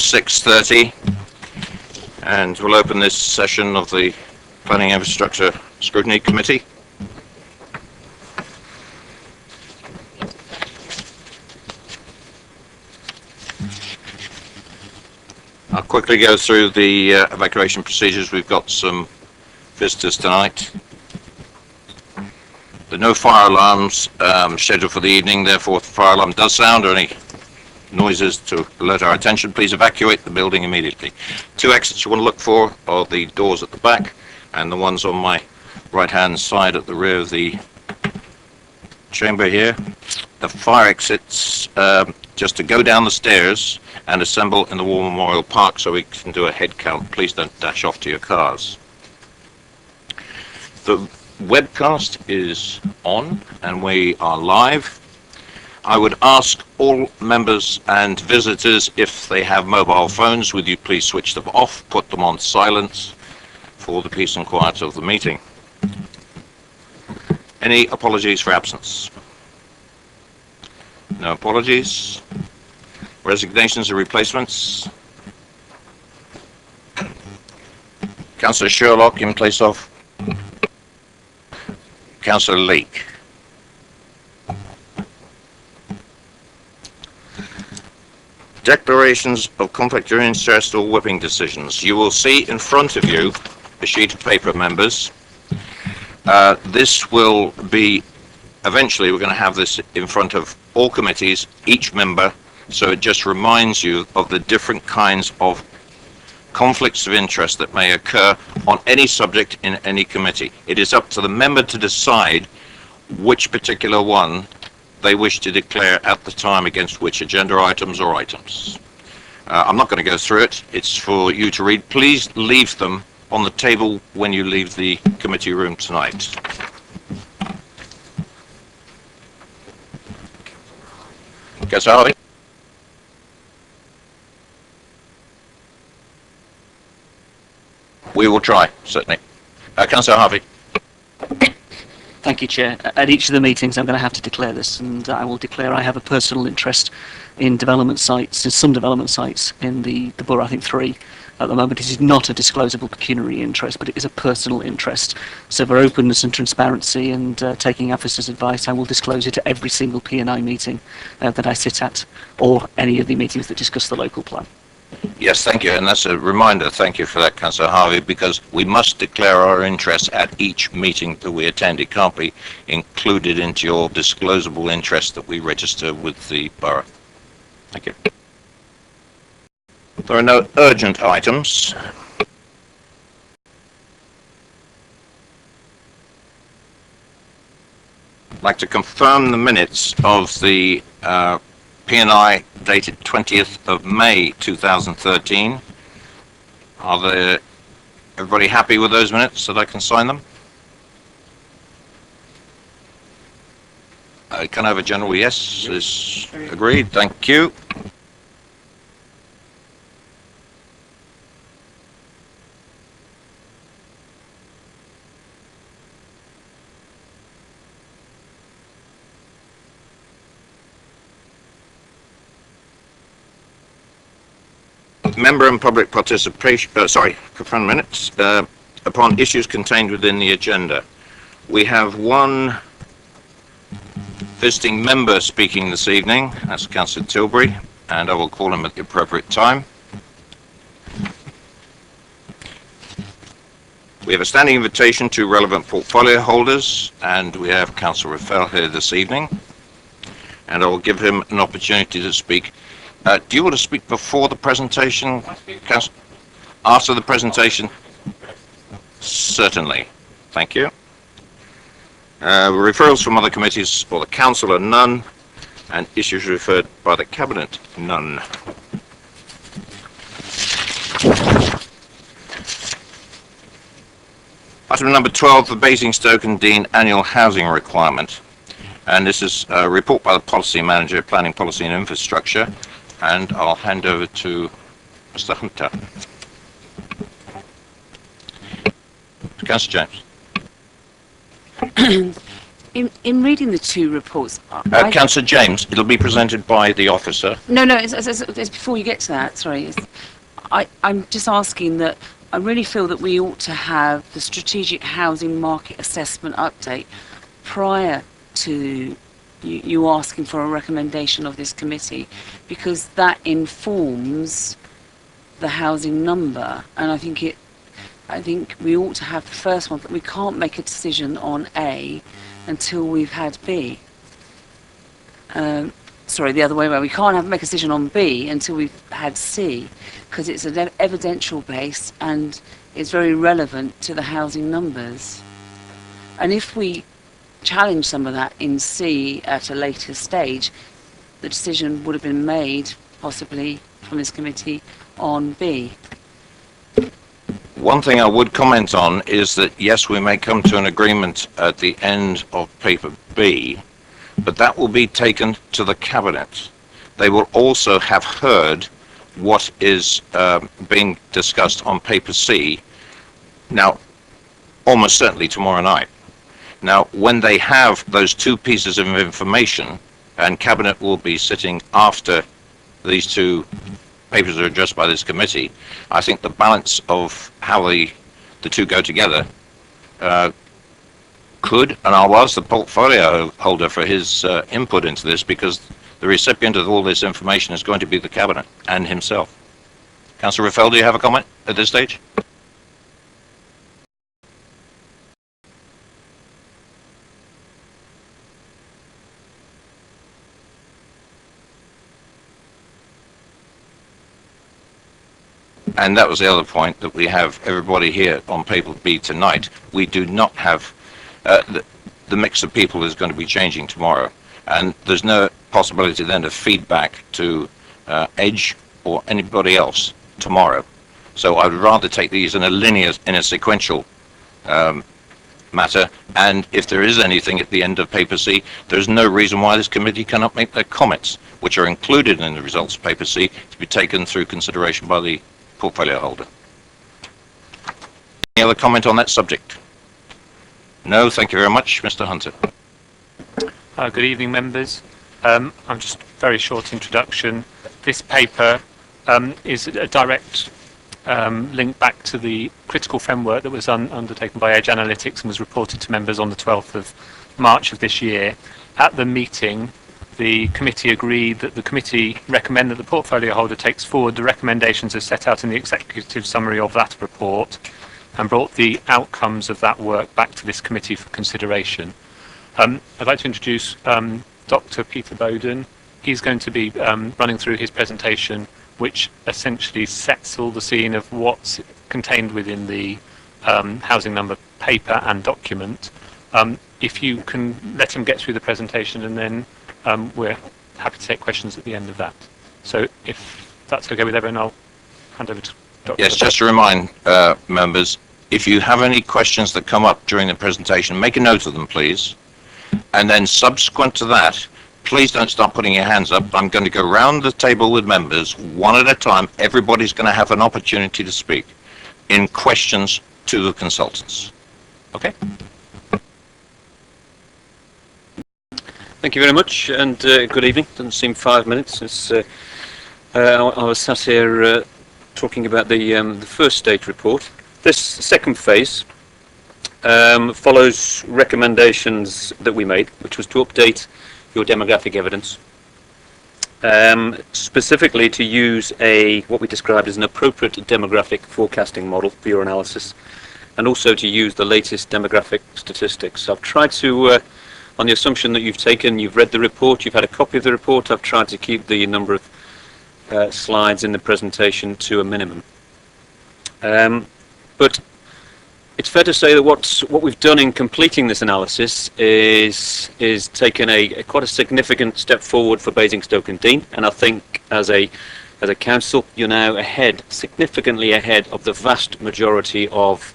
6:30, and we'll open this session of the Planning Infrastructure Scrutiny Committee. I'll quickly go through the evacuation procedures. We've got some visitors tonight. There are no fire alarms scheduled for the evening, therefore if the fire alarm does sound or any noises to alert our attention, please evacuate the building immediately. Two exits you want to look for are the doors at the back and the ones on my right hand side at the rear of the chamber here. The fire exits just to go down the stairs and assemble in the War Memorial Park so we can do a head count. Please don't dash off to your cars. The webcast is on and we are live. I would ask all members and visitors, if they have mobile phones, would you please switch them off, put them on silence for the peace and quiet of the meeting. Any apologies for absence? No apologies. Resignations or replacements? Councillor Sherlock in place of Councillor Lake. Declarations of conflict of interest or whipping decisions. You will see in front of you a sheet of paper, members. This will be, eventually we're going to have this in front of all committees, each member, so it just reminds you of the different kinds of conflicts of interest that may occur on any subject in any committee. It is up to the member to decide which particular one they wish to declare at the time against which agenda items or items. I'm not going to go through it. It's for you to read. Please leave them on the table when you leave the committee room tonight. Councillor Harvey. We will try, certainly. Councillor Harvey. Thank you, Chair. At each of the meetings, I'm going to have to declare this, and I will declare I have a personal interest in development sites, in some development sites in the borough, I think 3. At the moment, it is not a disclosable pecuniary interest, but it is a personal interest. So for openness and transparency and taking officers' advice, I will disclose it at every single P&I meeting that I sit at, or any of the meetings that discuss the local plan. Yes, thank you, and that's a reminder. Thank you for that, Councillor Harvey, because we must declare our interests at each meeting that we attend. It can't be included into your disclosable interest that we register with the borough. Thank you. There are no urgent items. I'd like to confirm the minutes of the P&I dated 20th of May 2013. Are everybody happy with those minutes so that I can sign them? Can I have a general yes? Is agreed. Thank you. Member and public participation, confirm minutes, upon issues contained within the agenda. We have one visiting member speaking this evening, that's Councillor Tilbury, and I will call him at the appropriate time. We have a standing invitation to relevant portfolio holders, and we have Councillor Raphael here this evening, and I will give him an opportunity to speak. Do you want to speak before the presentation, Councillor? After the presentation? Certainly. Thank you. Referrals from other committees or the Council are none, and issues referred by the Cabinet, none. Item number 12, the Basingstoke and Dean annual housing requirement. And this is a report by the Policy Manager, Planning Policy and Infrastructure. And I'll hand over to Mr. Hunter. Councillor James. In reading the two reports, Councillor James, it'll be presented by the officer. no, it's before you get to that. Sorry, I'm just asking that I really feel that we ought to have the strategic housing market assessment update prior to you asking for a recommendation of this committee, because that informs the housing number, and I think we ought to have the first one. That we can't make a decision on A until we've had B. Sorry, the other way around. We can't make a decision on B until we've had C, because it's an evidential base and it's very relevant to the housing numbers. And if we challenge some of that in C at a later stage, the decision would have been made, possibly from this committee, on B. One thing I would comment on is that, yes, we may come to an agreement at the end of paper B, but that will be taken to the Cabinet. They will also have heard what is being discussed on paper C, now, almost certainly tomorrow night. Now, when they have those two pieces of information, and Cabinet will be sitting after these two papers are addressed by this committee, I think the balance of how the two go together could, and I'll ask the portfolio holder for his input into this, because the recipient of all this information is going to be the Cabinet and himself. Councillor Raffel, do you have a comment at this stage? And that was the other point, that we have everybody here on paper B tonight. We do not have the mix of people is going to be changing tomorrow, and there's no possibility then of feedback to Edge or anybody else tomorrow. So I would rather take these in a sequential matter, and if there is anything at the end of paper C, there's no reason why this committee cannot make their comments, which are included in the results of paper C, to be taken through consideration by the portfolio holder. Any other comment on that subject? No, thank you very much. Mr. Hunter. Good evening, members. I'm just a very short introduction. This paper is a direct link back to the critical framework that was undertaken by Edge Analytics and was reported to members on the 12th of March of this year. At the meeting, the committee agreed that the committee recommend that the portfolio holder takes forward the recommendations as set out in the executive summary of that report and brought the outcomes of that work back to this committee for consideration. I'd like to introduce Dr. Peter Bowden. He's going to be running through his presentation, which essentially sets all the scene of what's contained within the housing number paper and document. If you can let him get through the presentation, and then we're happy to take questions at the end of that. So if that's okay with everyone, I'll hand over to Dr. Yes, just to remind members, if you have any questions that come up during the presentation, make a note of them, please. And then subsequent to that, please don't start putting your hands up. I'm going to go round the table with members, one at a time. Everybody's going to have an opportunity to speak in questions to the consultants. Okay? Thank you very much, and good evening. Doesn't seem 5 minutes since I was sat here talking about the first stage report. This second phase follows recommendations that we made, which was to update your demographic evidence, specifically to use what we described as an appropriate demographic forecasting model for your analysis, and also to use the latest demographic statistics. I've tried to on the assumption that you've read the report, you've had a copy of the report, I've tried to keep the number of slides in the presentation to a minimum. But it's fair to say that what we've done in completing this analysis is taken quite a significant step forward for Basingstoke and Deane, and I think as a council you're now significantly ahead of the vast majority of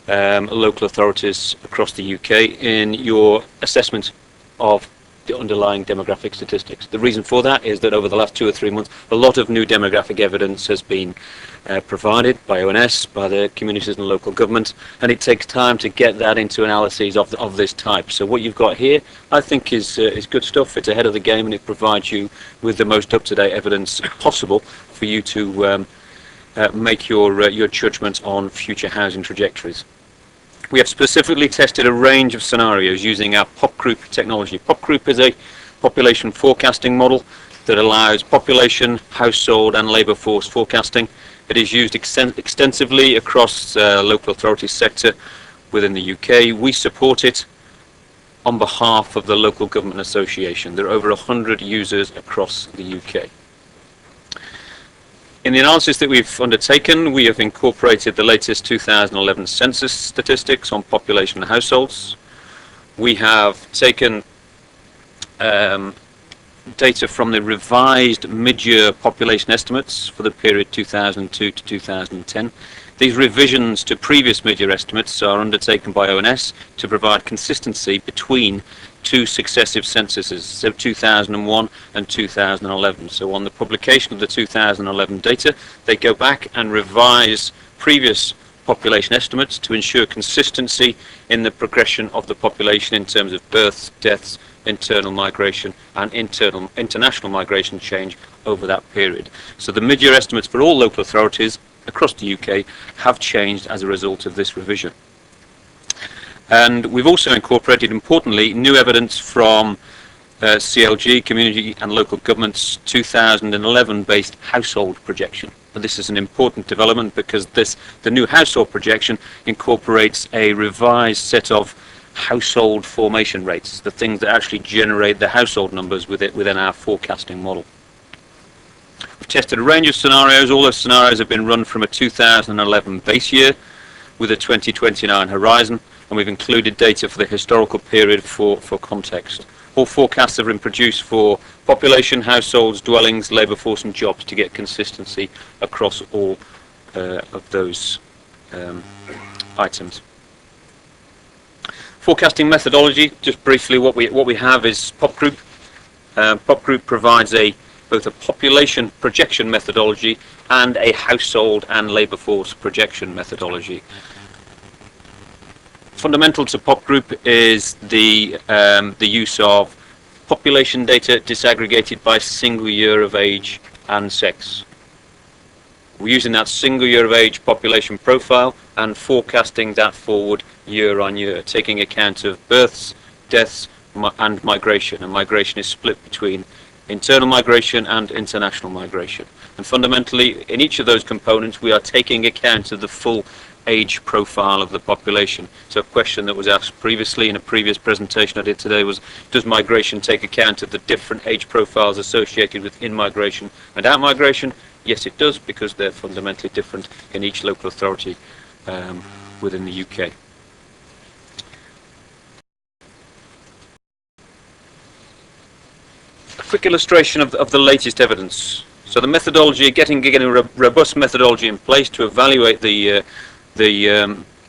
local authorities across the UK in your assessment of the underlying demographic statistics. The reason for that is that over the last 2 or 3 months, a lot of new demographic evidence has been provided by ONS, by the communities and local government, and it takes time to get that into analyses of this type. So what you've got here, I think, is good stuff. It's ahead of the game, and it provides you with the most up-to-date evidence possible for you to make your judgment on future housing trajectories. We have specifically tested a range of scenarios using our pop group technology. Pop group is a population forecasting model that allows population, household and labour force forecasting. It is used extensively across local authority sector within the UK. We support it on behalf of the Local Government Association. There are over 100 users across the UK. In the analysis that we've undertaken, we have incorporated the latest 2011 census statistics on population and households. We have taken data from the revised mid-year population estimates for the period 2002 to 2010. These revisions to previous mid-year estimates are undertaken by ONS to provide consistency between 2 successive censuses, so 2001 and 2011. So on the publication of the 2011 data, they go back and revise previous population estimates to ensure consistency in the progression of the population in terms of births, deaths, internal migration and international migration change over that period. So the mid-year estimates for all local authorities across the UK have changed as a result of this revision. And we've also incorporated, importantly, new evidence from CLG, Community and Local Government's 2011 based household projection. But this is an important development because the new household projection incorporates a revised set of household formation rates, the things that actually generate the household numbers within our forecasting model. We've tested a range of scenarios. All those scenarios have been run from a 2011 base year with a 2029 horizon, and we've included data for the historical period for context. All forecasts have been produced for population, households, dwellings, labour force and jobs to get consistency across all of those items. Forecasting methodology, just briefly, what we have is Pop Group. Pop Group provides both a population projection methodology and a household and labour force projection methodology. Fundamental to Pop Group is the use of population data disaggregated by single year of age and sex. We're using that single year of age population profile and forecasting that forward year on year, taking account of births, deaths and migration. And migration is split between internal migration and international migration. And fundamentally, in each of those components, we are taking account of the full age profile of the population. So a question that was asked previously in a previous presentation I did today was, does migration take account of the different age profiles associated with in-migration and out-migration? Yes, it does, because they're fundamentally different in each local authority within the UK. A quick illustration of the latest evidence. So the methodology, getting a robust methodology in place to evaluate the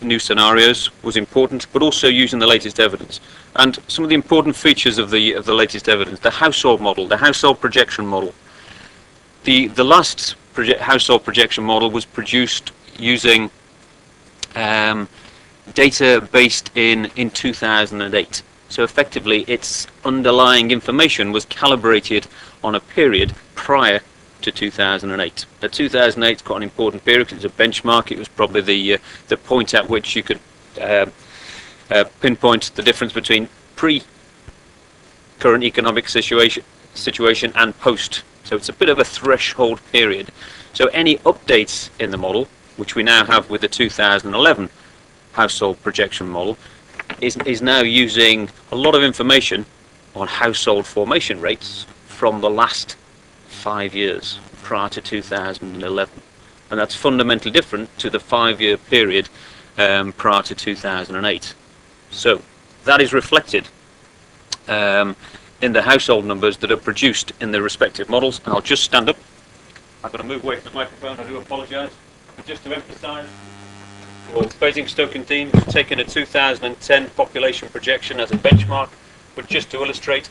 new scenarios was important, but also using the latest evidence. And some of the important features of the latest evidence: the household model, the household projection model. The last household projection model was produced using data based in 2008. So effectively, its underlying information was calibrated on a period prior to 2008. 2008 is quite an important period because it's a benchmark. It was probably the point at which you could pinpoint the difference between pre-current economic situation and post. So it's a bit of a threshold period. So any updates in the model, which we now have with the 2011 household projection model, is now using a lot of information on household formation rates from the last 5 years prior to 2011, and that's fundamentally different to the 5-year period prior to 2008. So that is reflected in the household numbers that are produced in the respective models. And I'll just stand up. I've got to move away from the microphone. I do apologise. But just to emphasise, for Basingstoke and Dean, we've taken a 2010 population projection as a benchmark, but just to illustrate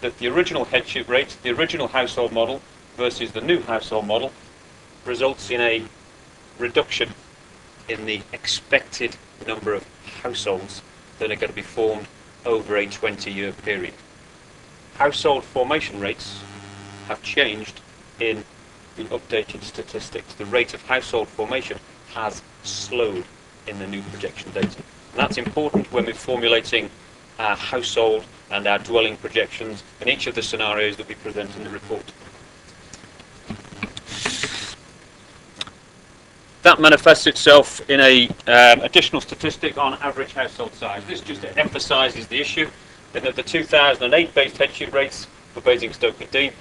that the original headship rate, the original household model versus the new household model, results in a reduction in the expected number of households that are going to be formed over a 20-year period. Household formation rates have changed in the updated statistics. The rate of household formation has slowed in the new projection data. And that's important when we're formulating our household and our dwelling projections in each of the scenarios that we present in the report. That manifests itself in a additional statistic on average household size. This just emphasises the issue in that the 2008 based headship rates for Basingstoke and Dean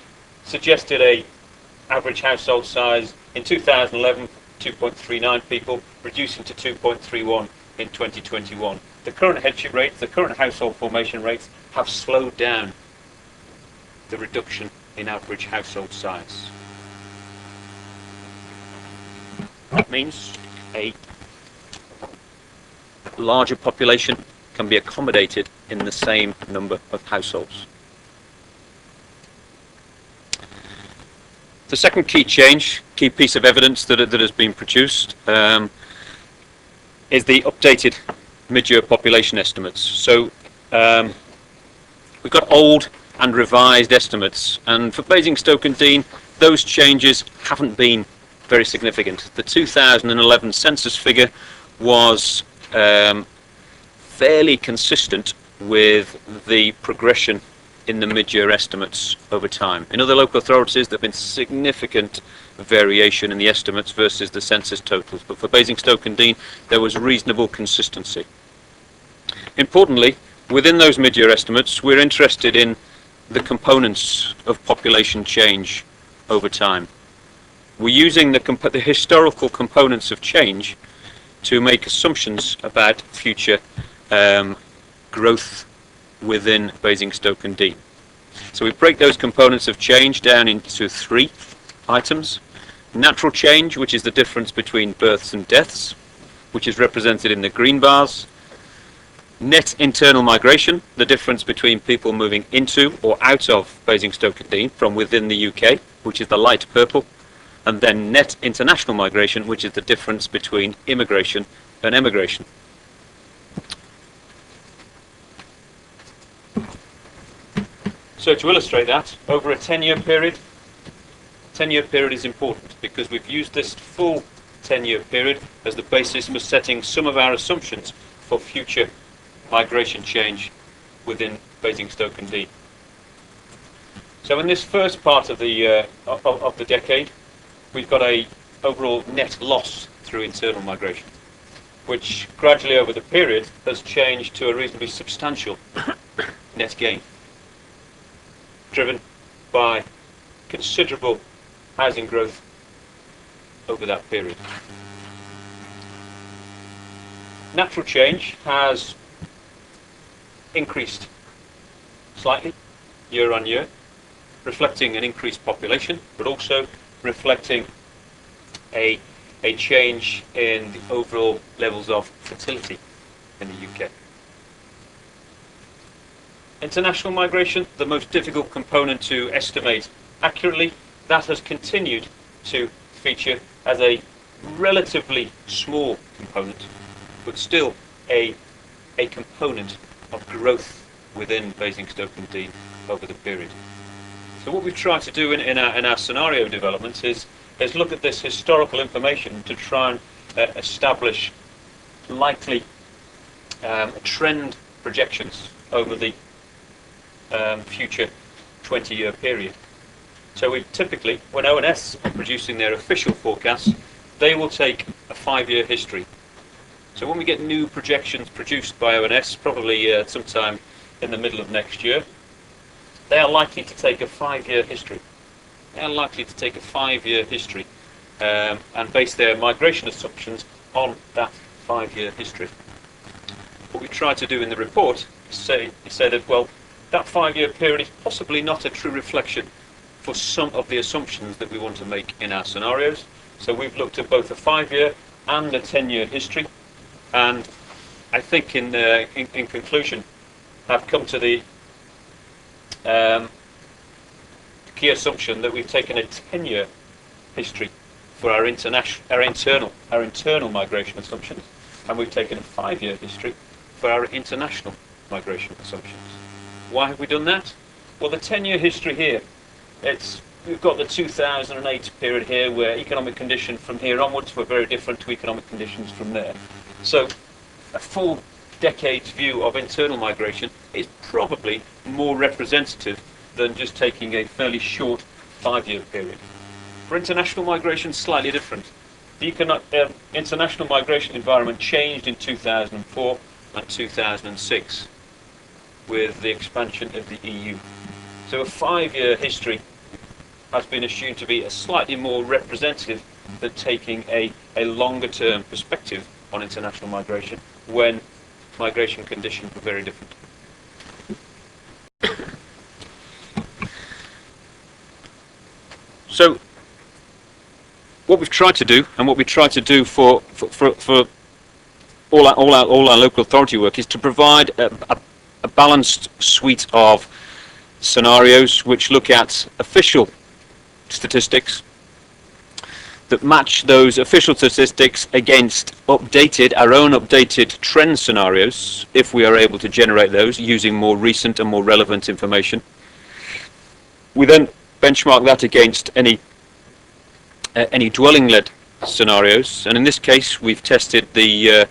suggested a average household size in 2011 2.39 people, reducing to 2.31 in 2021. The current headship rates, the current household formation rates, have slowed down the reduction in average household size. That means a larger population can be accommodated in the same number of households. The second key change, key piece of evidence that has been produced is the updated mid-year population estimates. So we've got old and revised estimates, and for Basingstoke and Dean those changes haven't been very significant. The 2011 census figure was fairly consistent with the progression in the mid-year estimates over time. In other local authorities there have been significant variation in the estimates versus the census totals, but for Basingstoke and Dean there was reasonable consistency. Importantly, within those mid-year estimates we're interested in the components of population change over time. We're using the historical components of change to make assumptions about future growth within Basingstoke and Dean. So we break those components of change down into three items. Natural change, which is the difference between births and deaths, which is represented in the green bars. Net internal migration, the difference between people moving into or out of Basingstoke and Dean from within the UK, which is the light purple. And then net international migration, which is the difference between immigration and emigration. So to illustrate that, over a 10-year period, 10-year period is important because we've used this full 10-year period as the basis for setting some of our assumptions for future migration change within Basingstoke and Dean. So in this first part of the decade, we've got a overall net loss through internal migration, which gradually over the period has changed to a reasonably substantial net gain, driven by considerable housing growth over that period. Natural change has increased slightly year on year, reflecting an increased population, but also reflecting a change in the overall levels of fertility in the UK. International migration, the most difficult component to estimate accurately, that has continued to feature as a relatively small component, but still a component of growth within Basingstoke and Dean over the period. So what we've tried to do in our scenario development is look at this historical information to try and establish likely trend projections over the future 20-year period. So we typically, when ONS are producing their official forecasts, they will take a 5-year history. So when we get new projections produced by ONS, probably sometime in the middle of next year, they are likely to take a 5-year history. They are likely to take a 5-year history and base their migration assumptions on that 5-year history. What we try to do in the report is say that, well, that 5-year period is possibly not a true reflection for some of the assumptions that we want to make in our scenarios. So we've looked at both a 5-year and a 10-year history, and I think in conclusion, I've come to the the key assumption that we've taken a 10-year history for our internal migration assumptions, and we've taken a 5-year history for our international migration assumptions. Why have we done that? Well, the 10-year history here, we've got the 2008 period here where economic conditions from here onwards were very different to economic conditions from there. So a full decade's view of internal migration is probably more representative than just taking a fairly short 5-year period. For international migration, slightly different. The international migration environment changed in 2004 and 2006 with the expansion of the EU. So a 5-year history has been assumed to be a slightly more representative than taking a longer term perspective on international migration when migration conditions were very different. So what we've tried to do, and what we try to do for all our local authority work, is to provide a balanced suite of scenarios which look at official statistics that match those official statistics against our own updated trend scenarios, if we are able to generate those using more recent and more relevant information. We then benchmark that against any dwelling-led scenarios, and in this case we've tested the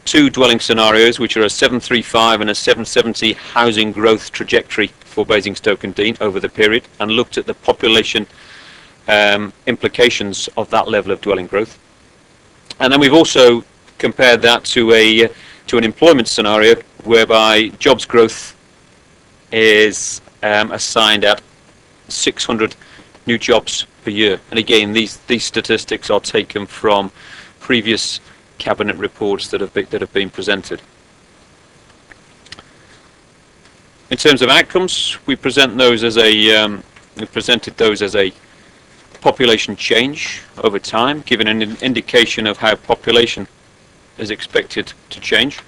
two dwelling scenarios, which are a 735 and a 770 housing growth trajectory for Basingstoke and Deane over the period, and looked at the population implications of that level of dwelling growth. And then we've also compared that to an employment scenario whereby jobs growth is assigned at 600 new jobs per year. And again, these statistics are taken from previous cabinet reports that have been presented. In terms of outcomes, we presented those as a population change over time, giving an indication of how population is expected to change.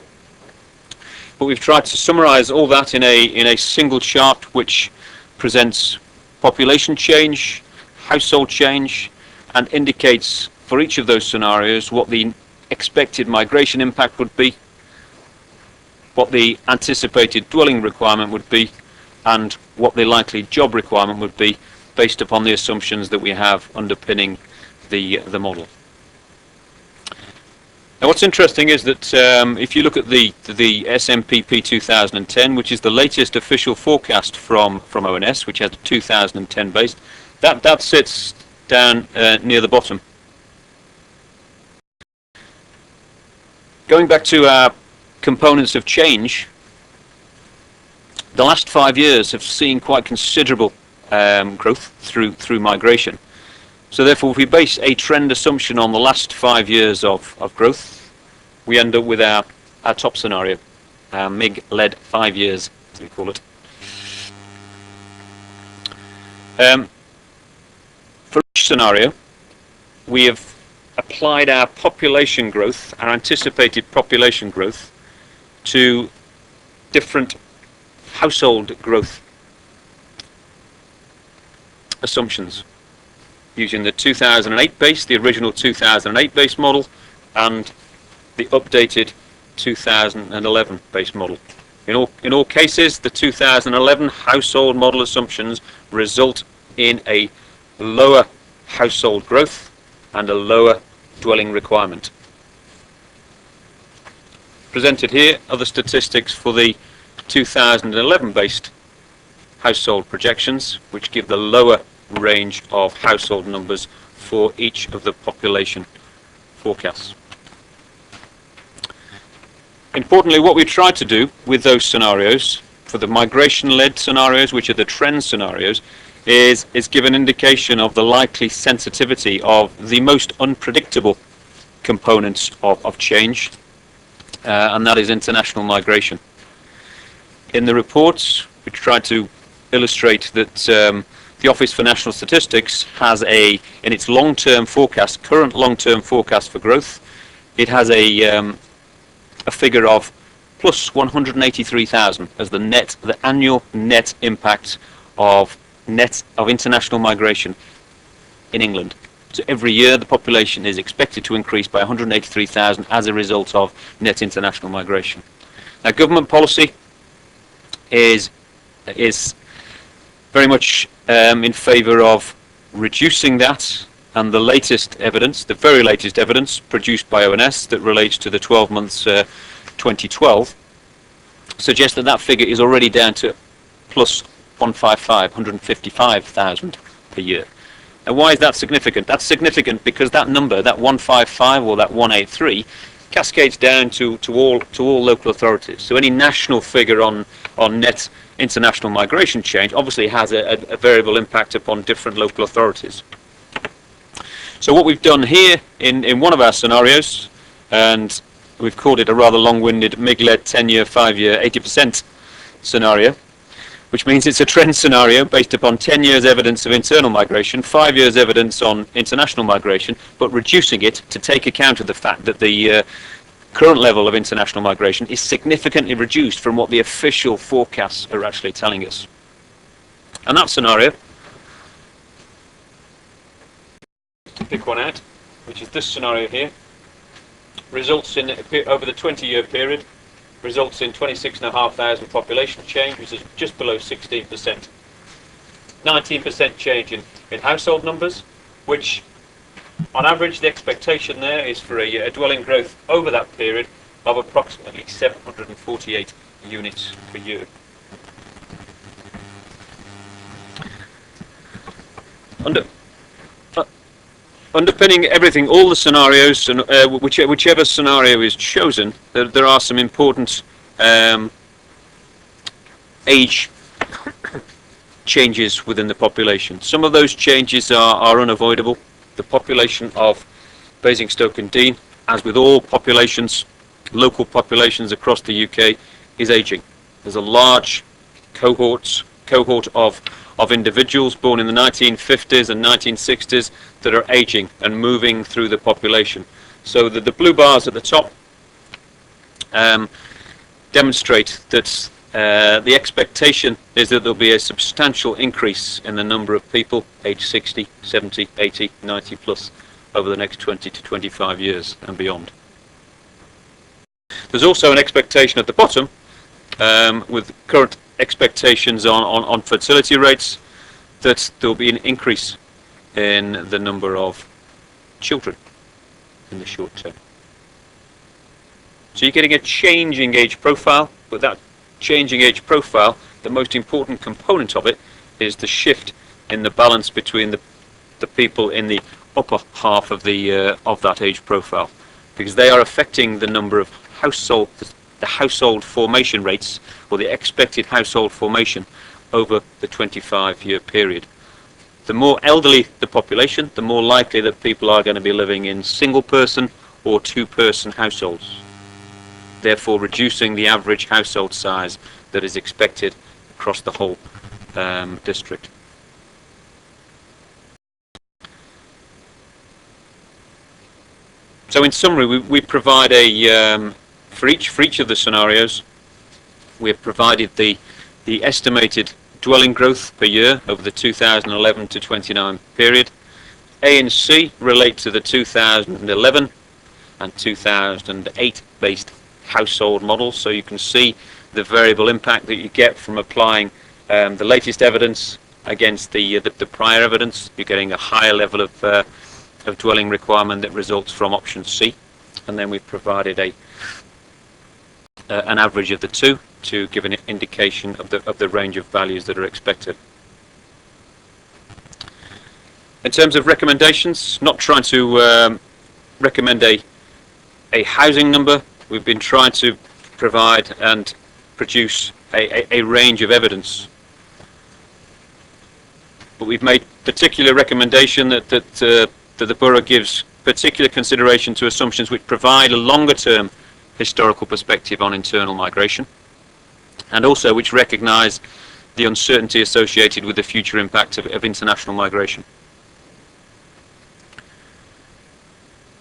But we've tried to summarize all that in a single chart which presents population change, household change, and indicates for each of those scenarios what the expected migration impact would be, what the anticipated dwelling requirement would be, and what the likely job requirement would be based upon the assumptions that we have underpinning the model. Now, what's interesting is that if you look at the SMPP 2010, which is the latest official forecast from ONS, which has 2010 base, that sits down near the bottom. Going back to our components of change, the last 5 years have seen quite considerable growth through migration. So therefore, if we base a trend assumption on the last 5 years of growth, we end up with our top scenario, our MIG-led 5 years, as we call it. For each scenario, we have applied our population growth, our anticipated population growth, to different household growth assumptions, using the 2008 base, the original 2008 base model, and the updated 2011 base model. In all cases, the 2011 household model assumptions result in a lower household growth and a lower dwelling requirement. Presented here are the statistics for the 2011 based household projections, which give the lower range of household numbers for each of the population forecasts. Importantly, what we tried to do with those scenarios, for the migration-led scenarios, which are the trend scenarios, is give an indication of the likely sensitivity of the most unpredictable components of change, and that is international migration. In the reports, we tried to illustrate that the Office for National Statistics has in its long-term forecast, current long-term forecast for growth, it has a figure of plus 183,000 as the annual net impact of international migration in England. So every year the population is expected to increase by 183,000 as a result of net international migration. Now, government policy is very much in favour of reducing that, and the latest evidence, the very latest evidence produced by ONS that relates to the 12 months 2012 suggests that that figure is already down to plus 155,000 per year. And why is that significant? That's significant because that number, that 155 or that 183, cascades down to all local authorities. So any national figure on net international migration change obviously has a variable impact upon different local authorities. So what we've done here in one of our scenarios, and we've called it a rather long-winded MIG-led 10-year, 5-year, 80% scenario, which means it's a trend scenario based upon 10 years evidence of internal migration, 5 years evidence on international migration, but reducing it to take account of the fact that the current level of international migration is significantly reduced from what the official forecasts are actually telling us. And that scenario, to pick one out, which is this scenario here, results in, over the 20-year period, results in 26,500 population change, which is just below 16%. 19% change in household numbers, which on average the expectation there is for a dwelling growth over that period of approximately 748 units per year. Underpinning everything, all the scenarios, and whichever scenario is chosen, there are some important age changes within the population. Some of those changes are unavoidable. The population of Basingstoke and Deane, as with all populations, local populations across the UK, is ageing. There's a large cohort of individuals born in the 1950s and 1960s that are aging and moving through the population. So the blue bars at the top demonstrate that the expectation is that there'll be a substantial increase in the number of people aged 60, 70, 80, 90 plus over the next 20 to 25 years and beyond. There's also an expectation at the bottom with current expectations on fertility rates that there'll be an increase in the number of children in the short term. So you're getting a changing age profile, but that changing age profile, the most important component of it is the shift in the balance between the people in the upper half of that age profile, because they are affecting the number of the household formation rates, or the expected household formation over the 25-year period. The more elderly the population, the more likely that people are going to be living in single-person or two-person households, therefore reducing the average household size that is expected across the whole district. So in summary, we provide for each of the scenarios, we have provided the estimated dwelling growth per year over the 2011 to 29 period. A and C relate to the 2011 and 2008 based household models, so you can see the variable impact that you get from applying the latest evidence against the prior evidence. You're getting a higher level of dwelling requirement that results from option C, and then we've provided an average of the two to give an indication of the range of values that are expected. In terms of recommendations, not trying to recommend a housing number, we've been trying to provide and produce a range of evidence. But we've made particular recommendation that the Borough gives particular consideration to assumptions which provide a longer term historical perspective on internal migration, and also which recognise the uncertainty associated with the future impact of international migration.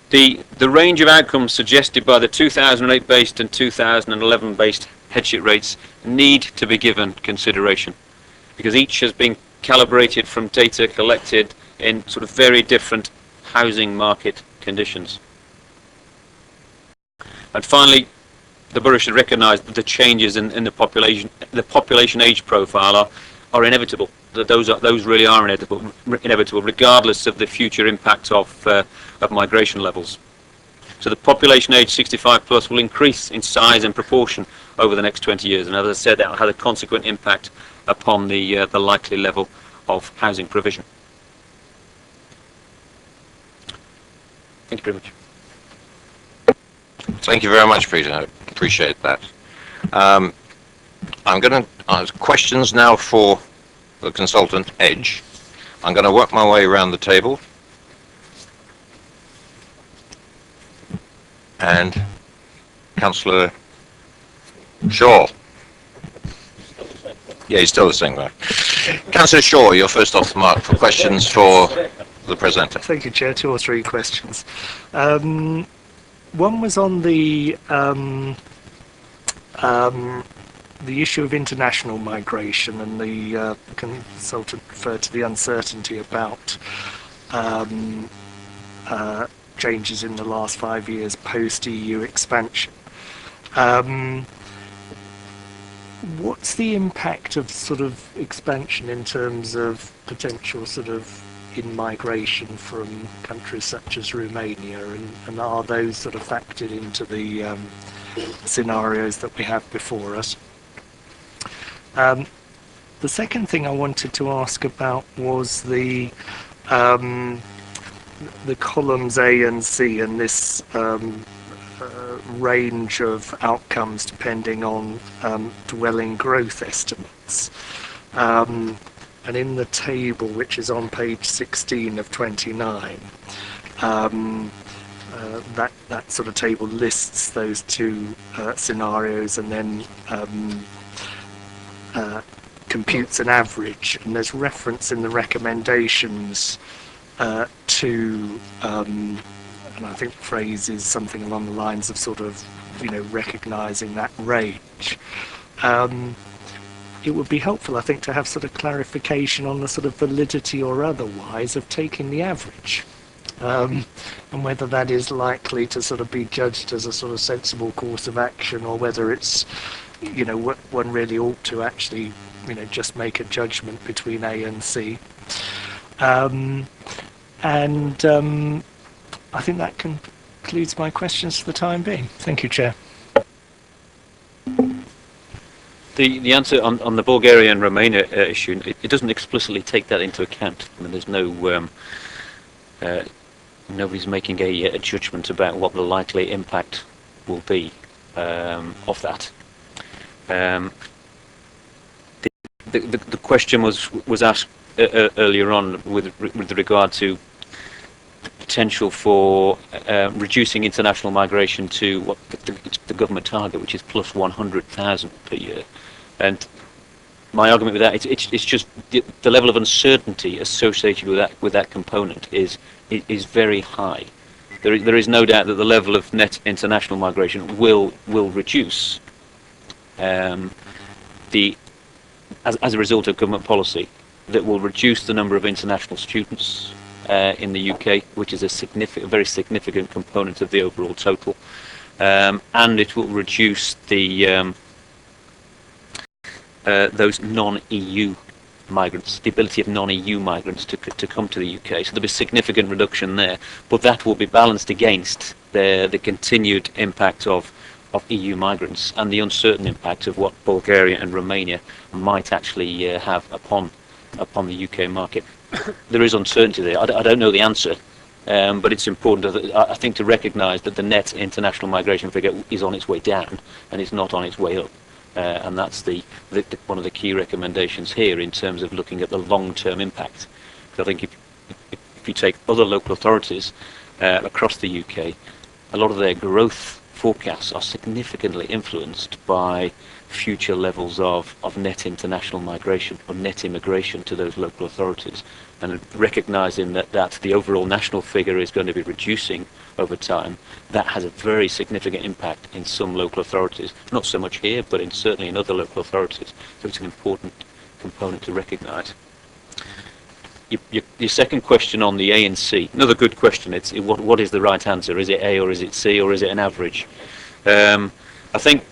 The range of outcomes suggested by the 2008 based and 2011 based headship rates need to be given consideration, because each has been calibrated from data collected in sort of very different housing market conditions. And finally, the borough should recognise that the changes in the population age profile are inevitable. That those really are inevitable, regardless of the future impact of migration levels. So the population age 65 plus will increase in size and proportion over the next 20 years, and as I said, that will have a consequent impact upon the likely level of housing provision. Thank you very much. Thank you very much, Peter. I appreciate that. I'm going to ask questions now for the consultant Edge. I'm going to work my way around the table. And Councillor Shaw. Yeah, he's still the same guy. Councillor Shaw, you're first off the mark for questions for the presenter. Thank you, Chair. 2 or 3 questions. One was on the issue of international migration, and the consultant referred to the uncertainty about changes in the last 5 years post-EU expansion. What's the impact of sort of expansion in terms of potential sort of in-migration from countries such as Romania, and are those sort of factored into the scenarios that we have before us? The second thing I wanted to ask about was the columns A and C, and this range of outcomes depending on dwelling growth estimates. And in the table, which is on page 16 of 29, that sort of table lists those 2 scenarios and then computes an average. And there's reference in the recommendations to, and I think the phrase is something along the lines of sort of, recognising that range. It would be helpful, I think, to have sort of clarification on the sort of validity or otherwise of taking the average, and whether that is likely to sort of be judged as a sort of sensible course of action, or whether it's, one really ought to actually, just make a judgment between A and C. I think that concludes my questions for the time being. Thank you, Chair. The answer on the Bulgaria and Romania issue, it doesn't explicitly take that into account. I mean, there's no nobody's making a judgment about what the likely impact will be of that. The question was asked earlier on with regard to the potential for reducing international migration to what the government target, which is plus 100,000 per year. And my argument with that, it's just the level of uncertainty associated with that component is very high. There is no doubt that the level of net international migration will reduce as a result of government policy that will reduce the number of international students in the UK, which is a very significant component of the overall total, and it will reduce those non-EU migrants, the ability of non-EU migrants to come to the UK. So there'll be a significant reduction there, but that will be balanced against the continued impact of EU migrants and the uncertain impact of what Bulgaria and Romania might actually have upon the UK market. There is uncertainty there. I don't know the answer, but it's important, I think, to recognise that the net international migration figure is on its way down and it's not on its way up. And that's one of the key recommendations here in terms of looking at the long-term impact. So I think if you take other local authorities across the UK, a lot of their growth forecasts are significantly influenced by future levels of net international migration or net immigration to those local authorities. and recognising that the overall national figure is going to be reducing over time, that has a very significant impact in some local authorities. Not so much here, but certainly in other local authorities. So it's an important component to recognise. Your second question on the A and C, another good question. It's what is the right answer? Is it A or is it C or is it an average? I think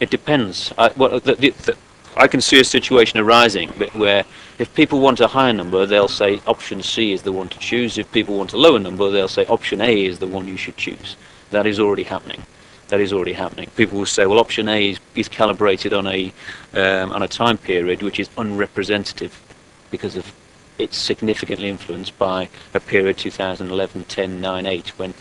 it depends. I can see a situation arising where if people want a higher number, they'll say option C is the one to choose. If people want a lower number, they'll say option A is the one you should choose. That is already happening. That is already happening. People will say, well, option A is calibrated on a time period which is unrepresentative because of it's significantly influenced by a period 2011, 10, 9, 8 when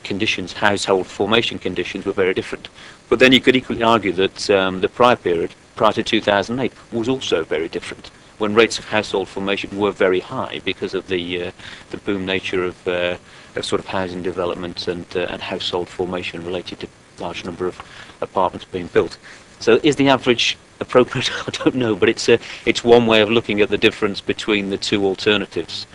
conditions, household formation conditions were very different. But then you could equally argue that the prior period, prior to 2008, was also very different, when rates of household formation were very high because of the boom nature of sort of housing development and household formation related to large number of apartments being built. So is the average appropriate? I don't know, but it's one way of looking at the difference between the two alternatives.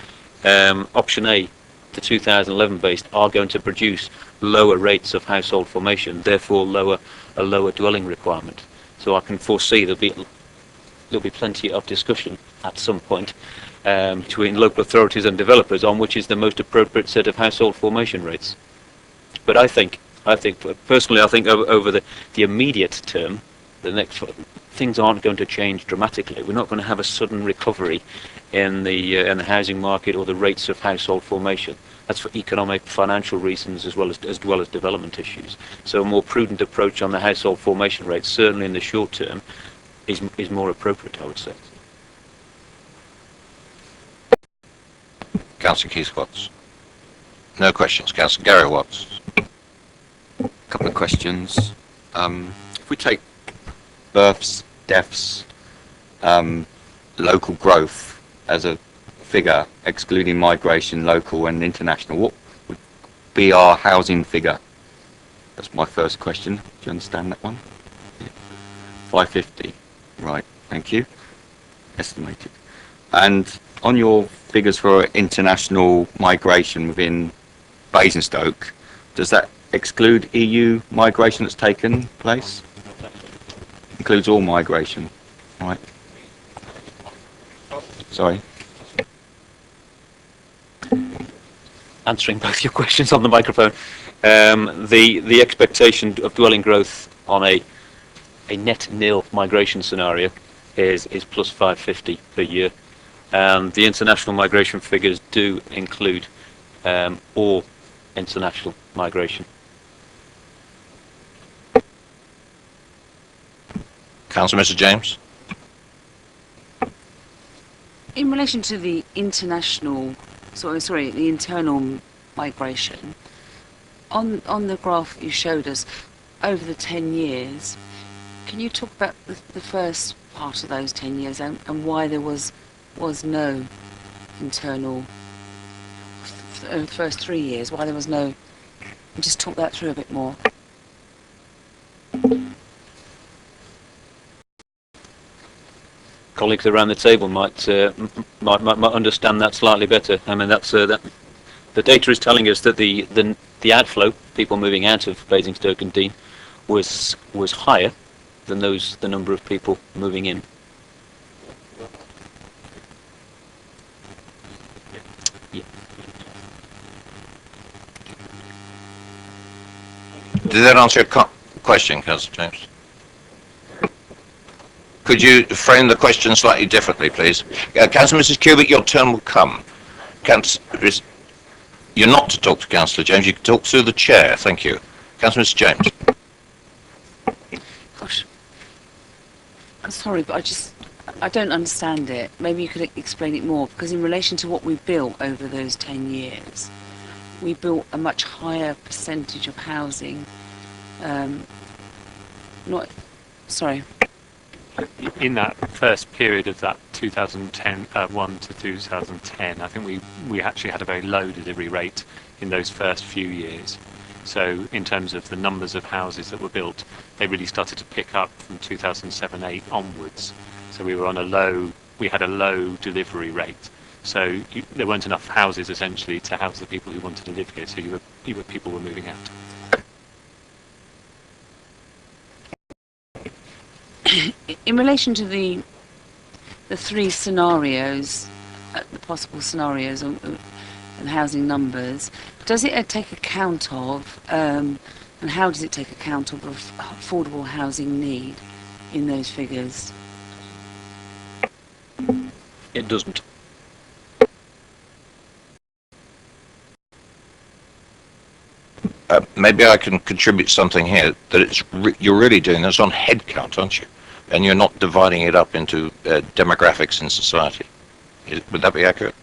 Option A, the 2011 based, are going to produce lower rates of household formation, therefore a lower dwelling requirement. So I can foresee there'll be plenty of discussion at some point between local authorities and developers on which is the most appropriate set of household formation rates. But I think personally, I think over the immediate term, the next things aren't going to change dramatically. We're not going to have a sudden recovery in the housing market or the rates of household formation. That's for economic, financial reasons as well as development issues. So a more prudent approach on the household formation rates, certainly in the short term, is more appropriate, I would say. Councillor Keith Watts. No questions. Councillor Gary Watts. Couple of questions. If we take births, deaths, local growth as a figure, excluding migration, local and international, what would be our housing figure? That's my first question. Do you understand that one? Yeah. 550. Right, thank you. Estimated. And on your figures for international migration within Basingstoke, does that exclude EU migration that's taken place? Includes all migration, right? Sorry. Answering both your questions on the microphone. The expectation of dwelling growth on a net nil migration scenario is plus 550 per year. The international migration figures do include all international migration. Councillor Mr. James. In relation to the international, the internal migration, on the graph you showed us over the 10 years, can you talk about the first part of those 10 years and why there was no internal, the first 3 years, why there was no, just talk that through a bit more. Colleagues around the table might understand that slightly better. I mean, that's that. The data is telling us that the outflow, people moving out of Basingstoke and Dean, was higher than the number of people moving in. Yeah. Did that answer your question, Councillor James? Could you frame the question slightly differently, please? Councillor Mrs. Cubic, your turn will come. You're not to talk to Councillor James, you can talk through the chair. Thank you. Councillor Mrs. James. Gosh, I'm sorry, but I don't understand it. Maybe you could explain it more, because in relation to what we built over those 10 years, we built a much higher percentage of housing. In that first period of that 2001 to 2010, I think we actually had a very low delivery rate in those first few years. So in terms of the numbers of houses that were built, they really started to pick up from 2007-8 onwards. So we were on a low we had a low delivery rate. So there weren't enough houses essentially to house the people who wanted to live here. So people were moving out. In relation to the three scenarios, the possible scenarios and housing numbers, does it take account of, and how does it take account of affordable housing need in those figures? It doesn't. Maybe I can contribute something here, that you're really doing this on head count, aren't you? And you're not dividing it up into demographics in society. Would that be accurate?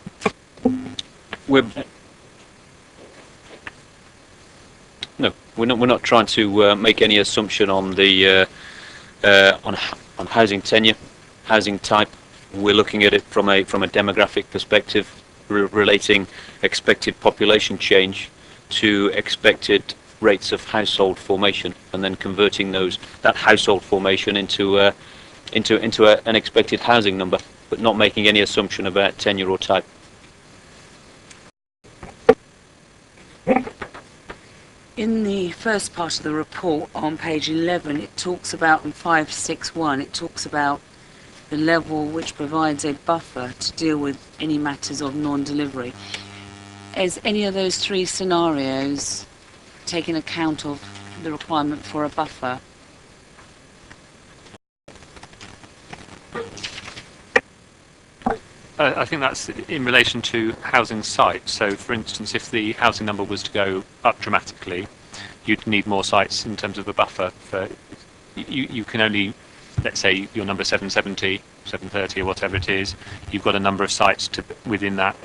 No, we're not trying to make any assumption on the on housing tenure, housing type. We're looking at it from a demographic perspective, relating expected population change to expected rates of household formation, and then converting that household formation into an expected housing number, but not making any assumption about tenure or type. In the first part of the report on page 11, it talks about, in 561, it talks about the level which provides a buffer to deal with any matters of non-delivery. Is any of those three scenarios taking account of the requirement for a buffer? I think that's in relation to housing sites. So, for instance, if the housing number was to go up dramatically, you'd need more sites in terms of a buffer. You can only, let's say, your number 770, 730, or whatever it is. You've got a number of sites within that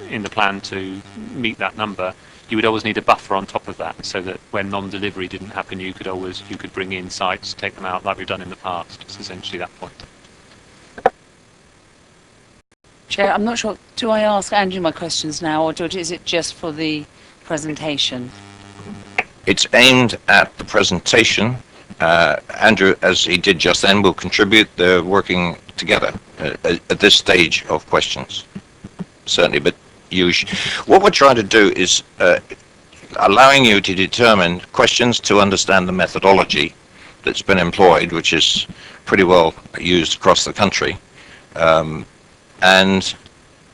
in the plan to meet that number. You would always need a buffer on top of that, so that when non-delivery didn't happen, you could bring in sites, take them out, like we've done in the past. It's essentially that point. Chair, I'm not sure, do I ask Andrew my questions now, or is it just for the presentation? It's aimed at the presentation. Andrew, as he did just then, will contribute. They're working together at this stage of questions, certainly. But what we're trying to do is allowing you to determine questions to understand the methodology that's been employed, which is pretty well used across the country. And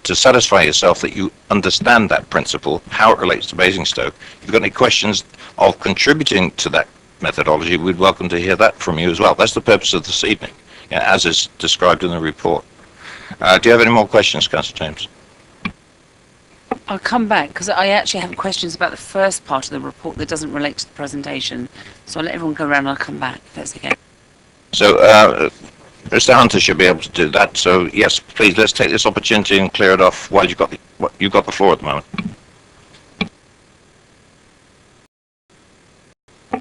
to satisfy yourself that you understand that principle, how it relates to Basingstoke. If you've got any questions of contributing to that methodology, we'd welcome to hear that from you as well. That's the purpose of this evening, as is described in the report. Do you have any more questions, Councillor James? I'll come back, because I actually have questions about the first part of the report that doesn't relate to the presentation. So I'll let everyone go around and I'll come back, if that's okay. So, Mr. Hunter should be able to do that. So, yes, please, let's take this opportunity and clear it off while you've got the floor at the moment.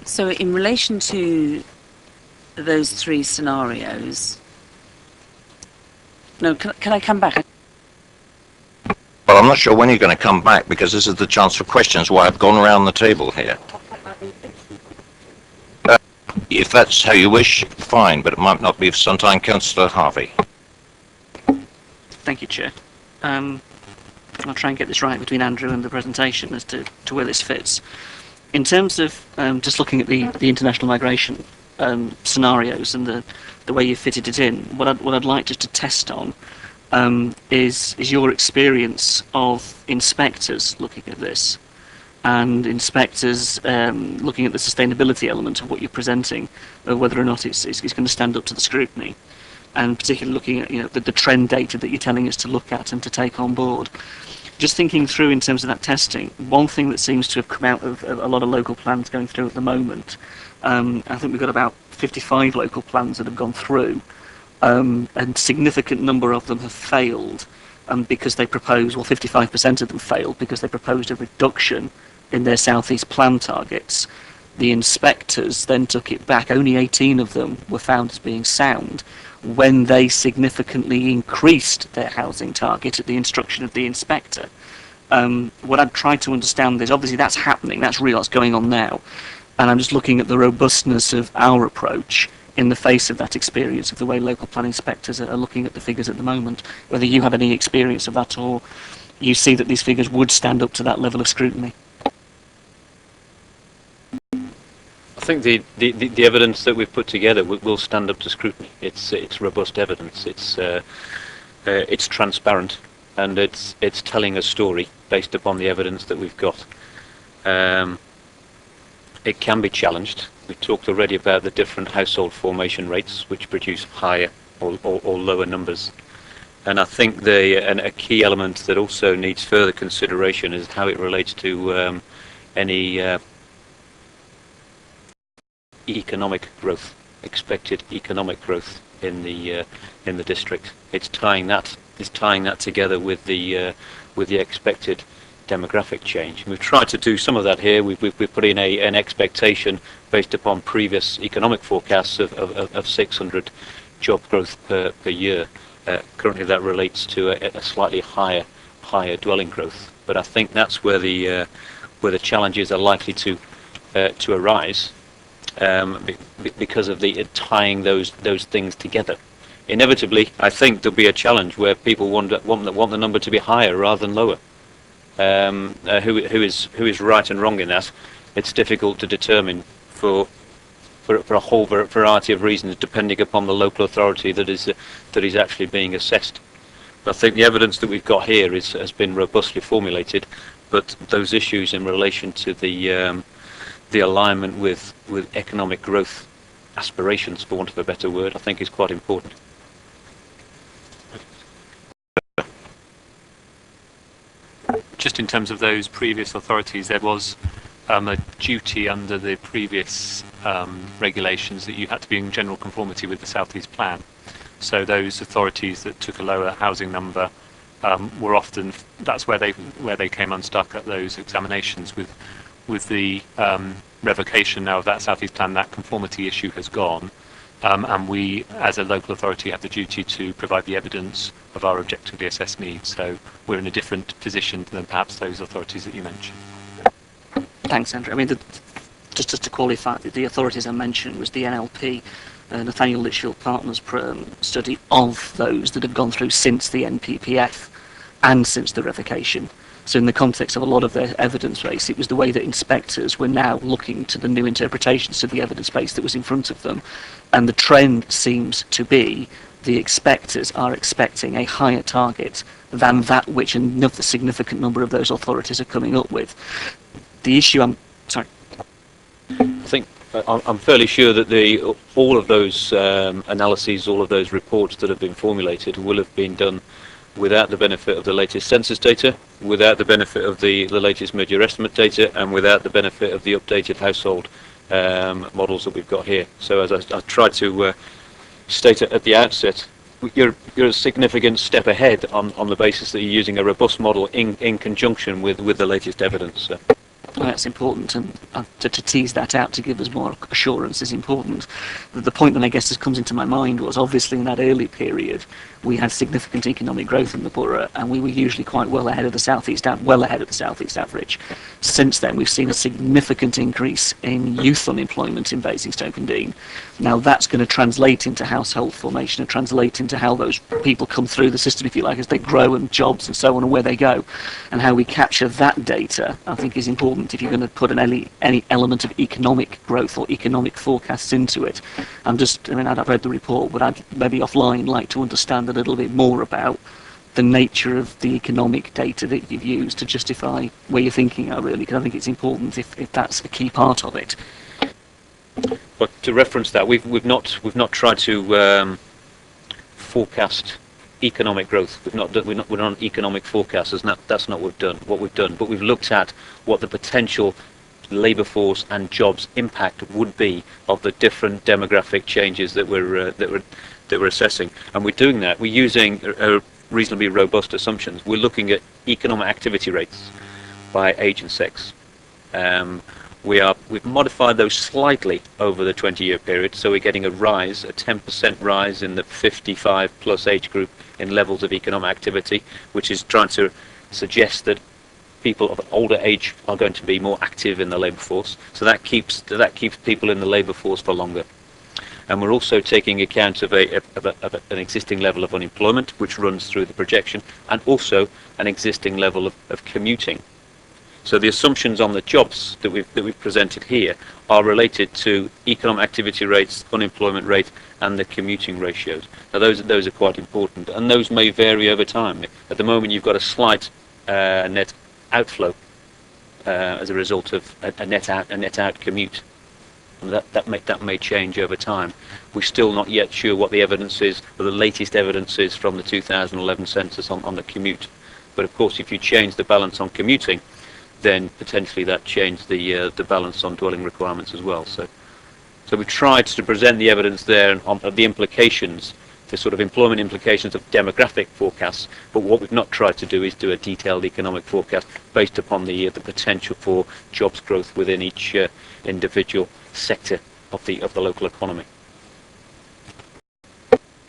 So in relation to those three scenarios... No, can I come back? Well, I'm not sure when you're going to come back, because this is the chance for questions while I've gone around the table here. If that's how you wish, fine, but it might not be for some time. Councillor Harvey. Thank you, Chair. I'll try and get this right between Andrew and the presentation as to where this fits. In terms of just looking at the international migration scenarios and the way you fitted it in, what I'd like just to test on is your experience of inspectors looking at this, and inspectors looking at the sustainability element of what you're presenting, whether or not it's going to stand up to the scrutiny, and particularly looking at the trend data that you're telling us to look at and to take on board. Just thinking through in terms of that testing, one thing that seems to have come out of a lot of local plans going through at the moment, I think we've got about 55 local plans that have gone through, and a significant number of them have failed because they proposed, 55% of them failed because they proposed a reduction in their southeast plan targets. The inspectors then took it back. Only 18 of them were found as being sound when they significantly increased their housing target at the instruction of the inspector. What I've tried to understand is, obviously that's happening, that's real, that's going on now, and I'm just looking at the robustness of our approach in the face of that experience of the way local plan inspectors are looking at the figures at the moment. Whether you have any experience of that, or you see that these figures would stand up to that level of scrutiny. I think the evidence that we've put together will stand up to scrutiny. It's robust evidence. It's transparent, and it's telling a story based upon the evidence that we've got. It can be challenged. We talked already about the different household formation rates, which produce higher or lower numbers. And I think a key element that also needs further consideration is how it relates to any economic growth, expected economic growth in the district. It's tying that together with the expected demographic change. We've tried to do some of that here. We've put in an expectation based upon previous economic forecasts of 600 job growth per year. Currently, that relates to a slightly higher dwelling growth. But I think that's where the challenges are likely to arise, because of the tying those things together. Inevitably, I think there'll be a challenge where people want the number to be higher rather than lower. Who is right and wrong in that? It's difficult to determine for a whole variety of reasons, depending upon the local authority that is actually being assessed. But I think the evidence that we've got here has been robustly formulated, but those issues in relation to the alignment with economic growth aspirations, for want of a better word, I think is quite important. Just in terms of those previous authorities, there was a duty under the previous regulations that you had to be in general conformity with the South East Plan. So those authorities that took a lower housing number were often, that's where they came unstuck at those examinations. With the revocation now of that South East Plan, that conformity issue has gone, and we, as a local authority, have the duty to provide the evidence of our objectively assessed needs. So we're in a different position than perhaps those authorities that you mentioned. Thanks, Andrew. I mean, just to qualify, the authorities I mentioned was the NLP, Nathaniel Litchfield Partners study of those that have gone through since the NPPF and since the revocation. So in the context of a lot of their evidence base, it was the way that inspectors were now looking to the new interpretations of the evidence base that was in front of them. And the trend seems to be the inspectors are expecting a higher target than that which a significant number of those authorities are coming up with. The issue I think I'm fairly sure that all of those analyses, all of those reports that have been formulated will have been done without the benefit of the latest census data, without the benefit of the latest mid-year estimate data, and without the benefit of the updated household models that we've got here. So as I tried to state at the outset, you're a significant step ahead on the basis that you're using a robust model in conjunction with the latest evidence. So. That's important, and to tease that out to give us more assurance is important. The point that I guess comes into my mind was, obviously in that early period we had significant economic growth in the borough, and we were usually quite well ahead of the southeast average. Since then, we've seen a significant increase in youth unemployment in Basingstoke-on-Deane. Now that's going to translate into household formation and translate into how those people come through the system, if you like, as they grow, and jobs and so on, and where they go, and how we capture that data, I think, is important if you're going to put any element of economic growth or economic forecasts into it. I've read the report, but I'd maybe offline like to understand a little bit more about the nature of the economic data that you've used to justify where you're thinking are, really, because I think it's important if that's a key part of it. But to reference that, we've not tried to forecast economic growth. We're not economic forecasters, and that's not what we've done. But we've looked at what the potential labour force and jobs impact would be of the different demographic changes that we're assessing, and we're doing that. We're using reasonably robust assumptions. We're looking at economic activity rates by age and sex. We've modified those slightly over the 20-year period, so we're getting a 10% rise in the 55 plus age group in levels of economic activity, which is trying to suggest that people of older age are going to be more active in the labour force. So that keeps people in the labour force for longer. And we're also taking account of an existing level of unemployment, which runs through the projection, and also an existing level of commuting. So the assumptions on the jobs that we've presented here are related to economic activity rates, unemployment rate, and the commuting ratios. Now those are quite important, and those may vary over time. At the moment, you've got a slight net outflow as a result of a net out commute. And that may change over time. We're still not yet sure what the evidence is, or the latest evidence is from the 2011 census on the commute. But of course, if you change the balance on commuting, then potentially that changed the balance on dwelling requirements as well. So we tried to present the evidence there of the implications, the sort of employment implications of demographic forecasts. But what we've not tried to do is do a detailed economic forecast based upon the potential for jobs growth within each individual sector of the local economy.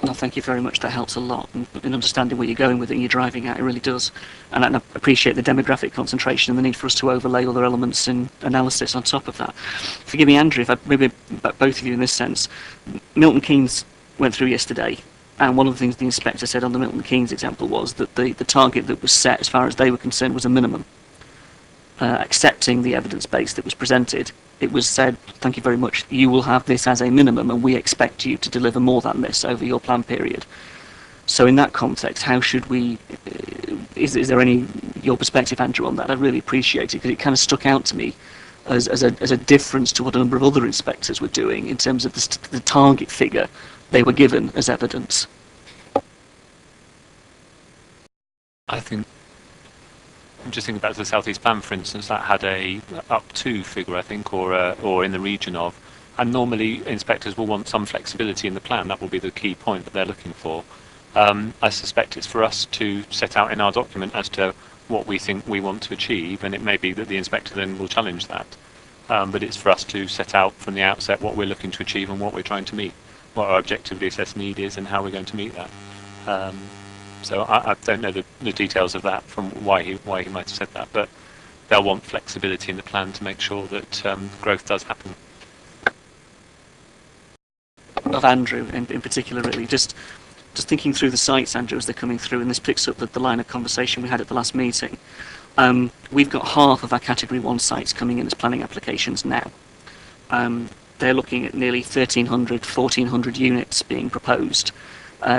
No, thank you very much. That helps a lot in understanding where you're going with it and you're driving at. It really does. And I appreciate the demographic concentration and the need for us to overlay other elements in analysis on top of that. Forgive me, Andrew, if I maybe both of you in this sense. Milton Keynes went through yesterday, and one of the things the inspector said on the Milton Keynes example was that the target that was set, as far as they were concerned, was a minimum. Accepting the evidence base that was presented, it was said, thank you very much, you will have this as a minimum and we expect you to deliver more than this over your plan period. So in that context, how should we, is there any, your perspective, Andrew, on that? I really appreciate it, because it kind of stuck out to me as a difference to what a number of other inspectors were doing in terms of the target figure they were given as evidence. I'm just thinking back to the South East Plan, for instance, that had a up to figure, I think, or in the region of, and normally inspectors will want some flexibility in the plan. That will be the key point that they're looking for. I suspect it's for us to set out in our document as to what we think we want to achieve, and it may be that the inspector then will challenge that. But it's for us to set out from the outset what we're looking to achieve and what we're trying to meet, what our objectively assessed need is, and how we're going to meet that. So I don't know the details of that, from why he might have said that, but they'll want flexibility in the plan to make sure that growth does happen. Of Andrew in particular, really, just thinking through the sites, Andrew, as they're coming through, and this picks up the line of conversation we had at the last meeting. We've got half of our Category 1 sites coming in as planning applications now. They're looking at nearly 1,300, 1,400 units being proposed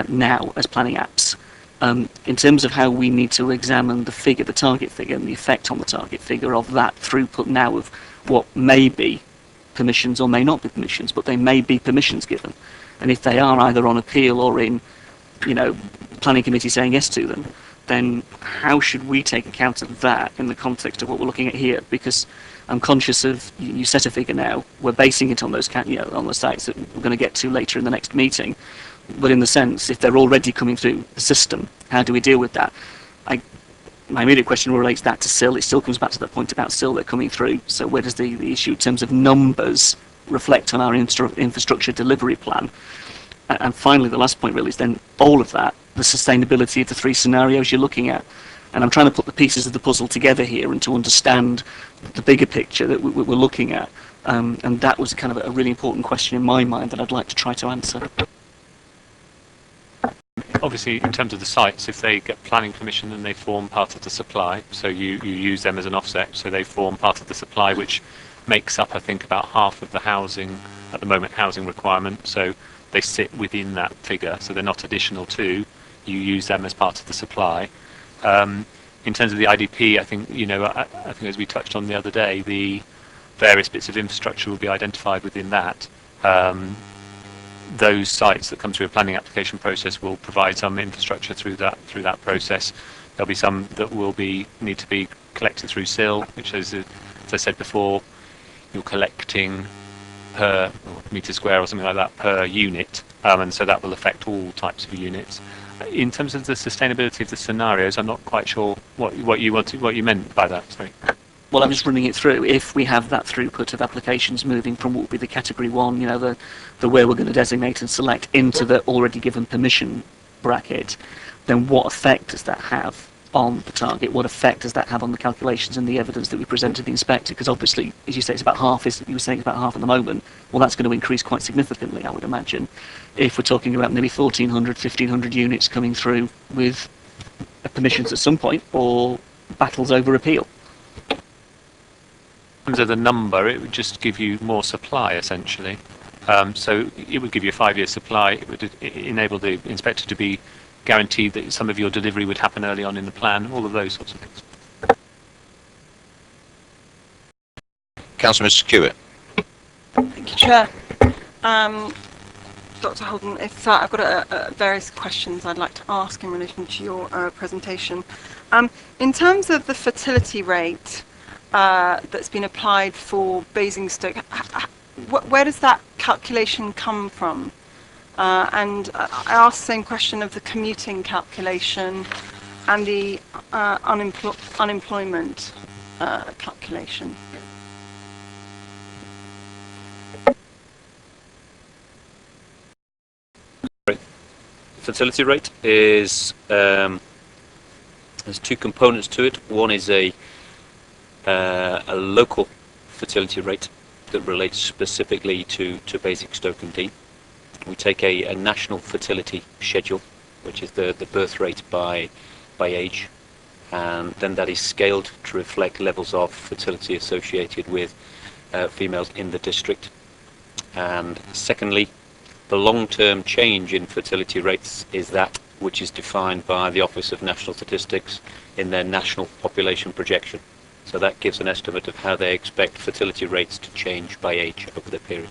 now as planning apps. In terms of how we need to examine the figure, the target figure, and the effect on the target figure of that throughput now of what may be permissions or may not be permissions, but they may be permissions given. And if they are either on appeal or in, planning committee saying yes to them, then how should we take account of that in the context of what we're looking at here? Because I'm conscious of, you set a figure now, we're basing it on those on the sites that we're going to get to later in the next meeting. But in the sense, if they're already coming through the system, how do we deal with that? My immediate question relates that to SIL. It still comes back to that point about SIL, they're coming through. So where does the issue in terms of numbers reflect on our infrastructure delivery plan? And finally, the last point really is then all of that, the sustainability of the three scenarios you're looking at. And I'm trying to put the pieces of the puzzle together here and to understand the bigger picture that we're looking at. And that was kind of a really important question in my mind that I'd like to try to answer. Obviously, in terms of the sites, if they get planning permission, then they form part of the supply. So you use them as an offset. So they form part of the supply, which makes up, I think, about half of the housing, at the moment, housing requirement. So they sit within that figure. So they're not additional to. You use them as part of the supply. In terms of the IDP, I think, I think as we touched on the other day, the various bits of infrastructure will be identified within that. Those sites that come through a planning application process will provide some infrastructure through that process. There'll be some that will need to be collected through SIL, which is, as I said before, you're collecting per metre square or something like that per unit, and so that will affect all types of units. In terms of the sustainability of the scenarios, I'm not quite sure what you meant by that. Sorry. Well, I'm just running it through. If we have that throughput of applications moving from what would be the Category 1, the where we're going to designate and select, into the already given permission bracket, then what effect does that have on the target? What effect does that have on the calculations and the evidence that we present to the inspector? Because obviously, as you say, it's about half. You were saying it's about half at the moment. Well, that's going to increase quite significantly, I would imagine, if we're talking about maybe 1,400, 1,500 units coming through with permissions at some point, or battles over appeal. In terms of the number, it would just give you more supply, essentially. So it would give you a 5-year supply. It would enable the inspector to be guaranteed that some of your delivery would happen early on in the plan, all of those sorts of things. Councillor Mr. Stewart. Thank you, Chair. Dr. Holden, if I've got various questions I'd like to ask in relation to your presentation. In terms of the fertility rate that's been applied for Basingstoke, where does that calculation come from? And I asked the same question of the commuting calculation and the unemployment calculation. Fertility rate is there's two components to it. One is a local fertility rate that relates specifically to Basingstoke and Dean. We take a national fertility schedule, which is the birth rate by age, and then that is scaled to reflect levels of fertility associated with females in the district. And secondly, the long-term change in fertility rates is that which is defined by the Office of National Statistics in their national population projection. So that gives an estimate of how they expect fertility rates to change by age over the period.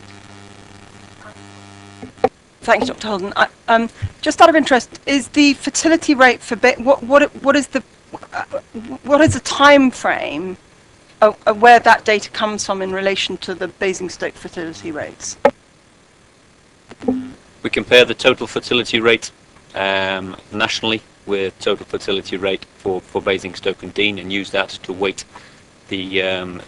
Thank you, Dr. Holden. Just out of interest, is the fertility rate for what is the time frame of where that data comes from in relation to the Basingstoke fertility rates? We compare the total fertility rate nationally with total fertility rate for Basingstoke and Dean, and use that to weight the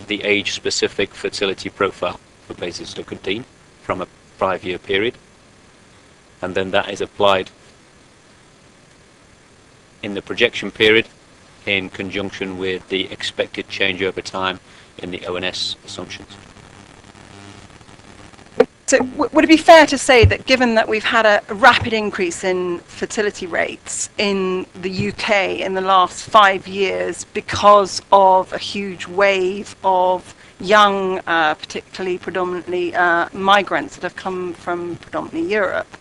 age-specific fertility profile for Basingstoke and Dean from a 5-year period, and then that is applied in the projection period in conjunction with the expected change over time in the ONS assumptions. So would it be fair to say that given that we've had a rapid increase in fertility rates in the UK in the last 5 years because of a huge wave of young, particularly predominantly migrants that have come from predominantly Europe,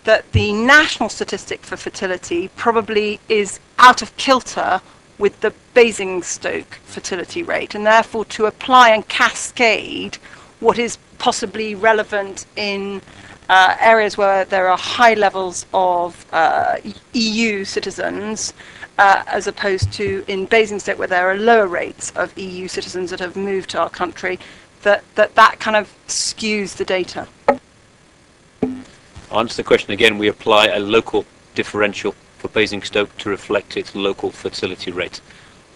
that the national statistic for fertility probably is out of kilter with the Basingstoke fertility rate, and therefore to apply and cascade what is possibly relevant in areas where there are high levels of EU citizens, as opposed to in Basingstoke where there are lower rates of EU citizens that have moved to our country, that kind of skews the data. I'll answer the question again. We apply a local differential for Basingstoke to reflect its local fertility rate,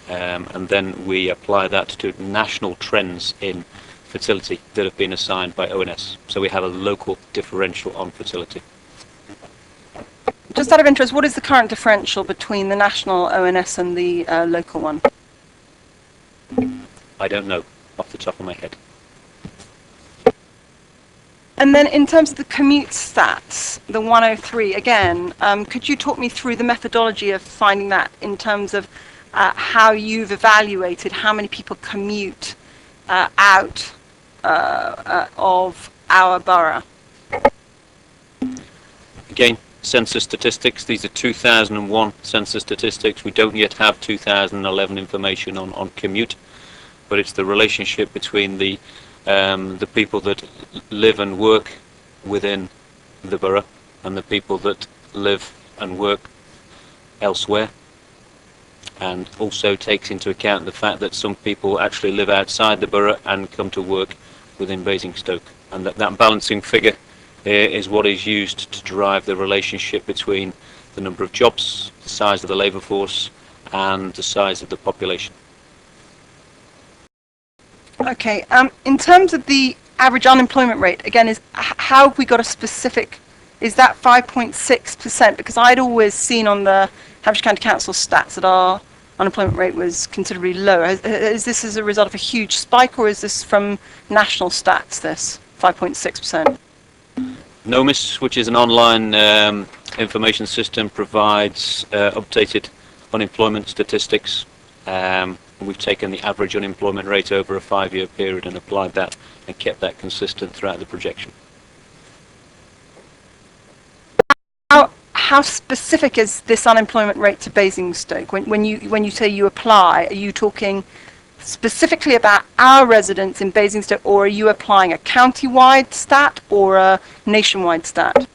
and then we apply that to national trends in fertility that have been assigned by ONS. So we have a local differential on fertility. Just out of interest, what is the current differential between the national ONS and the local one? I don't know off the top of my head. And then in terms of the commute stats, the 103, again, could you talk me through the methodology of finding that in terms of how you've evaluated how many people commute out of our borough? Again, census statistics. These are 2001 census statistics. We don't yet have 2011 information on commute, but it's the relationship between the people that live and work within the borough and the people that live and work elsewhere, and also takes into account the fact that some people actually live outside the borough and come to work within Basingstoke, and that balancing figure is what is used to derive the relationship between the number of jobs, the size of the labour force, and the size of the population. Okay, in terms of the average unemployment rate, again, how have we got a specific, is that 5.6%? Because I'd always seen on the Hampshire County Council stats that our unemployment rate was considerably lower. Is this as a result of a huge spike, or is this from national stats, this 5.6%? NOMIS, which is an online information system, provides updated unemployment statistics. We've taken the average unemployment rate over a 5-year period and applied that and kept that consistent throughout the projection. How specific is this unemployment rate to Basingstoke? When you say you apply, are you talking specifically about our residents in Basingstoke, or are you applying a county-wide stat or a nationwide stat?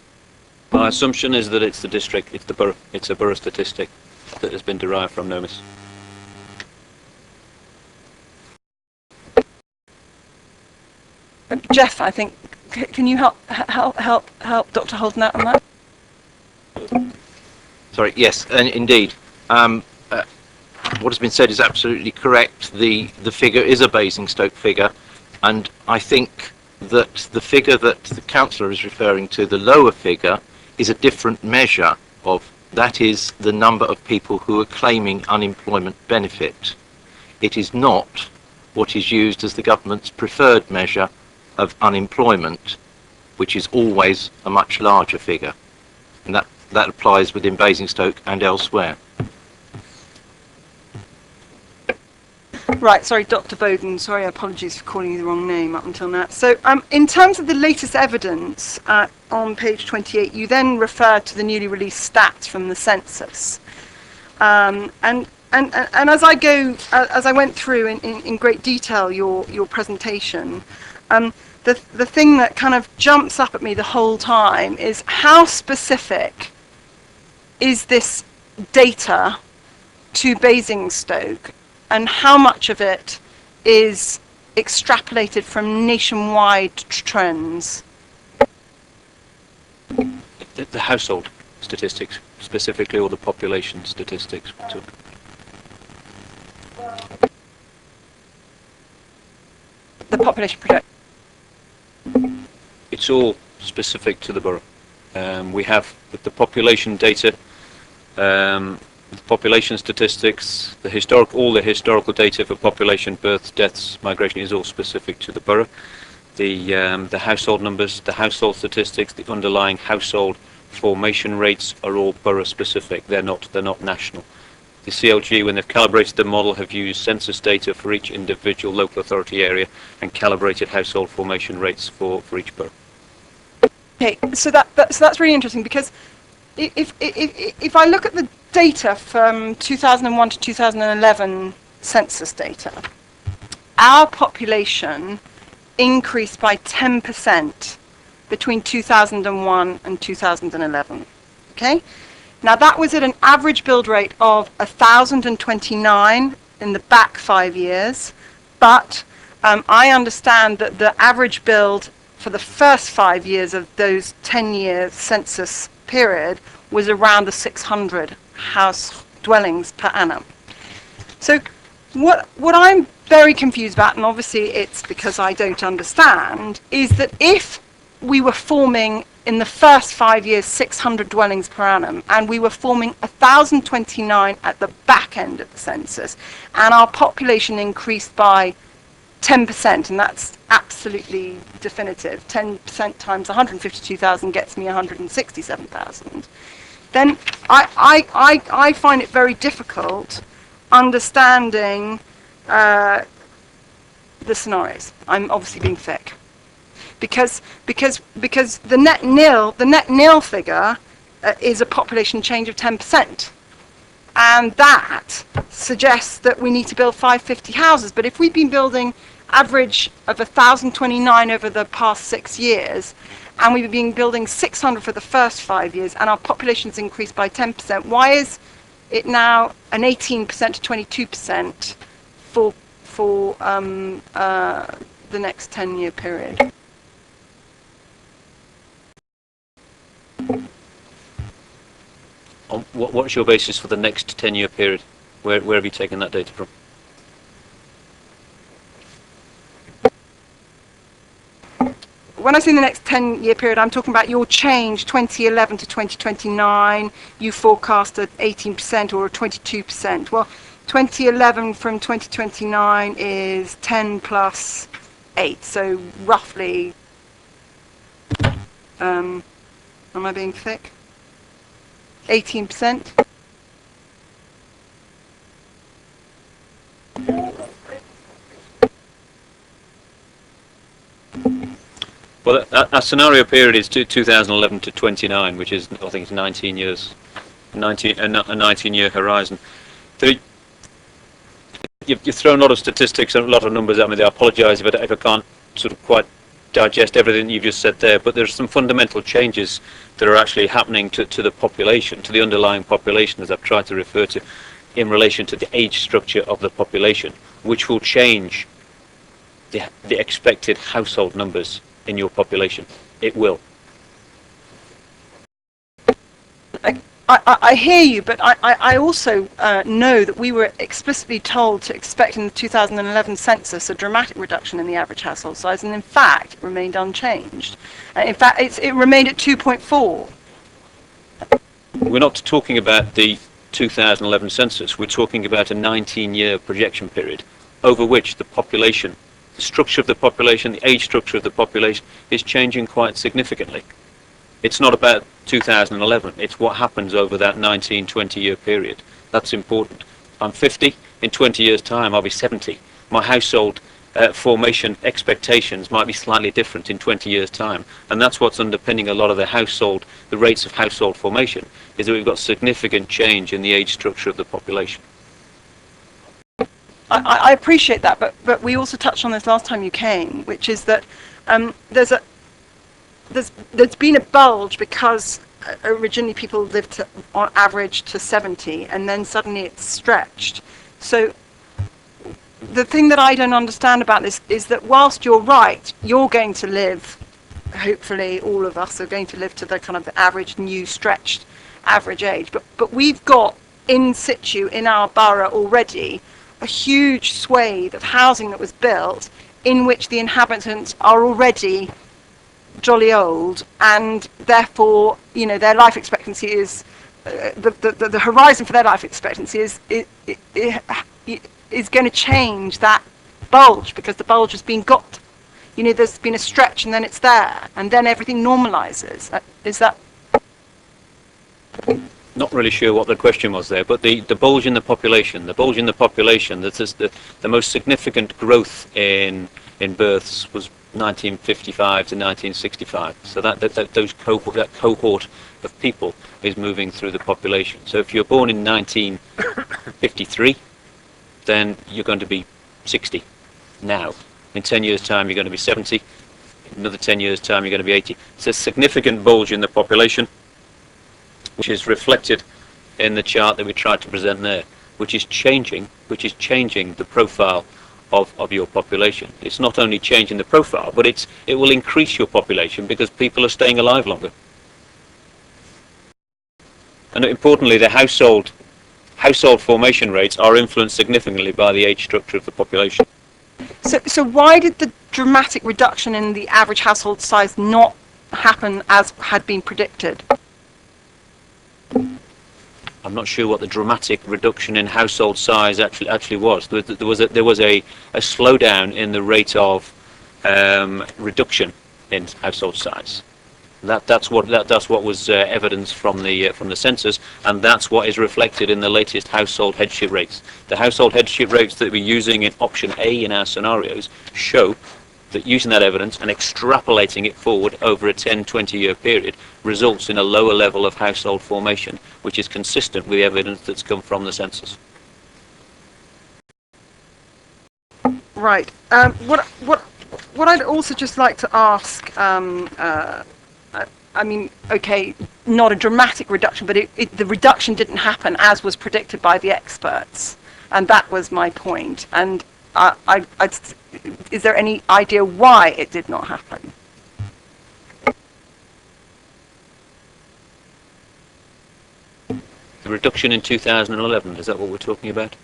My assumption is that it's the district, it's the borough, it's a borough statistic that has been derived from NOMIS. Jeff, I think, can you help Dr. Holden out on that? Sorry, yes, and indeed. What has been said is absolutely correct. The figure is a Basingstoke figure, and I think that the figure that the councillor is referring to, the lower figure, is a different measure of, that is the number of people who are claiming unemployment benefit. It is not what is used as the government's preferred measure of unemployment, which is always a much larger figure. And that applies within Basingstoke and elsewhere. Right, sorry, Dr. Bowden. Sorry, apologies for calling you the wrong name up until now. So, in terms of the latest evidence on page 28, you then refer to the newly released stats from the census. And as I went through in great detail your presentation, the thing that kind of jumps up at me the whole time is how specific is this data to Basingstoke, and how much of it is extrapolated from nationwide trends? The household statistics specifically, or the population statistics we took. The population projection. It's all specific to the borough. We have the population data, the population statistics, all the historical data for population, births, deaths, migration is all specific to the borough. The household numbers, the household statistics, the underlying household formation rates are all borough specific. They're not national. The CLG, when they've calibrated the model, have used census data for each individual local authority area and calibrated household formation rates for each borough. Okay, so that's really interesting, because if I look at the data from 2001 to 2011 census data, our population increased by 10% between 2001 and 2011. Okay? Now that was at an average build rate of 1,029 in the back 5 years, but I understand that the average build for the first 5 years of those 10-year census period was around the 600 house dwellings per annum. So what I'm very confused about, and obviously it's because I don't understand, is that if we were forming in the first 5 years 600 dwellings per annum, and we were forming 1,029 at the back end of the census, and our population increased by 10%, and that's absolutely definitive. 10% times 152,000 gets me 167,000. Then I find it very difficult understanding the scenarios. I'm obviously being thick, because the net nil figure is a population change of 10%. And that suggests that we need to build 550 houses. But if we've been building average of 1,029 over the past 6 years, and we've been building 600 for the first 5 years, and our population's increased by 10%, why is it now an 18% to 22% for the next 10-year period? What's your basis for the next 10-year period? Where have you taken that data from? When I say the next 10-year period, I'm talking about your change 2011 to 2029. You forecast at 18% or a 22%. Well, 2011 from 2029 is 10 plus 8, so roughly, am I being thick? 18%? Well, our scenario period is 2011 to 29, which is, I think it's 19 years, a 19-year horizon. You've thrown a lot of statistics and a lot of numbers at me. I apologise if I can't sort of quite digest everything you've just said there, but there's some fundamental changes that are actually happening to the population, to the underlying population, as I've tried to refer to, in relation to the age structure of the population, which will change the expected household numbers in your population. It will. I hear you, but I also know that we were explicitly told to expect in the 2011 census a dramatic reduction in the average household size, and in fact, it remained unchanged. In fact, it remained at 2.4. We're not talking about the 2011 census. We're talking about a 19-year projection period over which the population, the structure of the population, the age structure of the population is changing quite significantly. It's not about 2011, it's what happens over that 19-20 year period. That's important. I'm 50, in 20 years time I'll be 70. My household formation expectations might be slightly different in 20 years time, and that's what's underpinning a lot of the rates of household formation, is that we've got significant change in the age structure of the population. I appreciate that, but we also touched on this last time you came, which is that there's been a bulge because originally people lived on average to 70, and then suddenly it's stretched. So the thing that I don't understand about this is that whilst you're right, you're going to live, hopefully all of us are going to live to the kind of the average new stretched average age, but we've got in situ in our borough already a huge swathe of housing that was built in which the inhabitants are already jolly old, and therefore, you know, their life expectancy is the horizon for their life expectancy is going to change that bulge, because the bulge has been got. You know, there's been a stretch and then it's there, and then everything normalizes. Is that? Not really sure what the question was there, but the bulge in the population, that is the most significant growth in births was 1955 to 1965. So that cohort of people is moving through the population. So if you're born in 1953, then you're going to be 60 now. In 10 years' time, you're going to be 70. In another 10 years' time, you're going to be 80. It's a significant bulge in the population, which is reflected in the chart that we tried to present there, which is changing the profile of your population. It's not only changing the profile, but it will increase your population because people are staying alive longer. And importantly, the household formation rates are influenced significantly by the age structure of the population. So why did the dramatic reduction in the average household size not happen as had been predicted? I'm not sure what the dramatic reduction in household size actually was. There was a slowdown in the rate of reduction in household size. That's what was evidence from the census, and that's what is reflected in the latest household headship rates. The household headship rates that we're using in option A in our scenarios show that using that evidence and extrapolating it forward over a 10-20 year period results in a lower level of household formation, which is consistent with the evidence that's come from the census. Right. What I'd also just like to ask, I mean, okay, not a dramatic reduction, but the reduction didn't happen as was predicted by the experts, and that was my point. And is there any idea why it did not happen? The reduction in 2011, is that what we're talking about?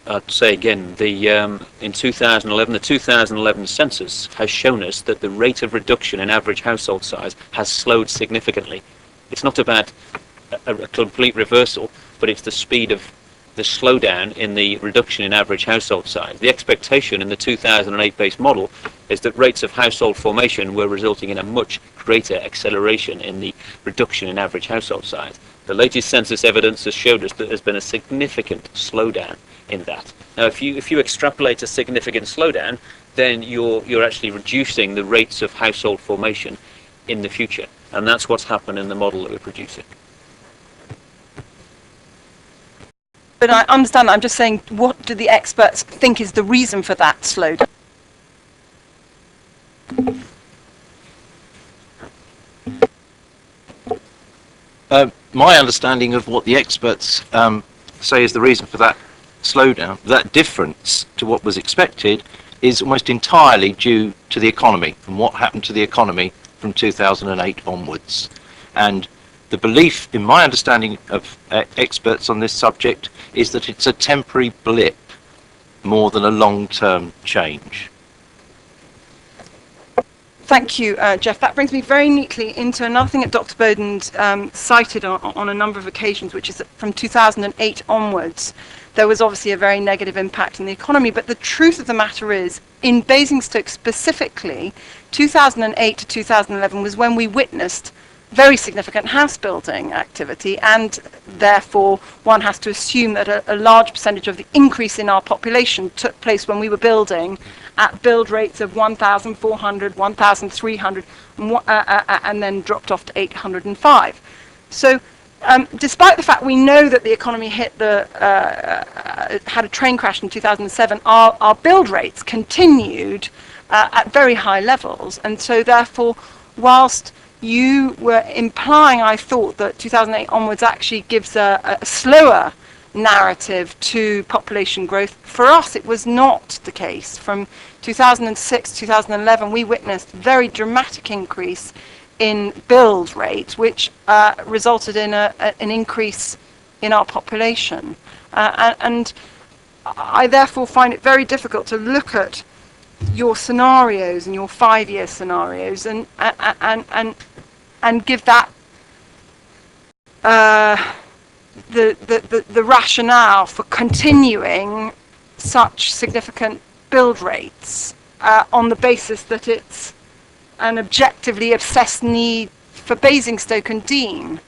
I'd say again, in 2011, the 2011 census has shown us that the rate of reduction in average household size has slowed significantly. It's not about a complete reversal. but it's the speed of the slowdown in the reduction in average household size. The expectation in the 2008 base model is that rates of household formation were resulting in a much greater acceleration in the reduction in average household size. The latest census evidence has showed us that there's been a significant slowdown in that. Now, if you extrapolate a significant slowdown, then you're actually reducing the rates of household formation in the future, and that's what's happened in the model that we're producing. But I understand that. I'm just saying, what do the experts think is the reason for that slowdown? My understanding of what the experts say is the reason for that slowdown, that difference to what was expected, is almost entirely due to the economy and what happened to the economy from 2008 onwards. And the belief, in my understanding of experts on this subject, is that it's a temporary blip more than a long-term change. Thank you, Jeff. That brings me very neatly into another thing that Dr. Bowden's cited on a number of occasions, which is that from 2008 onwards, there was obviously a very negative impact on the economy. But the truth of the matter is, in Basingstoke specifically, 2008 to 2011 was when we witnessed very significant house building activity, and therefore one has to assume that a large percentage of the increase in our population took place when we were building at build rates of 1,400, 1,300, and then dropped off to 805. So despite the fact we know that the economy had a train crash in 2007, our build rates continued at very high levels, and so therefore, whilst you were implying, I thought, that 2008 onwards actually gives a slower narrative to population growth. For us, it was not the case. From 2006 to 2011, we witnessed a very dramatic increase in build rate, which resulted in an increase in our population. And I therefore find it very difficult to look at your scenarios and your 5-year scenarios and give that the rationale for continuing such significant build rates on the basis that it's an objectively obsessed need for Basingstoke and Dean.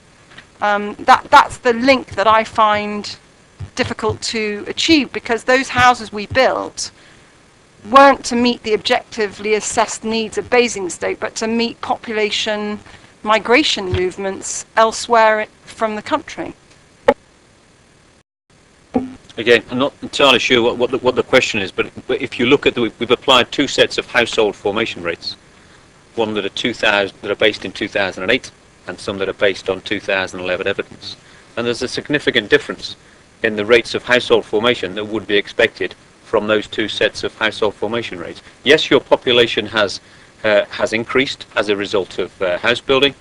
That's the link that I find difficult to achieve, because those houses we built weren't to meet the objectively assessed needs of Basingstoke, but to meet population migration movements elsewhere from the country. Again, I'm not entirely sure what the question is, but if you look at we've applied two sets of household formation rates, one that are based in 2008 and some that are based on 2011 evidence, and there's a significant difference in the rates of household formation that would be expected from those two sets of household formation rates. Yes, your population has increased as a result of house building,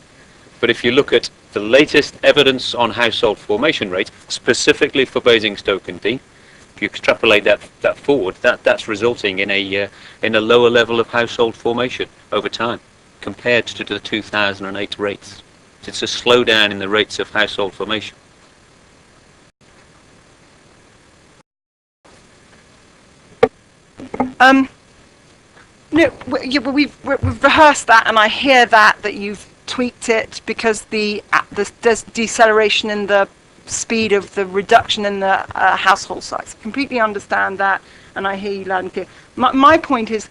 but if you look at the latest evidence on household formation rates, specifically for Basingstoke and Dean, if you extrapolate that forward, that's resulting in a lower level of household formation over time compared to the 2008 rates. It's a slowdown in the rates of household formation. No, we've rehearsed that, and I hear that you've tweaked it because there's deceleration in the speed of the reduction in the household size. I completely understand that, and I hear you loud and clear. My point is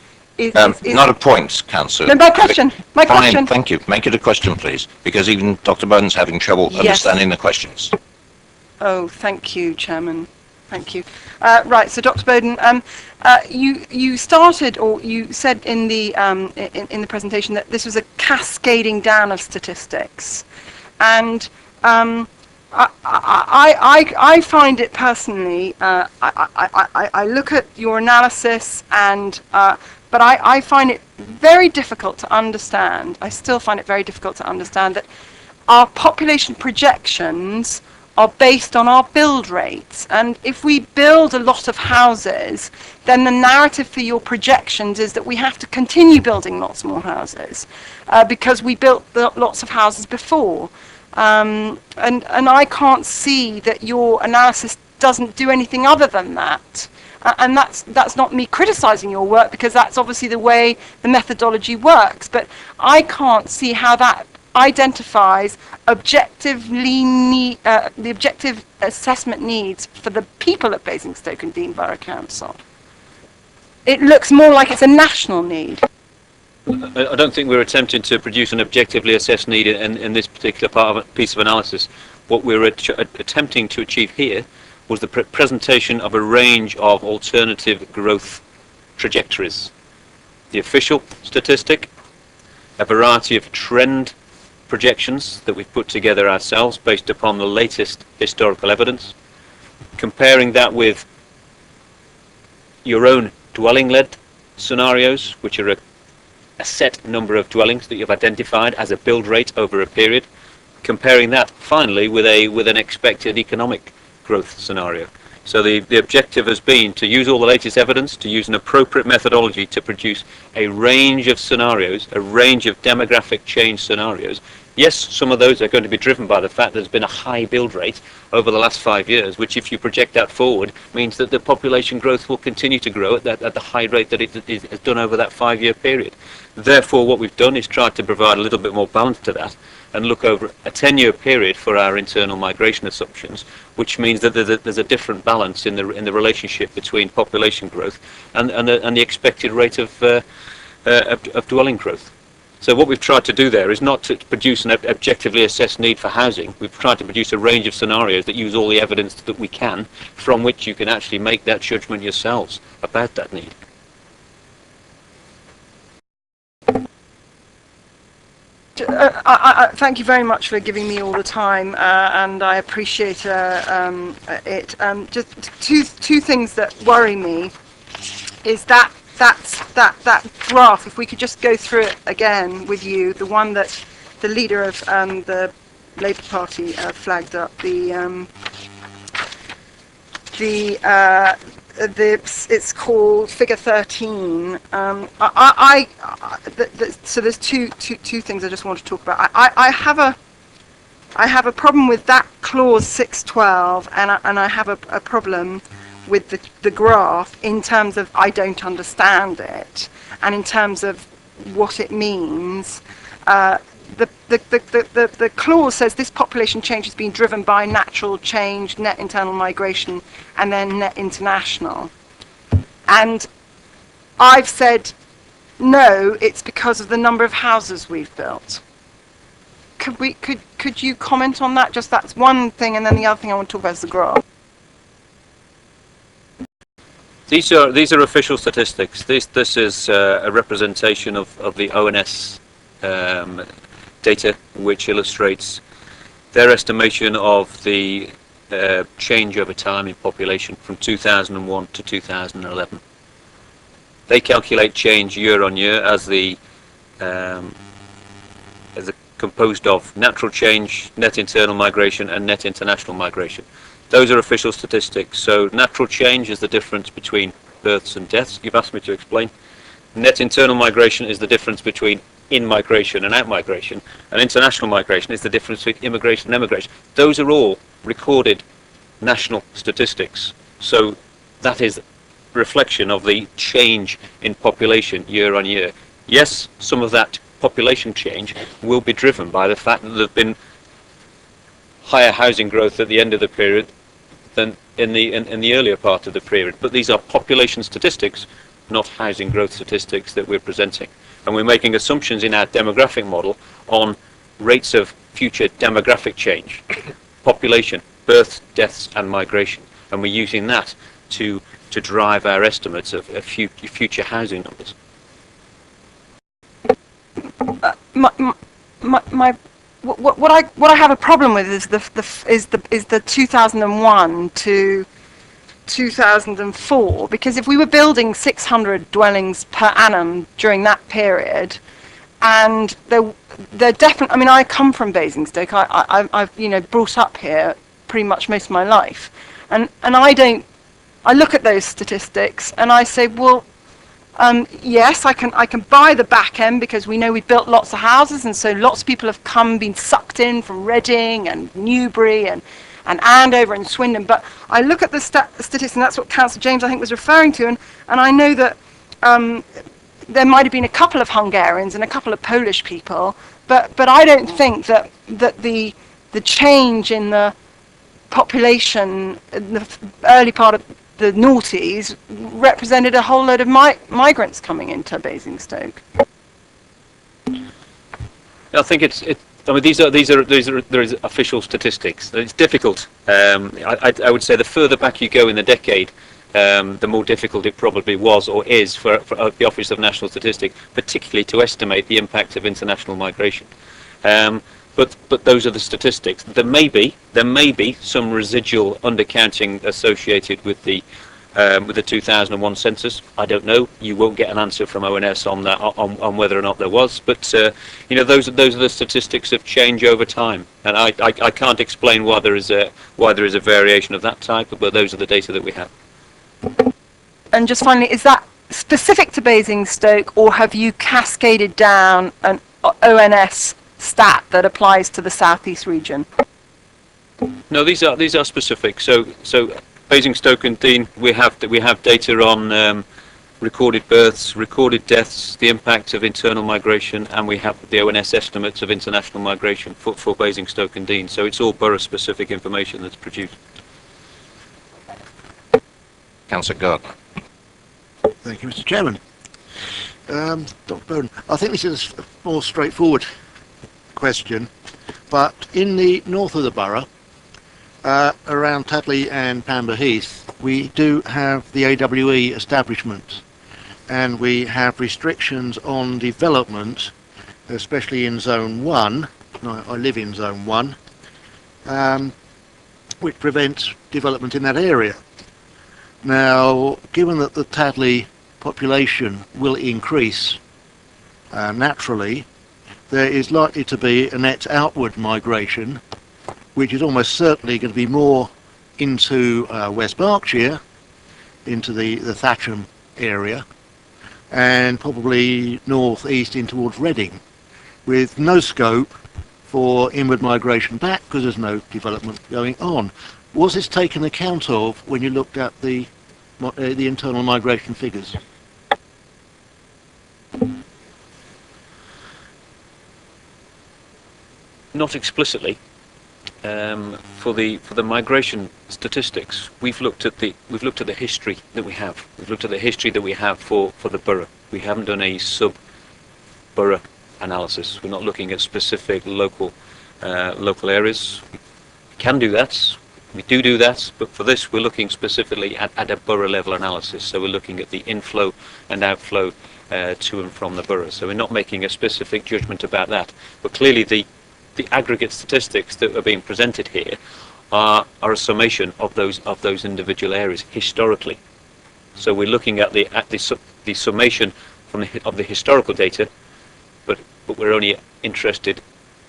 not a point, Councillor. No, my question. Fine, thank you. Make it a question, please, because even Dr. Bowden's having trouble understanding the questions. Oh, thank you, Chairman. Thank you. Right, so Dr. Bowden, you started, or you said in the presentation that this was a cascading down of statistics, and I find it personally. I look at your analysis, and but I find it very difficult to understand. I still find it very difficult to understand that our population projections are based on our build rates. And if we build a lot of houses, then the narrative for your projections is that we have to continue building lots more houses because we built lots of houses before. and I can't see that your analysis doesn't do anything other than that. And that's not me criticizing your work, because that's obviously the way the methodology works. But I can't see how that identifies the objective assessment needs for the people of Basingstoke and Dean Borough Council. It looks more like it's a national need. I don't think we're attempting to produce an objectively assessed need in this particular piece of analysis. What we're attempting to achieve here was the presentation of a range of alternative growth trajectories. The official statistic, a variety of trend projections that we've put together ourselves based upon the latest historical evidence, comparing that with your own dwelling-led scenarios, which are a set number of dwellings that you've identified as a build rate over a period, comparing that finally with an expected economic growth scenario. So the objective has been to use all the latest evidence, to use an appropriate methodology to produce a range of scenarios, a range of demographic change scenarios. Yes, some of those are going to be driven by the fact there's been a high build rate over the last 5 years, which, if you project that forward, means that the population growth will continue to grow at the high rate that it has done over that 5-year period. Therefore, what we've done is tried to provide a little bit more balance to that and look over a 10-year period for our internal migration assumptions, which means that there's a different balance in the relationship between population growth and the expected rate of dwelling growth. So what we've tried to do there is not to produce an objectively assessed need for housing. We've tried to produce a range of scenarios that use all the evidence that we can, from which you can actually make that judgment yourselves about that need. Thank you very much for giving me all the time, and I appreciate it. Just two things that worry me is that graph. If we could just go through it again with you, the one that the leader of the Labour Party flagged up, it's called Figure 13. So there's two things I just want to talk about. I have a problem with that clause 612, and I have a problem with the graph in terms of I don't understand it, and in terms of what it means. The clause says this population change has been driven by natural change, net internal migration, and then net international. And I've said, no, it's because of the number of houses we've built. Could you comment on that? Just that's one thing, and then the other thing I want to talk about is the graph. These are official statistics. This is a representation of the ONS data, which illustrates their estimation of the change over time in population from 2001 to 2011. They calculate change year on year as composed of natural change, net internal migration, and net international migration. Those are official statistics. So natural change is the difference between births and deaths. You've asked me to explain. Net internal migration is the difference between in-migration and out-migration. And international migration is the difference between immigration and emigration. Those are all recorded national statistics. So that is a reflection of the change in population year on year. Yes, some of that population change will be driven by the fact that there have been higher housing growth at the end of the period than in the earlier part of the period. But these are population statistics, not housing growth statistics that we're presenting. And we're making assumptions in our demographic model on rates of future demographic change, population, births, deaths, and migration. And we're using that to drive our estimates of future housing numbers. What I have a problem with is the 2001 to 2004, because if we were building 600 dwellings per annum during that period, and they're definitely, I mean, I come from Basingstoke. I've brought up here pretty much most of my life, and I look at those statistics and I say, well, Yes, I can buy the back end because we know we've built lots of houses, and so lots of people have been sucked in from Reading and Newbury and Andover and Swindon. But I look at the statistics, and that's what Councillor James, I think, was referring to, and I know that there might have been a couple of Hungarians and a couple of Polish people, but I don't think that the change in the population in the early part of the noughties represented a whole load of migrants coming into Basingstoke. I think I mean, these are official statistics. It's difficult. I would say the further back you go in the decade, the more difficult it probably was or is for the Office of National Statistics, particularly to estimate the impact of international migration. But those are the statistics. There may be some residual undercounting associated with the 2001 census. I don't know. You won't get an answer from ONS on that, on whether or not there was. But those are the statistics of change over time, and I can't explain why there is a variation of that type. But those are the data that we have. And just finally, is that specific to Basingstoke, or have you cascaded down an ONS stat that applies to the southeast region? No, these are specific. So Basingstoke and Dean, we have data on recorded births, recorded deaths, the impact of internal migration, and we have the ONS estimates of international migration for Basingstoke and Dean. So it's all borough-specific information that's produced. Councillor Gardner. Thank you, Mr. Chairman. Dr. Bowden, I think this is a more straightforward question, but in the north of the borough, around Tadley and Pamber Heath, we do have the AWE establishment, and we have restrictions on development, especially in Zone 1. I live in Zone 1, which prevents development in that area. Now, given that the Tadley population will increase naturally, there is likely to be a net outward migration, which is almost certainly going to be more into West Berkshire, into the Thatcham area, and probably north-east in towards Reading, with no scope for inward migration back because there's no development going on. Was this taken account of when you looked at the internal migration figures? Not explicitly. For the migration statistics, we've looked at the history that we have. We've looked at the history that we have for the borough. We haven't done a sub-borough analysis. We're not looking at specific local areas. We can do that. We do that, but for this we're looking specifically at a borough level analysis. So we're looking at the inflow and outflow to and from the borough. So we're not making a specific judgment about that. But clearly the aggregate statistics that are being presented here are a summation of those individual areas historically. So we're looking at the summation of the historical data, but we're only interested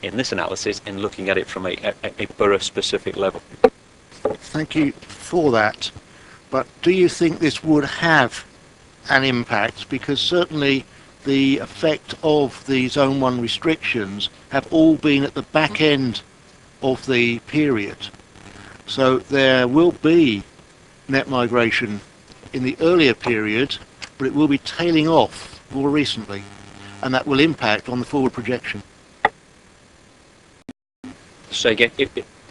in this analysis in looking at it from a borough specific level. Thank you for that. But do you think this would have an impact? Because certainly the effect of the Zone 1 restrictions have all been at the back end of the period. So there will be net migration in the earlier period, but it will be tailing off more recently, and that will impact on the forward projection. So again,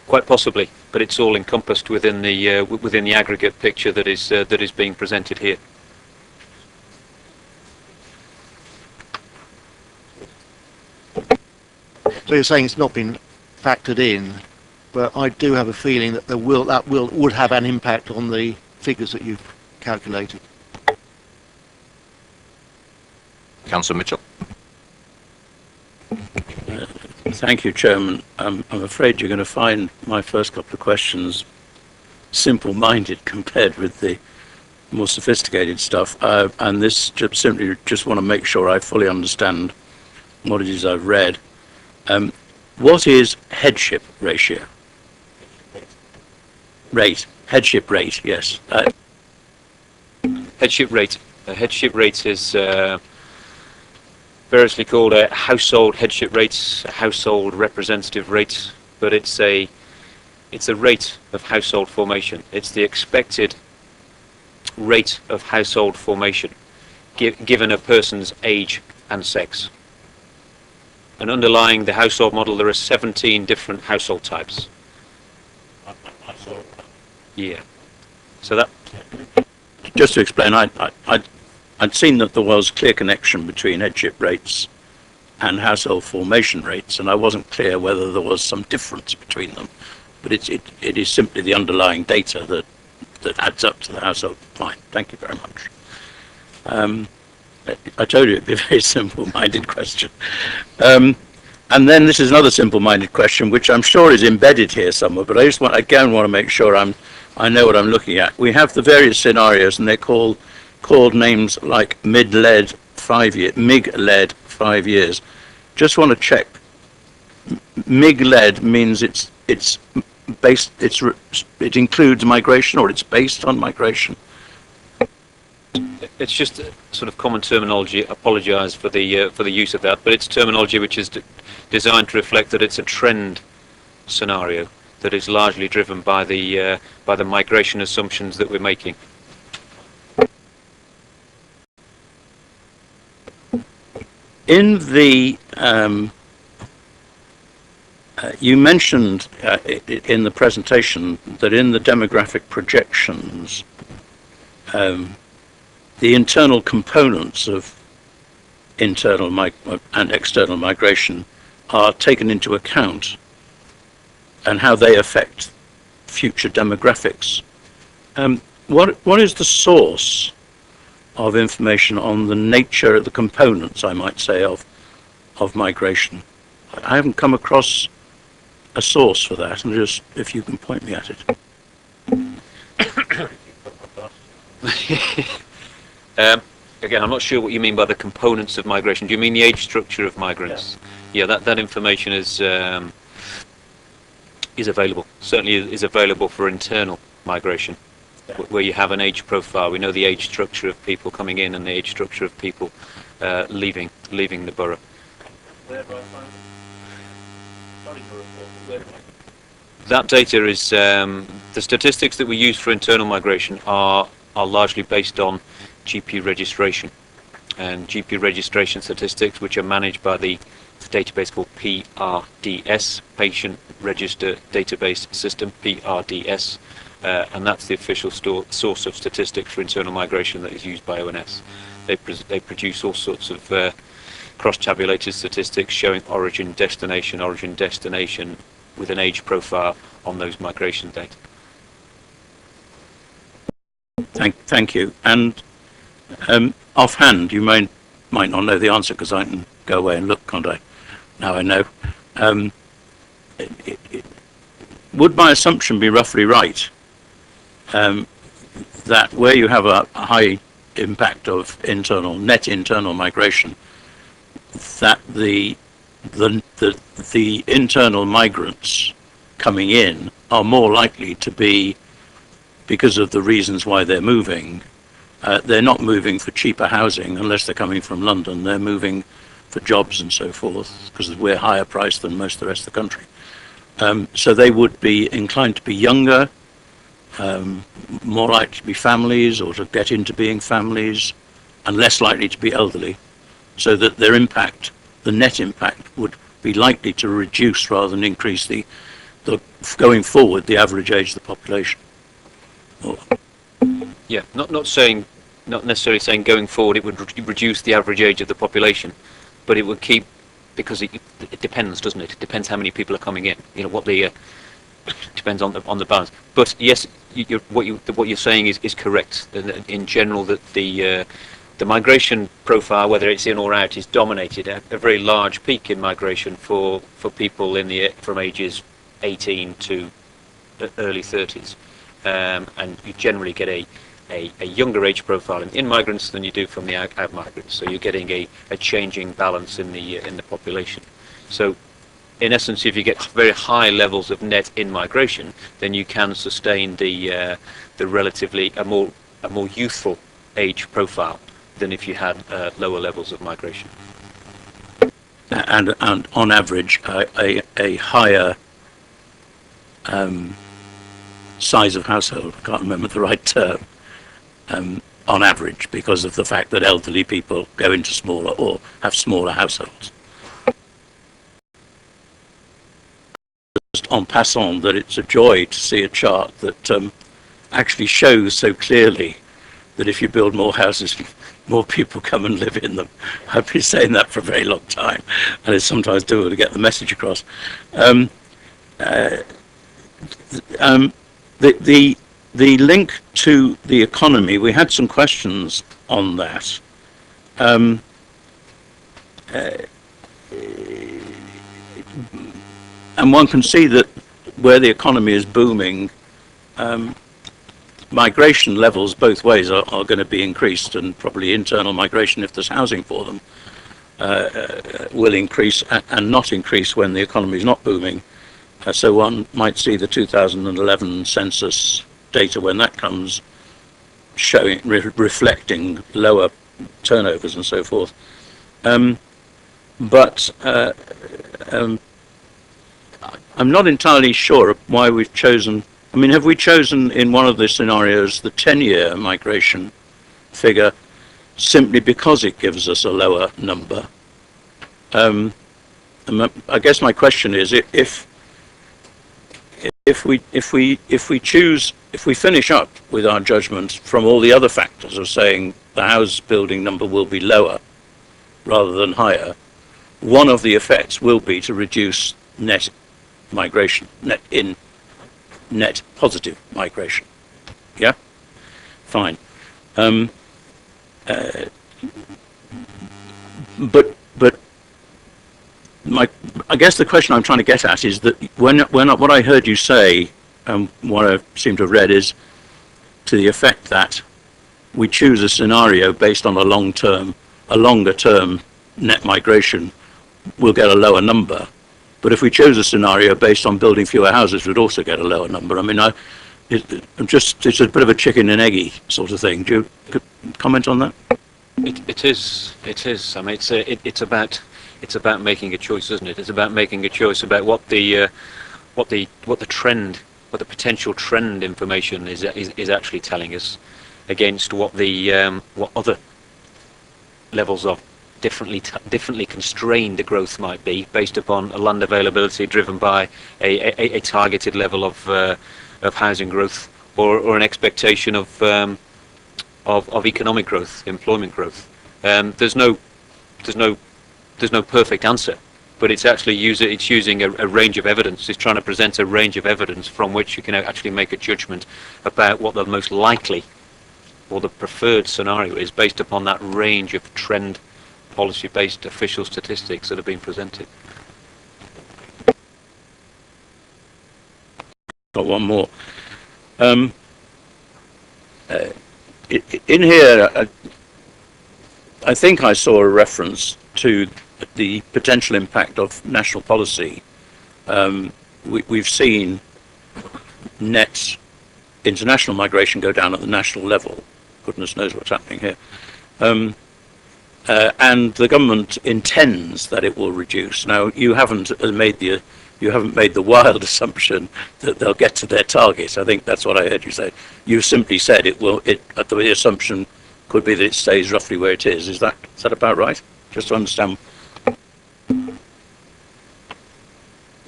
quite possibly, but it's all encompassed within the aggregate picture that is being presented here. So you're saying it's not been factored in, but I do have a feeling that would have an impact on the figures that you've calculated. Councillor Mitchell. Thank you, Chairman. I'm afraid you're going to find my first couple of questions simple-minded compared with the more sophisticated stuff, and this simply just want to make sure I fully understand what it is I've read. What is headship ratio? Headship rate, yes. Headship rate Headship rate is variously called a household headship rate, a household representative rate, but it's a rate of household formation. It's the expected rate of household formation given a person's age and sex. And underlying the household model, there are 17 different household types. Yeah. So that. Just to explain, I'd seen that there was clear connection between headship rates and household formation rates, and I wasn't clear whether there was some difference between them. But it is simply the underlying data that adds up to the household. Fine, thank you very much. I told you it'd be a very simple-minded question. And then this is another simple-minded question, which I'm sure is embedded here somewhere, but I just want to make sure I know what I'm looking at. We have the various scenarios, and they're called names like MIG-led 5 years. Just want to check. MIG-led means it includes migration, or it's based on migration. It's just a sort of common terminology. Apologise for the use of that, but it's terminology which is designed to reflect that it's a trend scenario that is largely driven by the migration assumptions that we're making. In the you mentioned in the presentation that in the demographic projections, the internal components of internal and external migration are taken into account, and how they affect future demographics. What is the source of information on the nature, the components, I might say, of migration? I haven't come across a source for that, and just if you can point me at it. Again, I'm not sure what you mean by the components of migration. Do you mean the age structure of migrants? Yeah, that information is available. Certainly is available for internal migration, where you have an age profile. We know the age structure of people coming in and the age structure of people leaving the borough. That data is the statistics that we use for internal migration are largely based on GP registration, and GP registration statistics, which are managed by the database called PRDS, Patient Register Database System, PRDS, and that's the official source of statistics for internal migration that is used by ONS. They produce all sorts of cross-tabulated statistics showing origin, destination with an age profile on those migration data. Thank you. And offhand, you might not know the answer, because I can go away and look, can't I? Now I know. Would my assumption be roughly right, that where you have a high impact of net internal migration, that the internal migrants coming in are more likely to be, because of the reasons why they're moving, they're not moving for cheaper housing unless they're coming from London. They're moving for jobs and so forth, because we're higher priced than most of the rest of the country. So they would be inclined to be younger, more likely to be families or to get into being families, and less likely to be elderly, so that their impact, the net impact, would be likely to reduce rather than increase the going forward, the average age of the population. Yeah, not necessarily saying going forward it would reduce the average age of the population, but it would keep, because it depends, doesn't it? It depends how many people are coming in. You know what the depends on the balance. But yes, what you're saying is correct. In general, that the migration profile, whether it's in or out, is dominated at a very large peak in migration for people from ages 18 to early 30s, and you generally get a younger age profile in migrants than you do from the out migrants. So you're getting a changing balance in the population. So in essence, if you get very high levels of net in migration, then you can sustain the relatively a more youthful age profile than if you had lower levels of migration. And on average, a higher size of household. I can't remember the right term. On average, because of the fact that elderly people go into smaller or have smaller households. Just en passant, that it's a joy to see a chart that actually shows so clearly that if you build more houses, more people come and live in them. I've been saying that for a very long time, and it's sometimes difficult to get the message across. The link to the economy, we had some questions on that. And one can see that where the economy is booming, migration levels both ways are going to be increased, and probably internal migration, if there's housing for them, will increase and not increase when the economy is not booming. So one might see the 2011 census data when that comes showing, reflecting lower turnovers and so forth. But I'm not entirely sure why we've chosen. I mean, have we chosen in one of the scenarios the 10-year migration figure simply because it gives us a lower number? I guess my question is, if we finish up with our judgment from all the other factors of saying the house building number will be lower rather than higher, one of the effects will be to reduce net migration, net positive migration. Yeah, fine. But I guess the question I'm trying to get at is that when what I heard you say, what I seem to have read, is to the effect that we choose a scenario based on a longer term net migration, we'll get a lower number. But if we chose a scenario based on building fewer houses, we'd also get a lower number. I mean, it's a bit of a chicken and eggy sort of thing. Do you comment on that? It is. I mean, it's about making a choice, isn't it? It's about making a choice about what the potential trend information is actually telling us, against what other levels of differently constrained growth might be, based upon a land availability driven by a targeted level of housing growth, or an expectation of economic growth, employment growth. There's no perfect answer, but it's actually using a range of evidence. It's trying to present a range of evidence from which you can actually make a judgment about what the most likely or the preferred scenario is, based upon that range of trend policy-based official statistics that have been presented. Got one more. In here, I think I saw a reference to the potential impact of national policy. We've seen net international migration go down at the national level. Goodness knows what's happening here. And the government intends that it will reduce. Now, you haven't made the wild assumption that they'll get to their target. I think that's what I heard you say. You simply said the assumption could be that it stays roughly where it is. Is that about right? Just to understand.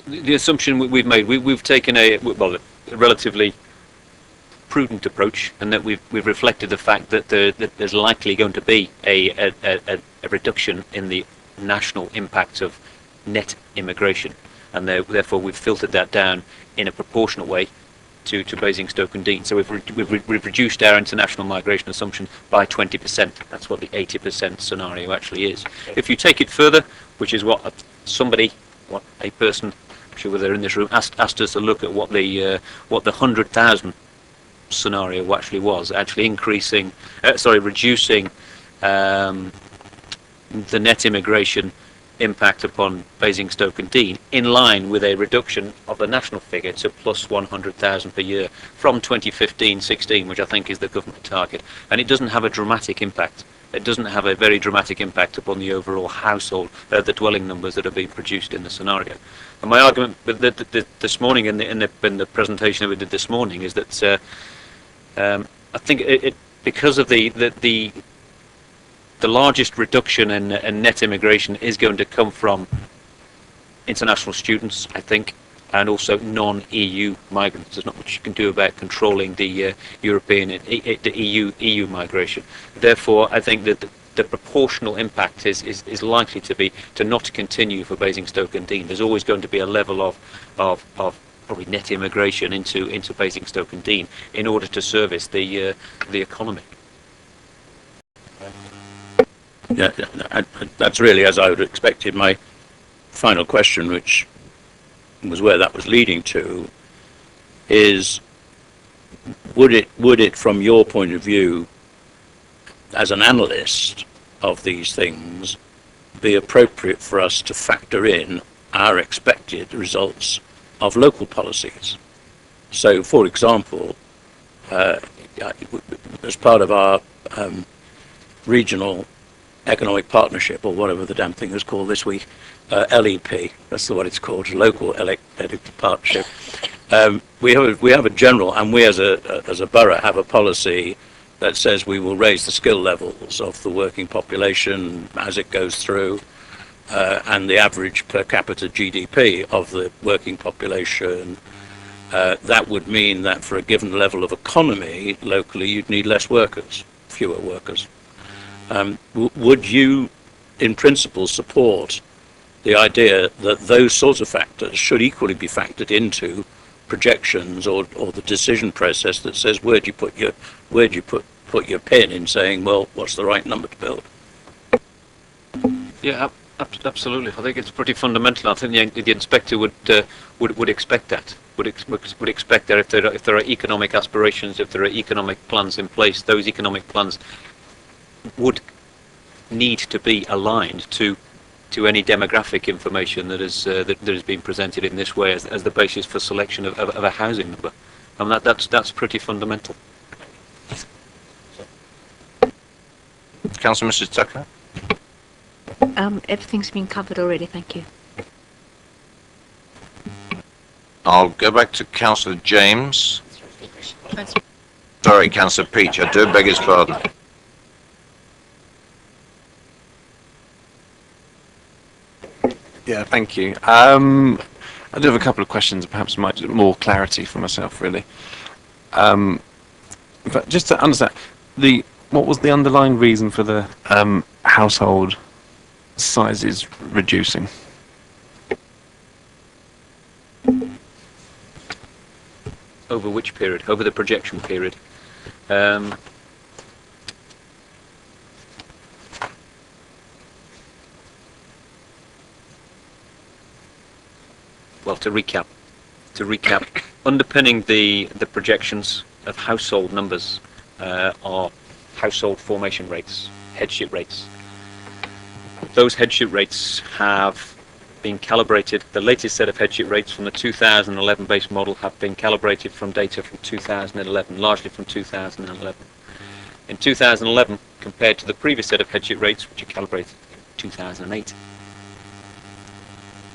The assumption we've made, we've taken a relatively prudent approach, and that we've reflected the fact that there's likely going to be a reduction in the national impact of net immigration, and therefore we've filtered that down in a proportionate way to Basingstoke and Deane. So we've reduced our international migration assumption by 20%. That's what the 80% scenario actually is. If you take it further, which is what a person, I'm sure they're in this room, asked us to look at what the 100,000 scenario actually was, actually reducing the net immigration impact upon Basingstoke and Deane, in line with a reduction of the national figure to plus 100,000 per year from 2015-16, which I think is the government target. And it doesn't have a dramatic impact it doesn't have a very dramatic impact upon the overall household, the dwelling numbers that are being produced in the scenario. And my argument this morning in the presentation that we did this morning is that I think it because of the largest reduction in net immigration is going to come from international students, I think, and also non-EU migrants. There's not much you can do about controlling the the EU migration. Therefore, I think that the proportional impact is likely to not continue for Basingstoke and Deane. There's always going to be a level of probably net immigration into Basingstoke and Deane in order to service the economy. Yeah, that's really as I would have expected. My final question, which was where that was leading to, is would it from your point of view as an analyst of these things be appropriate for us to factor in our expected results of local policies? So, for example, as part of our regional economic partnership, or whatever the damn thing is called this week, LEP, that's what it's called, local economic partnership. We have a general, and we as a borough have a policy that says we will raise the skill levels of the working population as it goes through, and the average per capita GDP of the working population. That would mean that for a given level of economy locally, you'd need less workers, fewer workers. Would you, in principle, support the idea that those sorts of factors should equally be factored into projections or the decision process that says where do you put your pin in saying, well, what's the right number to build? Yeah, absolutely. I think it's pretty fundamental. I think the inspector would expect that. Would expect that if there are economic aspirations, if there are economic plans in place, those economic plans would need to be aligned to any demographic information that is being presented in this way as the basis for selection of a housing number. And that's pretty fundamental. Councillor Mrs. Tucker. Everything's been covered already, thank you. I'll go back to Councillor James. Sorry, Councillor Peach, I do beg his pardon. Yeah, thank you. I do have a couple of questions, perhaps more clarity for myself, really. But just to understand, what was the underlying reason for the household sizes reducing? Over which period? Over the projection period. Well, to recap, underpinning the projections of household numbers are household formation rates, headship rates. Those headship rates have been calibrated. The latest set of headship rates from the 2011 base model have been calibrated from data from 2011, largely from 2011. In 2011, compared to the previous set of headship rates, which are calibrated in 2008,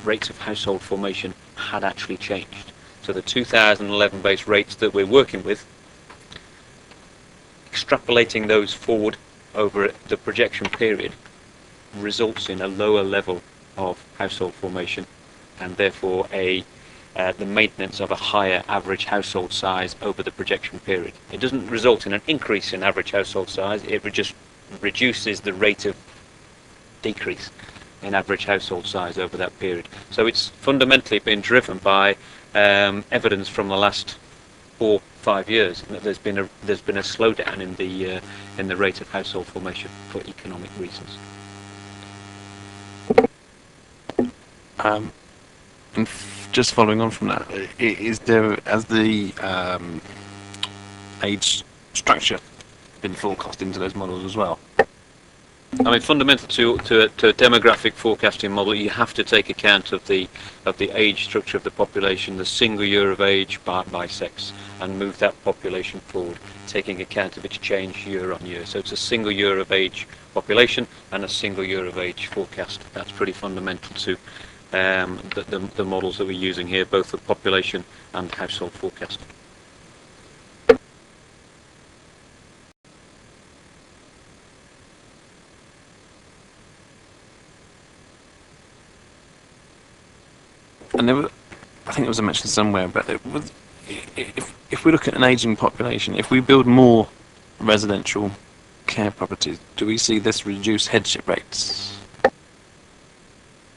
rates of household formation had actually changed. So the 2011 base rates that we're working with, extrapolating those forward over the projection period, results in a lower level of household formation and therefore the maintenance of a higher average household size over the projection period. It doesn't result in an increase in average household size, it just reduces the rate of decrease in average household size over that period. So it's fundamentally been driven by evidence from the last 4-5 years that there's been a slowdown in the rate of household formation for economic reasons. And just following on from that, is there, as the age structure, been forecast into those models as well? I mean, fundamental to a demographic forecasting model, you have to take account of the age structure of the population, the single year of age by sex, and move that population forward, taking account of its change year on year. So it's a single year of age population and a single year of age forecast. That's pretty fundamental to the models that we're using here, both the population and household forecast. And there was, I think there was a mention somewhere, but it was, if we look at an aging population, if we build more residential care properties, do we see this reduce headship rates?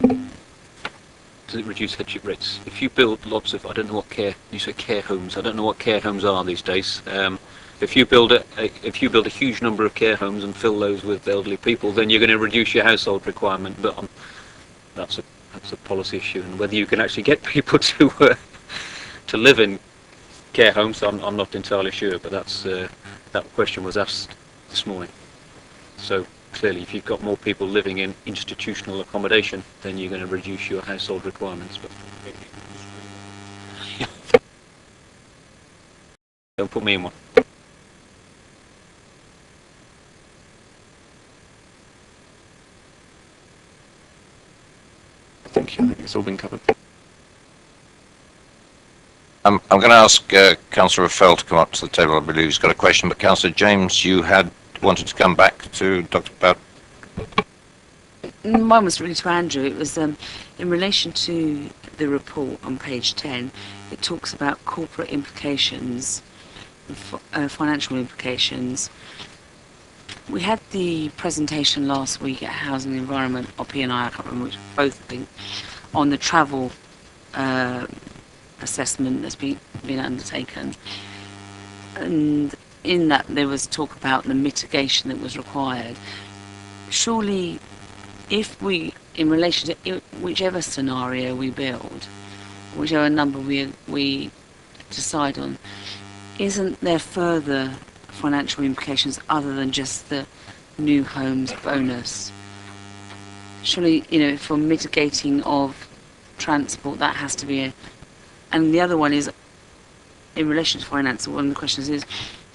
Does it reduce headship rates? If you build lots of, I don't know what you say care homes, I don't know what care homes are these days. If you build a huge number of care homes and fill those with elderly people, then you're going to reduce your household requirement. But that's a policy issue, and whether you can actually get people to live in care homes, I'm not entirely sure. But that question was asked this morning. So clearly, if you've got more people living in institutional accommodation, then you're going to reduce your household requirements. But don't put me in one. Thank you. I think it's all been covered. I'm going to ask Councillor Raffel to come up to the table. I believe he's got a question, but Councillor James, you had wanted to come back to Dr. Bout. Mine was really to Andrew. It was in relation to the report on page 10. It talks about corporate implications, financial implications. We had the presentation last week at Housing and Environment, or P&I can't remember which, both things, on the travel assessment that's been undertaken. And in that there was talk about the mitigation that was required. Surely, if we, in relation to whichever scenario we build, whichever number we decide on, isn't there further financial implications other than just the new homes bonus? Surely, for mitigating of transport, that has to be and the other one is, in relation to finance, one of the questions is,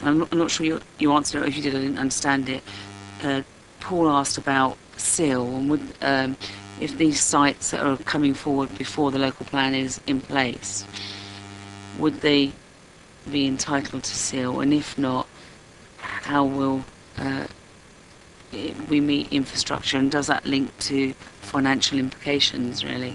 I'm not sure you answered it, or if you did, I didn't understand it. Paul asked about SIL, and if these sites that are coming forward before the local plan is in place, would they be entitled to SIL, and if not, how will we meet infrastructure, and does that link to financial implications, really?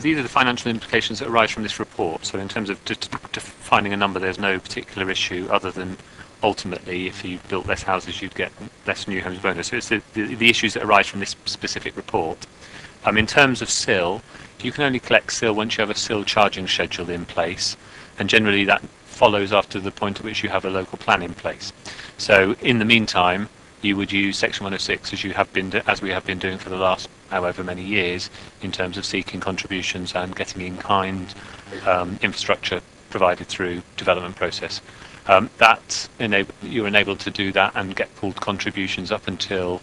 These are the financial implications that arise from this report. So in terms of defining a number, there's no particular issue other than ultimately if you built less houses, you'd get less new homes bonus. So it's the issues that arise from this specific report. In terms of SIL, you can only collect SIL once you have a SIL charging schedule in place, and generally that follows after the point at which you have a local plan in place. So in the meantime, you would use Section 106 as we have been doing for the last however many years, in terms of seeking contributions and getting in-kind infrastructure provided through development process. You're enabled to do that and get pooled contributions up until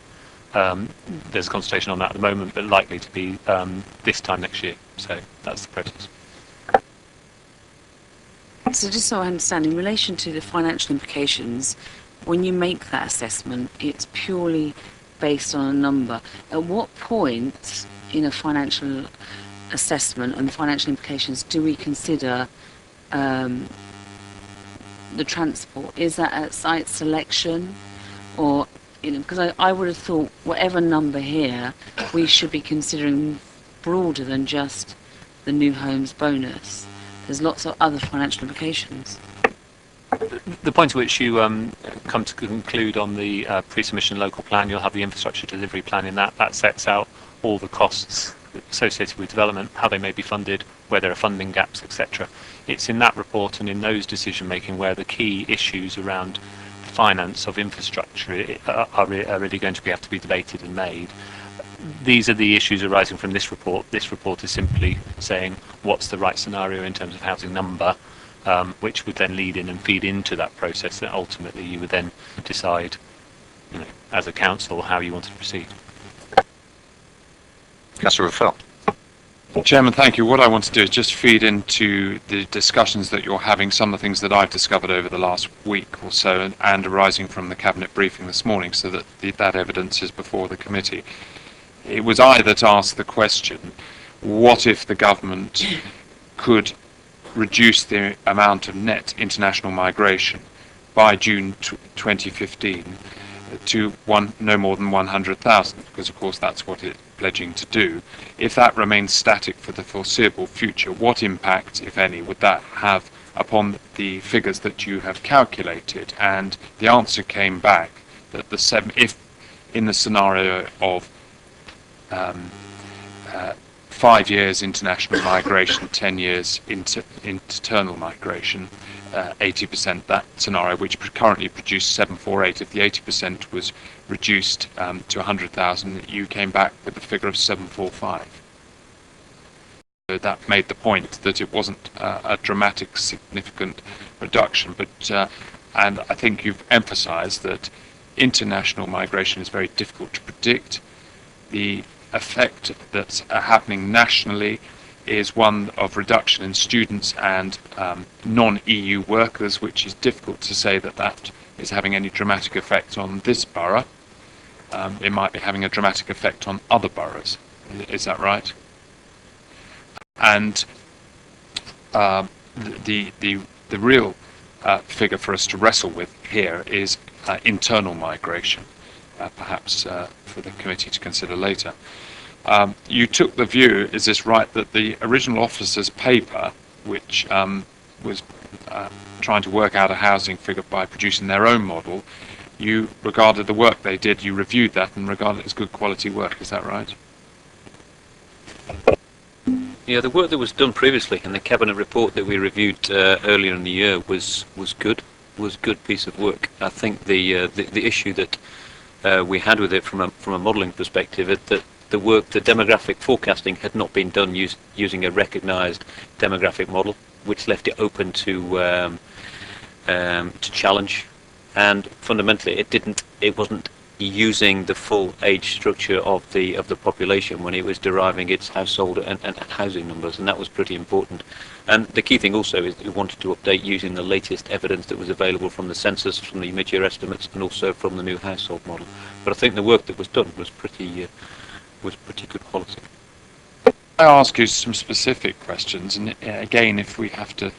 there's a consultation on that at the moment, but likely to be this time next year. So that's the process. So just so I understand, in relation to the financial implications, when you make that assessment, it's purely based on a number. At what point in a financial assessment and the financial implications do we consider the transport? Is that at site selection, or because I would have thought whatever number here, we should be considering broader than just the new homes bonus. There's lots of other financial implications. The point at which you come to conclude on the pre-submission local plan, you'll have the infrastructure delivery plan in that. That sets out all the costs associated with development, how they may be funded, where there are funding gaps, etc. It's in that report and in those decision-making where the key issues around finance of infrastructure are really going to have to be debated and made. These are the issues arising from this report. This report is simply saying what's the right scenario in terms of housing number, which would then lead in and feed into that process that ultimately you would then decide as a council how you wanted to proceed. Councillor Raffel. Chairman, thank you. What I want to do is just feed into the discussions that you're having, some of the things that I've discovered over the last week or so, and arising from the Cabinet briefing this morning, so that that evidence is before the committee. It was I that asked the question, what if the government could reduce the amount of net international migration by June 2015 to no more than 100,000, because of course that's what it's pledging to do. If that remains static for the foreseeable future, what impact, if any, would that have upon the figures that you have calculated? And the answer came back that if in the scenario of 5 years international migration, 10 years internal migration, 80%, that scenario, which currently produced 748, if the 80% was reduced to 100,000, you came back with the figure of 745. So that made the point that it wasn't a dramatic, significant reduction, but and I think you've emphasised that international migration is very difficult to predict. The effect that's happening nationally is one of reduction in students and non-EU workers, which is difficult to say that is having any dramatic effect on this borough. It might be having a dramatic effect on other boroughs. Is that right? And the real figure for us to wrestle with here is internal migration, perhaps for the committee to consider later. You took the view, is this right, that the original officer's paper, which was trying to work out a housing figure by producing their own model, you regarded the work they did, you reviewed that and regarded it as good quality work, is that right? Yeah, the work that was done previously in the Cabinet report that we reviewed earlier in the year was good piece of work. I think the issue that we had with it from a modelling perspective is that the demographic forecasting had not been done using a recognised demographic model, which left it open to challenge, and fundamentally it wasn't using the full age structure of the population when it was deriving its household and housing numbers, and that was pretty important. And the key thing also is that we wanted to update using the latest evidence that was available from the census, from the mid-year estimates, and also from the new household model. But I think the work that was done was pretty good quality. I ask you some specific questions, and again, if you have to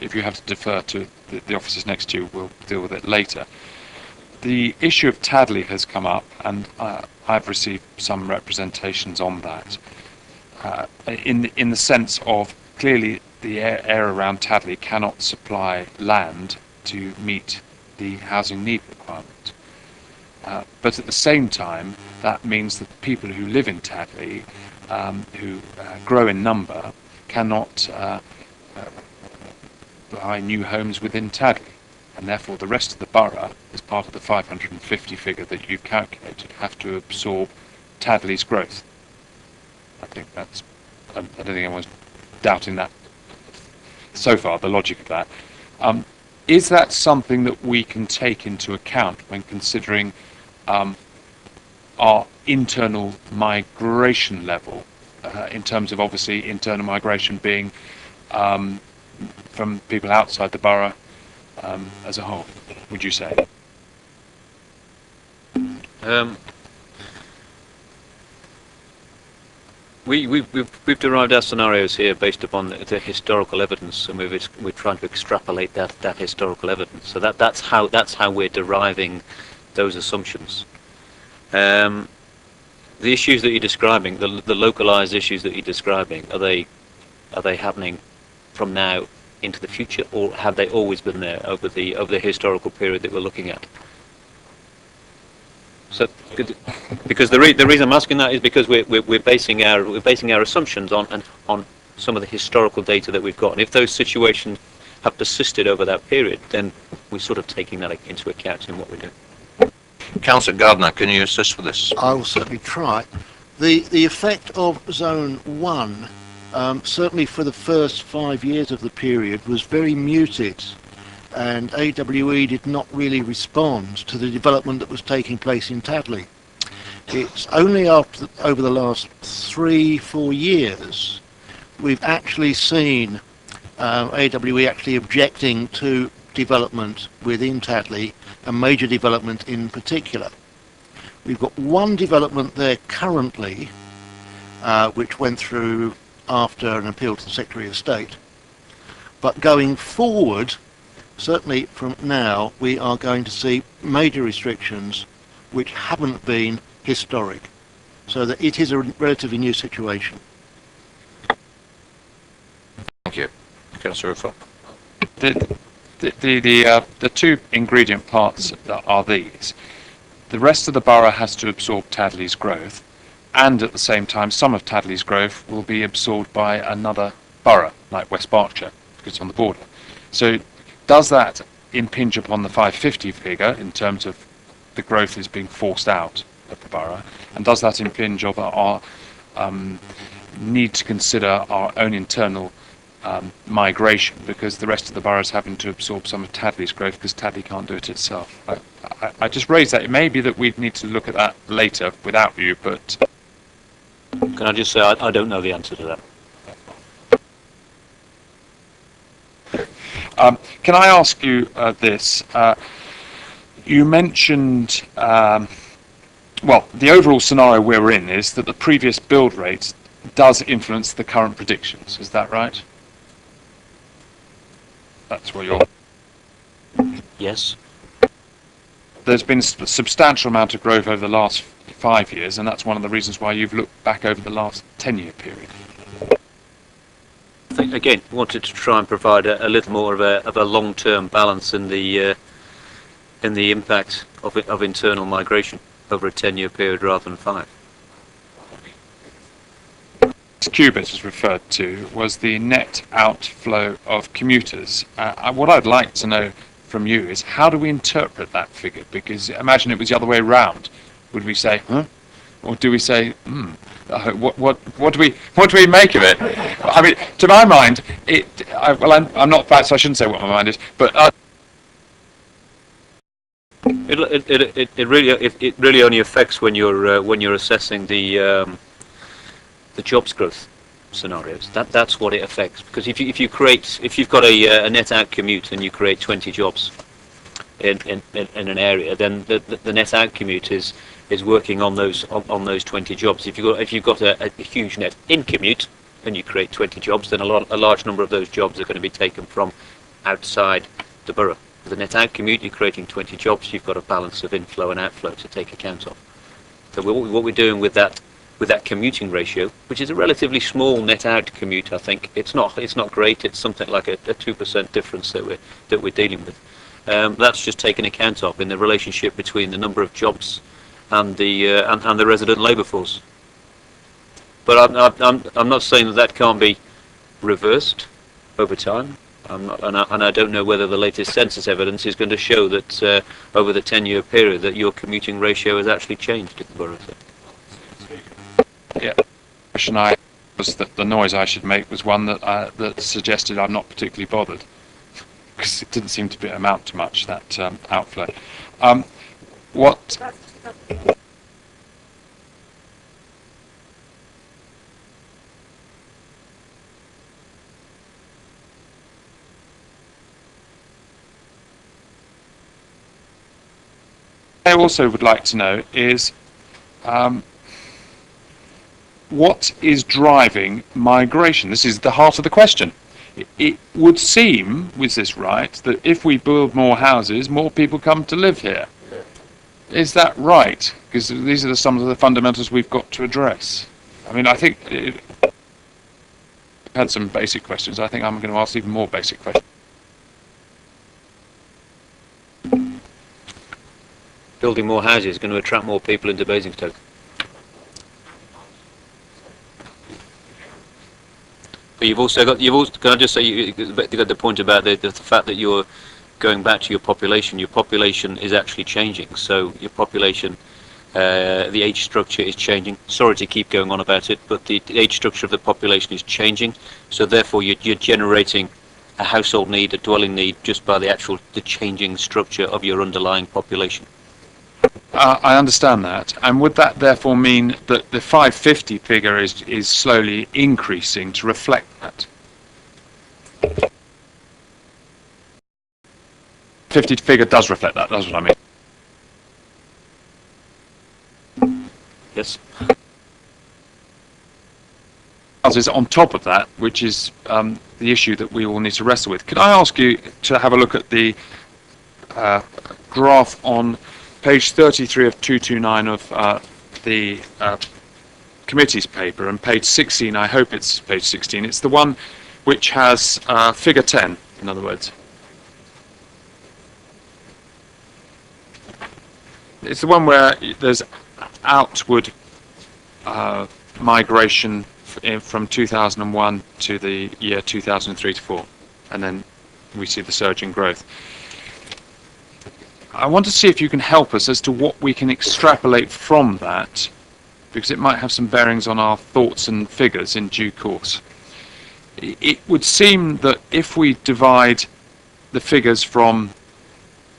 defer to the officers next to you, we'll deal with it later. The issue of Tadley has come up, and I've received some representations on that, in the sense of clearly the area around Tadley cannot supply land to meet the housing need requirement. But at the same time, that means that the people who live in Tadley, who grow in number, cannot buy new homes within Tadley. And therefore the rest of the borough, as part of the 550 figure that you've calculated, have to absorb Tadley's growth. I think I don't think anyone's doubting that so far, the logic of that. Is that something that we can take into account when considering our internal migration level, in terms of obviously internal migration being from people outside the borough as a whole, would you say? We've derived our scenarios here based upon the historical evidence, and we're trying to extrapolate that historical evidence. So that's how we're deriving those assumptions. The issues that you're describing, the localized issues that you're describing, are they happening from now into the future, or have they always been there over the historical period that we're looking at? So, because the reason I'm asking that is because we're basing our assumptions on some of the historical data that we've got, and if those situations have persisted over that period, then we're sort of taking that into account in what we're doing. Councillor Gardner, can you assist with this? I will certainly try. The effect of Zone 1, certainly for the first 5 years of the period, was very muted, and AWE did not really respond to the development that was taking place in Tadley. It's only over the last 3-4 years we've actually seen AWE actually objecting to development within Tadley, and major development in particular. We've got one development there currently, which went through after an appeal to the Secretary of State. But going forward, certainly from now, we are going to see major restrictions which haven't been historic. So that it is a relatively new situation. Thank you. Councillor Ruffo. The two ingredient parts are these. The rest of the borough has to absorb Tadley's growth, and at the same time some of Tadley's growth will be absorbed by another borough, like West Berkshire, because it's on the border. So does that impinge upon the 550 figure in terms of the growth is being forced out of the borough, and does that impinge on our need to consider our own internal migration, because the rest of the borough is having to absorb some of Tadley's growth because Tadley can't do it itself? I just raised that. It may be that we need to look at that later without you, but... Can I just say I don't know the answer to that. Can I ask you this? You mentioned, well, the overall scenario we're in is that the previous build rate does influence the current predictions. Is that right? That's what you're... Yes. There's been a substantial amount of growth over the last 5 years, and that's one of the reasons why you've looked back over the last 10-year period. I think, again, wanted to try and provide a little more of a long-term balance in the impact of internal migration over a 10-year period rather than 5. Qubit was referred to was the net outflow of commuters. What I'd like to know from you is, how do we interpret that figure? Because imagine it was the other way around. Would we say, huh? Or do we say, what do we make of it? I mean, to my mind, I'm not fat, so I shouldn't say what my mind is, but it really only affects when you're assessing the jobs growth scenarios. That's what it affects, because if you've got a net out commute and you create 20 jobs in an area, then the net out commute is working on those 20 jobs. If you've got a huge net in commute and you create 20 jobs, then a large number of those jobs are going to be taken from outside the borough. With the net out commute, you're creating 20 jobs. You've got a balance of inflow and outflow to take account of. So what we're doing with that commuting ratio, which is a relatively small net out commute, I think it's not great. It's something like a 2% difference that we're dealing with. That's just taken account of in the relationship between the number of jobs and the resident labour force. But I'm not saying that can't be reversed over time. And I don't know whether the latest census evidence is going to show that over the 10-year period that your commuting ratio has actually changed in the borough. Yeah, question was that the noise I should make was one that suggested I'm not particularly bothered, because it didn't seem to amount to much, that outflow. What? I also would like to know is what is driving migration? This is the heart of the question. It would seem, is this right, that if we build more houses, more people come to live here? Is that right? Because these are some of the fundamentals we've got to address. I mean, I think we've had some basic questions. I think I'm going to ask even more basic questions. Building more houses is going to attract more people into Basingstoke. But you've also, can I just say, you got the point about the fact that you're going back to your population. Your population is actually changing. So your population, the age structure is changing. Sorry to keep going on about it, but the age structure of the population is changing. So therefore, you're generating a household need, a dwelling need, just by the changing structure of your underlying population. I understand that. And would that therefore mean that the 550 figure is slowly increasing to reflect that? 50 figure does reflect that, that's what I mean. Yes. Is on top of that, which is the issue that we all need to wrestle with. Could I ask you to have a look at the graph on page 33 of 229 of the committee's paper, and page 16, I hope it's page 16, it's the one which has figure 10, in other words. It's the one where there's outward migration from 2001 to the year 2003 to 4, and then we see the surge in growth. I want to see if you can help us as to what we can extrapolate from that, because it might have some bearings on our thoughts and figures in due course. It would seem that if we divide the figures from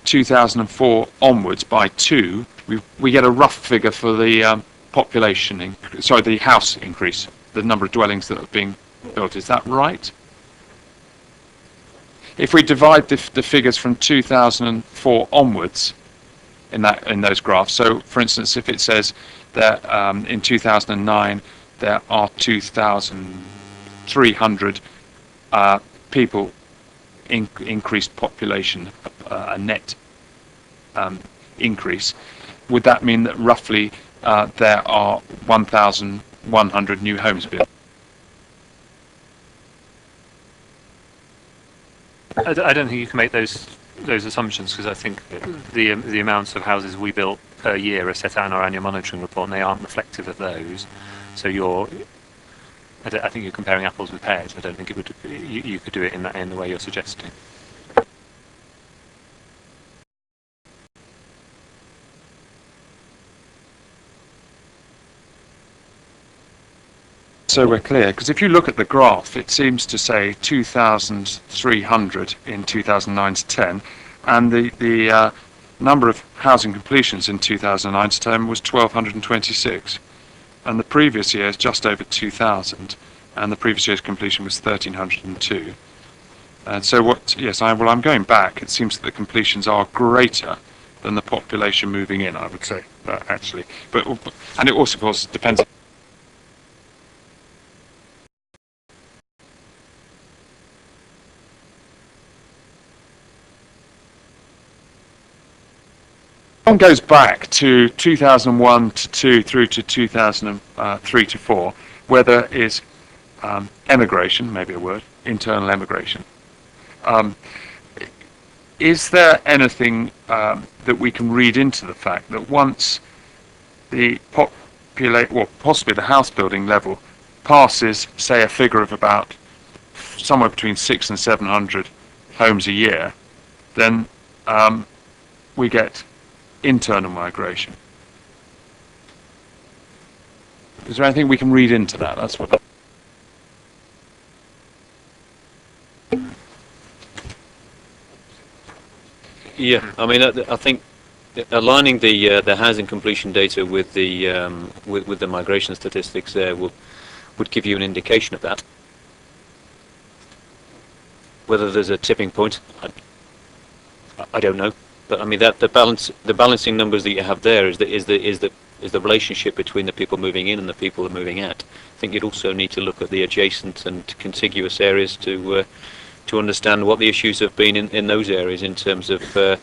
2004 onwards by 2, we get a rough figure for the the house increase, the number of dwellings that are being built. Is that right? If we divide the figures from 2004 onwards in those graphs, so for instance, if it says that in 2009 there are 2,300 people increased population, a net increase, would that mean that roughly there are 1,100 new homes built? I don't think you can make those assumptions, because I think the amounts of houses we built per year are set out in our annual monitoring report, and they aren't reflective of those. So I think you're comparing apples with pears. I don't think it would. You could do it in the way you're suggesting. So we're clear, because if you look at the graph, it seems to say 2,300 in 2009 to 10, and the number of housing completions in 2009 to 10 was 1,226, and the previous year is just over 2,000, and the previous year's completion was 1,302. And so I'm going back. It seems that the completions are greater than the population moving in, I would say, actually. And it also, of course, depends. One goes back to 2001 to 2 through to 2003 to 4, where there is emigration, maybe a word, internal emigration. Is there anything that we can read into the fact that once the possibly the house building level passes, say, a figure of about somewhere between 600 and 700 homes a year, then we get internal migration? Is there anything we can read into that? That's what. Yeah, I mean, I think aligning the housing completion data with the migration statistics there would give you an indication of that. Whether there's a tipping point, I don't know. But I mean that the balancing numbers that you have there is the relationship between the people moving in and the people that are moving out. I think you'd also need to look at the adjacent and contiguous areas to understand what the issues have been in those areas in terms of the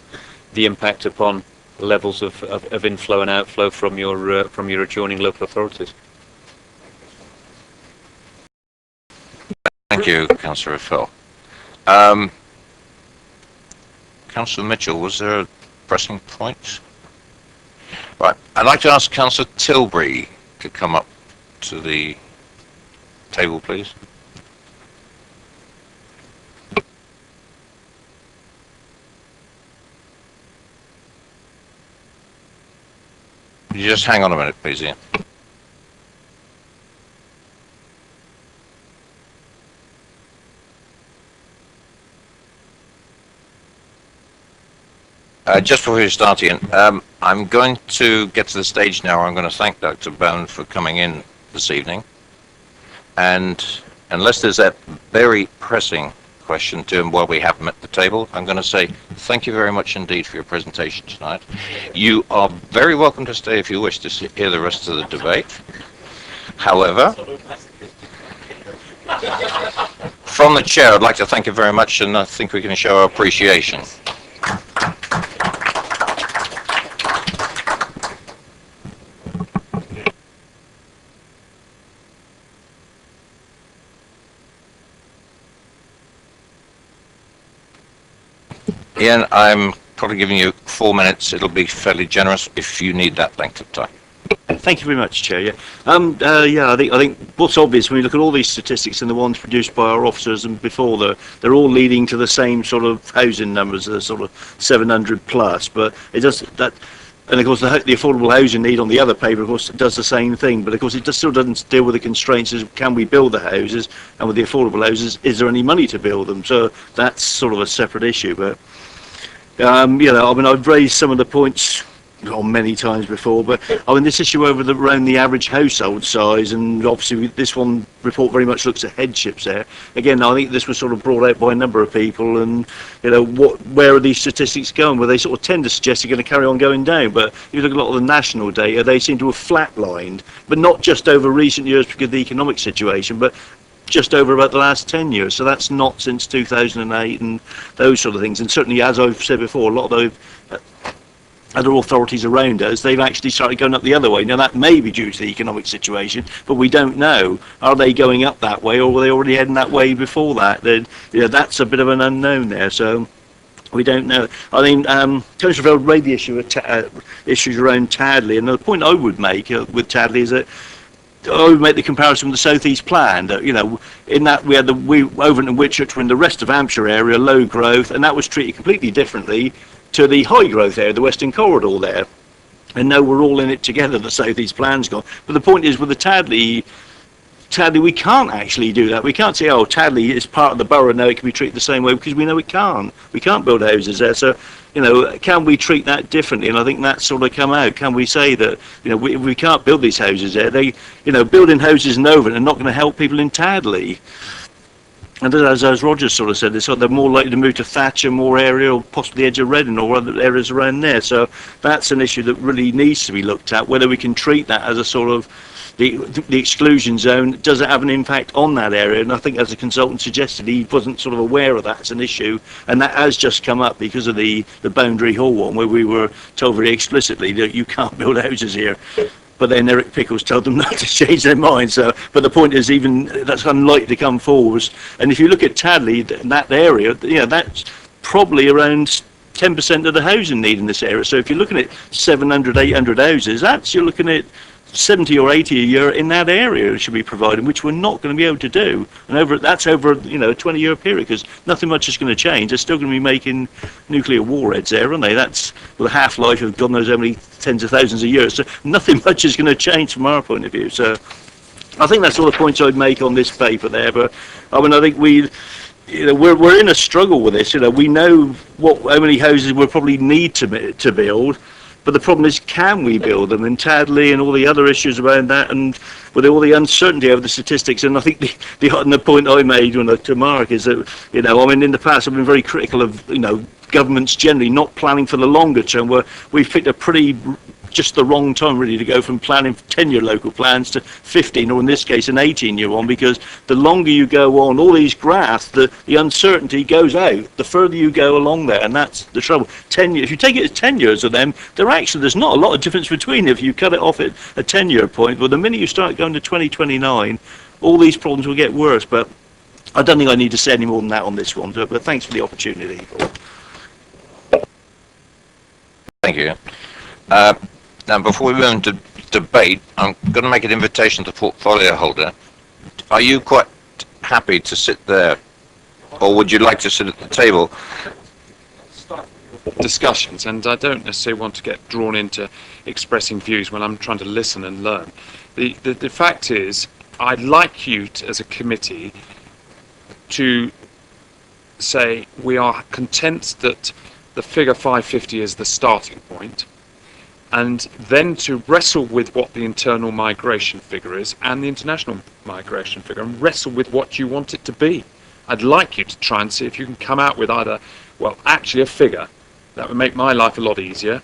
impact upon levels of inflow and outflow from your adjoining local authorities. Thank you, Councillor Phil. Councillor Mitchell, was there a pressing point? Right, I'd like to ask Councillor Tilbury to come up to the table, please. Could you just hang on a minute, please, Ian? Just before you start, Ian, I'm going to get to the stage now where I'm going to thank Dr. Bone for coming in this evening. And unless there's that very pressing question to him while we have him at the table, I'm going to say thank you very much indeed for your presentation tonight. You are very welcome to stay if you wish to hear the rest of the debate. However, from the chair, I'd like to thank you very much, and I think we can show our appreciation. Ian, I'm probably giving you 4 minutes. It'll be fairly generous if you need that length of time. Thank you very much, Chair. Yeah, I think what's obvious when you look at all these statistics and the ones produced by our officers and before, they're all leading to the same sort of housing numbers, the sort of 700 plus. But it does that, and of course the affordable housing need on the other paper, of course, does the same thing. But of course, it still doesn't deal with the constraints of can we build the houses, and with the affordable houses, is there any money to build them? So that's sort of a separate issue. But I've raised some of the points many times before, but this issue around the average household size, and obviously this one report very much looks at headships there. Again, I think this was sort of brought out by a number of people, and where are these statistics going? Well, they sort of tend to suggest they're going to carry on going down, but if you look at a lot of the national data, they seem to have flatlined, but not just over recent years because of the economic situation, but just over about the last 10 years. So that's not since 2008 and those sort of things. And certainly, as I've said before, a lot of those other authorities around us, they've actually started going up the other way. Now, that may be due to the economic situation, but we don't know. Are they going up that way, or were they already heading that way before that? That's a bit of an unknown there. So we don't know. I think Councillor Veld raised the issues around Tadley, and the point I would make with Tadley is that I would make the comparison with the South East Plan. That in that we had Overton and Whitchurch were in the rest of Hampshire area, low growth, and that was treated completely differently to the high growth area, the Western Corridor there. And now we're all in it together, the South East Plan's gone. But the point is, with the Tadley, we can't actually do that. We can't say, oh, Tadley is part of the borough, now it can be treated the same way, because we know it can't. We can't build houses there. So, can we treat that differently? And I think that's sort of come out. Can we say that, we can't build these houses there? Building houses in Overton are not going to help people in Tadley. And as Roger sort of said, they're more likely to move to Thatcher, more area, or possibly the edge of Reading or other areas around there. So that's an issue that really needs to be looked at, whether we can treat that as a sort of the exclusion zone. Does it have an impact on that area? And I think, as the consultant suggested, he wasn't sort of aware of that as an issue, and that has just come up because of the Boundary Hall one, where we were told very explicitly that you can't build houses here. But then Eric Pickles told them not to change their mind. So, but the point is, even that's unlikely to come forwards. And if you look at Tadley, that area, that's probably around 10% of the housing need in this area. So if you're looking at 700, 800 houses, you're looking at 70 or 80 a year in that area should be provided, which we're not going to be able to do. And that's over a 20-year period, because nothing much is going to change. They're still going to be making nuclear warheads there, aren't they? That's with a half-life of God knows how many tens of thousands of years. So nothing much is going to change from our point of view. So I think that's all the points I'd make on this paper there. But I think we're in a struggle with this. We know how many houses we probably need to build. But the problem is, can we build them? And Tadley and all the other issues around that, and with all the uncertainty over the statistics. And I think the point I made to Mark is that, in the past I've been very critical of, governments generally not planning for the longer term, where we've picked just the wrong time really to go from planning 10-year local plans to 15, or in this case an 18-year one, because the longer you go on, all these graphs, the uncertainty goes out the further you go along there, and that's the trouble. 10 years, if you take it as 10 years of them, there's not a lot of difference between if you cut it off at a 10-year point. But the minute you start going to 2029, all these problems will get worse. But I don't think I need to say any more than that on this one, but thanks for the opportunity. Thank you. Now, before we move into debate, I'm going to make an invitation to the portfolio holder. Are you quite happy to sit there, or would you like to sit at the table? Discussions, and I don't necessarily want to get drawn into expressing views when I'm trying to listen and learn. The fact is, I'd like you as a committee to say we are content that the figure 550 is the starting point, and then to wrestle with what the internal migration figure is and the international migration figure, and wrestle with what you want it to be. I'd like you to try and see if you can come out with either, well, actually a figure that would make my life a lot easier,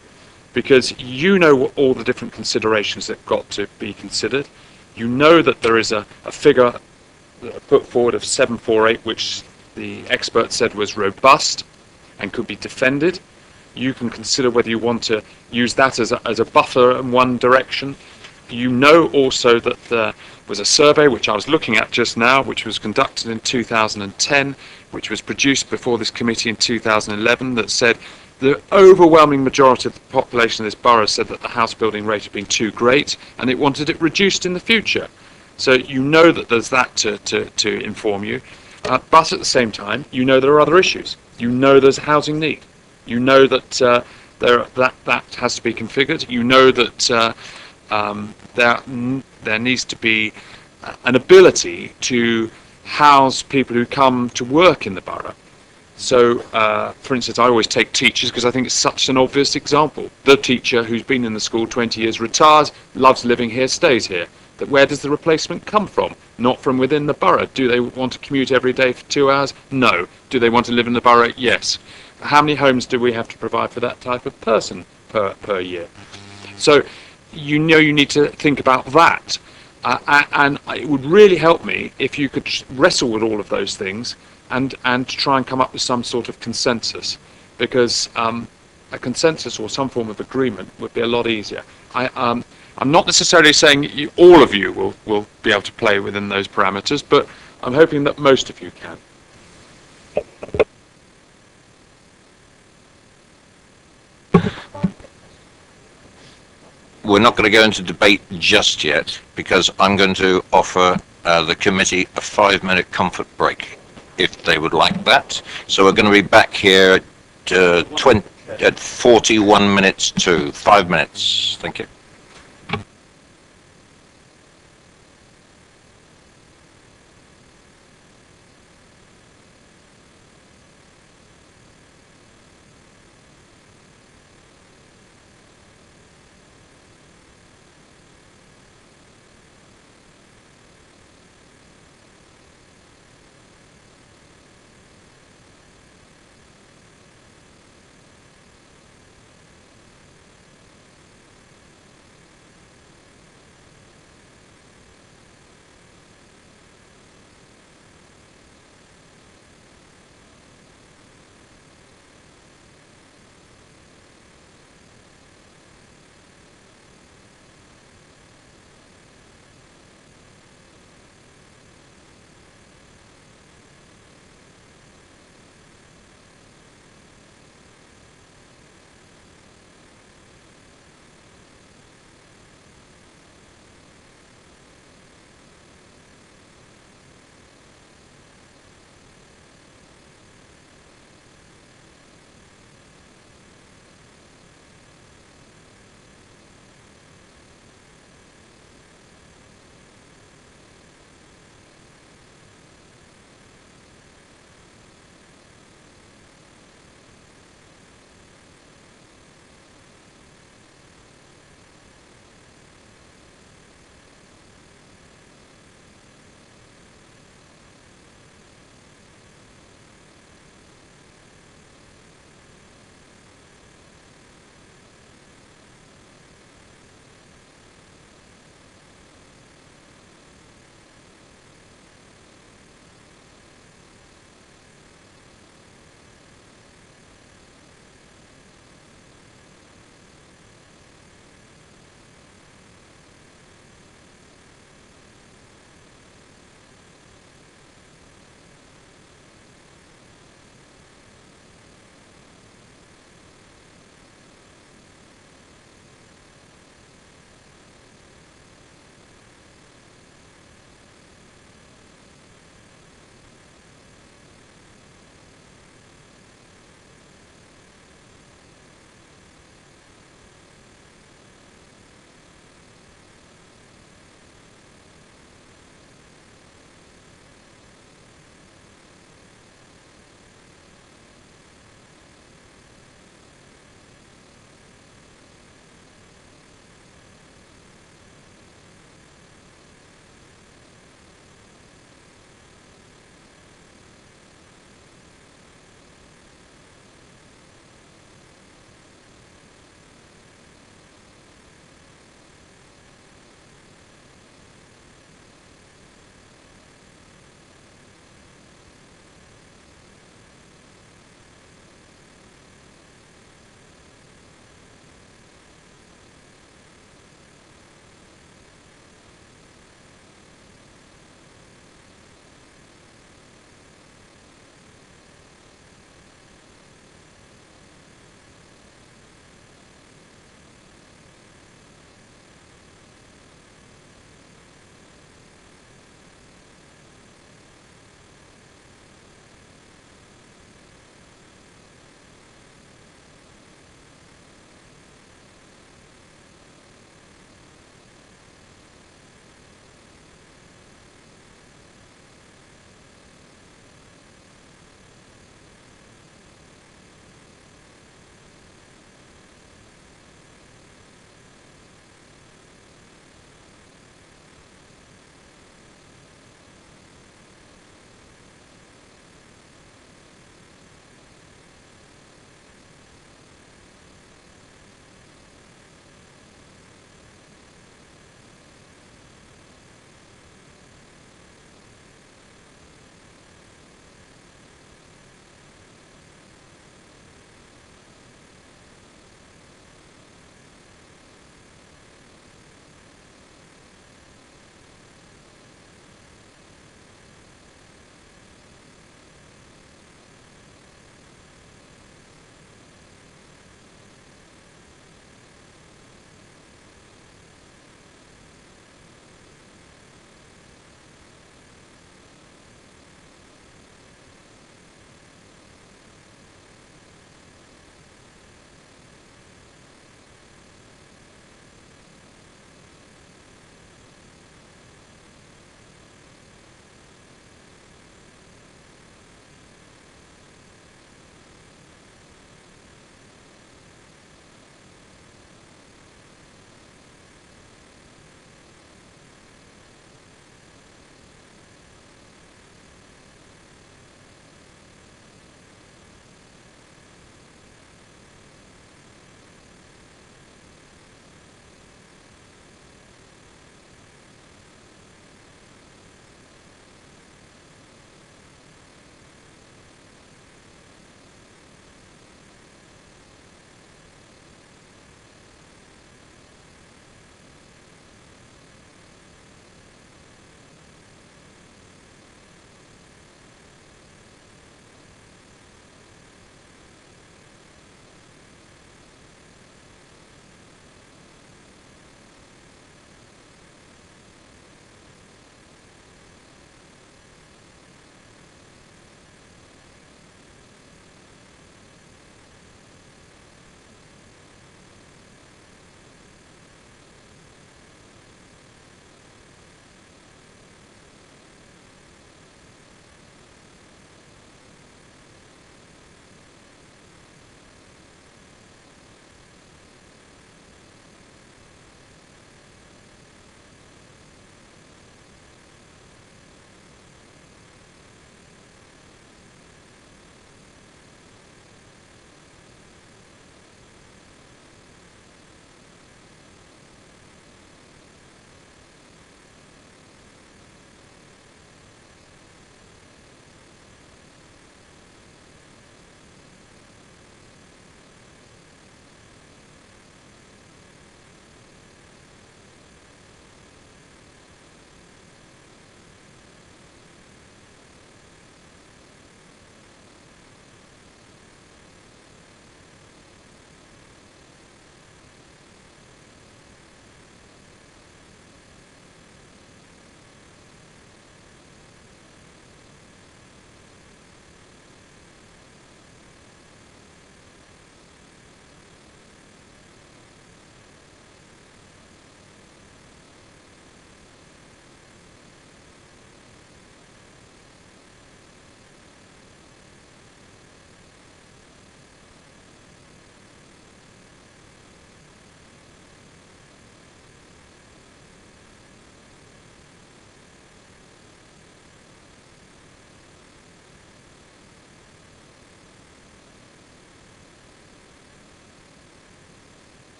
because you know what all the different considerations that have got to be considered. You know that there is a figure that I put forward of 748, which the expert said was robust and could be defended. You can consider whether you want to use that as a buffer in one direction. You know also that there was a survey which I was looking at just now, which was conducted in 2010, which was produced before this committee in 2011, that said the overwhelming majority of the population of this borough said that the house building rate had been too great and it wanted it reduced in the future. So you know that there's that to inform you. But at the same time, you know there are other issues. You know there's a housing need. You know that that has to be configured. You know that there needs to be an ability to house people who come to work in the borough. So, for instance, I always take teachers because I think it's such an obvious example. The teacher who's been in the school 20 years, retires, loves living here, stays here. That where does the replacement come from? Not from within the borough. Do they want to commute every day for 2 hours? No. Do they want to live in the borough? Yes. How many homes do we have to provide for that type of person per year? So you know you need to think about that. And it would really help me if you could wrestle with all of those things and try and come up with some sort of consensus, because a consensus or some form of agreement would be a lot easier. I'm not necessarily saying all of you will be able to play within those parameters, but I'm hoping that most of you can. We're not going to go into debate just yet, because I'm going to offer the committee a 5-minute comfort break, if they would like that. So we're going to be back here at 41 minutes to 5 minutes. Thank you.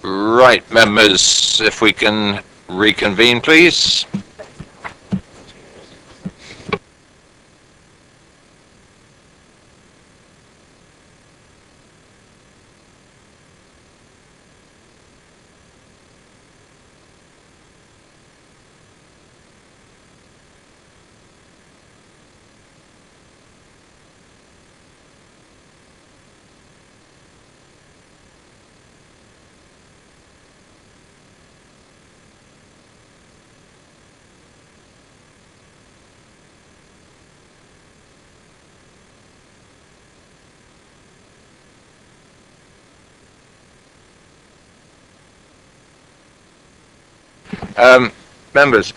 Right, members, if we can reconvene, please. Members,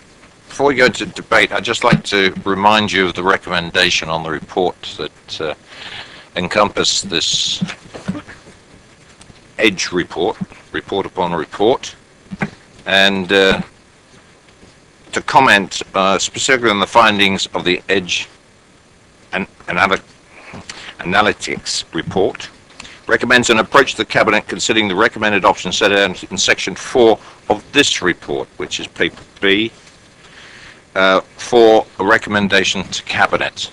before we go to debate, I'd just like to remind you of the recommendation on the report that encompass this EDGE report, report upon report, and to comment specifically on the findings of the EDGE and analytics report. Recommends an approach to the Cabinet considering the recommended options set out in section 4 of this report, which is paper B, for a recommendation to Cabinet.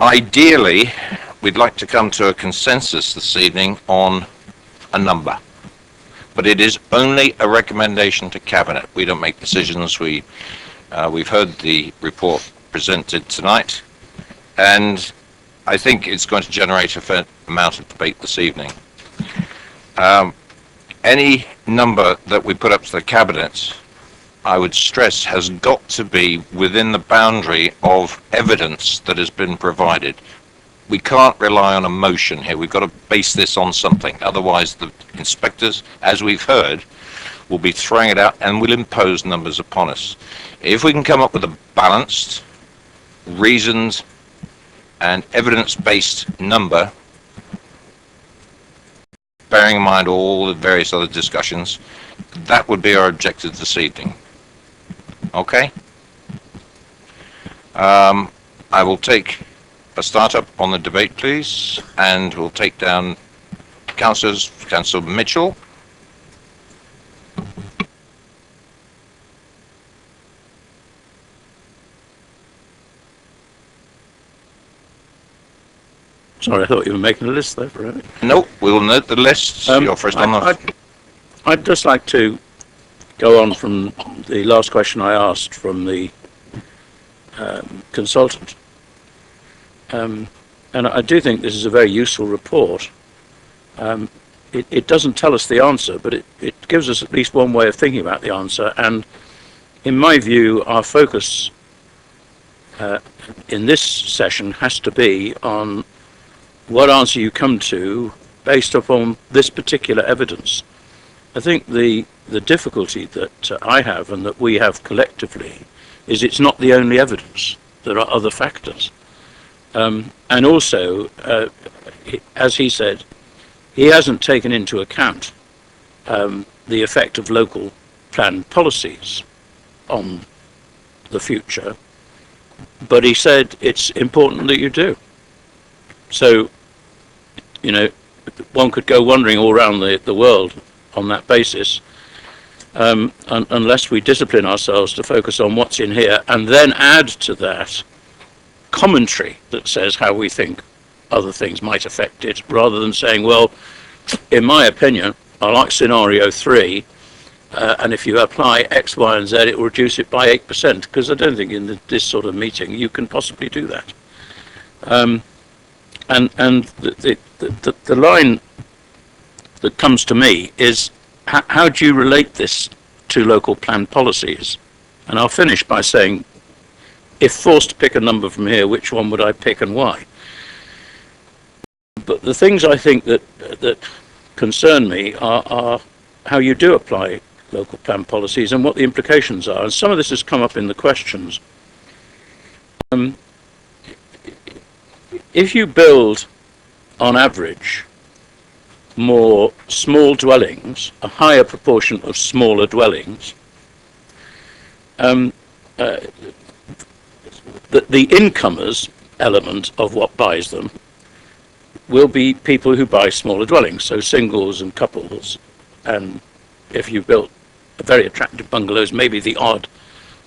Ideally, we'd like to come to a consensus this evening on a number, but it is only a recommendation to Cabinet. We don't make decisions. We've heard the report presented tonight, and I think it's going to generate a fair amount of debate this evening. Any number that we put up to the Cabinet, I would stress, has got to be within the boundary of evidence that has been provided. We can't rely on emotion here. We've got to base this on something. Otherwise, the inspectors, as we've heard, will be throwing it out and will impose numbers upon us. If we can come up with a balanced, reasoned, and evidence-based number, bearing in mind all the various other discussions, that would be our objective this evening. Okay? I will take a start up on the debate, please, and we'll take down Councillor Mitchell. Sorry, I thought you were making a list there for it. No, we'll note the list. You're first on the... I'd just like to go on from the last question I asked from the consultant. And I do think this is a very useful report. It doesn't tell us the answer, but it gives us at least one way of thinking about the answer. And in my view, our focus in this session has to be on what answer you come to based upon this particular evidence. I think the difficulty that I have and that we have collectively is it's not the only evidence. There are other factors. And also, as he said, he hasn't taken into account the effect of local planned policies on the future, but he said it's important that you do. So, you know, one could go wandering all around the world on that basis, unless we discipline ourselves to focus on what's in here and then add to that commentary that says how we think other things might affect it, rather than saying, well, in my opinion, I like scenario 3, and if you apply X, Y, and Z, it will reduce it by 8%, because I don't think in this sort of meeting you can possibly do that. And the line that comes to me is, how do you relate this to local plan policies? And I'll finish by saying, if forced to pick a number from here, which one would I pick and why? But the things I think that concern me are how you do apply local plan policies and what the implications are. And some of this has come up in the questions. If you build, on average, more small dwellings, a higher proportion of smaller dwellings, the incomers element of what buys them will be people who buy smaller dwellings, so singles and couples, and if you built a very attractive bungalows, maybe the odd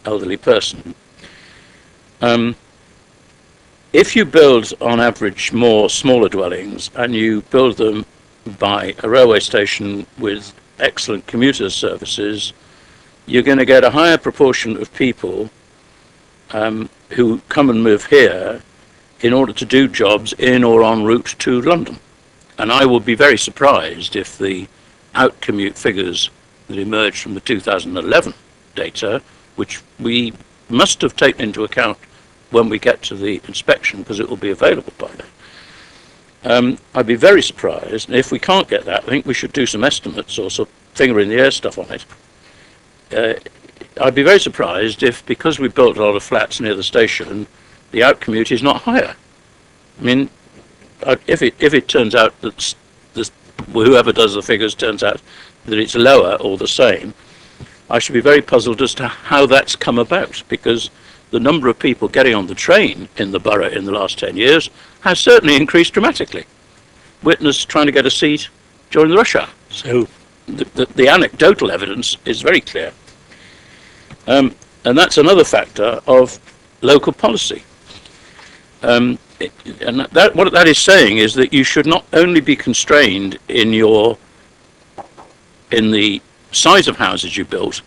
elderly person. If you build on average more smaller dwellings and you build them by a railway station with excellent commuter services, you're going to get a higher proportion of people who come and live here in order to do jobs in or en route to London. And I will be very surprised if the out-commute figures that emerged from the 2011 data, which we must have taken into account when we get to the inspection, because it will be available by then. I'd be very surprised, and if we can't get that, I think we should do some estimates or some finger in the air stuff on it. I'd be very surprised if, because we built a lot of flats near the station, the out-commute is not higher. I mean, if it turns out that whoever does the figures turns out that it's lower or the same, I should be very puzzled as to how that's come about, because the number of people getting on the train in the borough in the last 10 years has certainly increased dramatically. Witness trying to get a seat during the rush hour. So the anecdotal evidence is very clear. And that's another factor of local policy. And what that is saying is that you should not only be constrained in the size of houses you built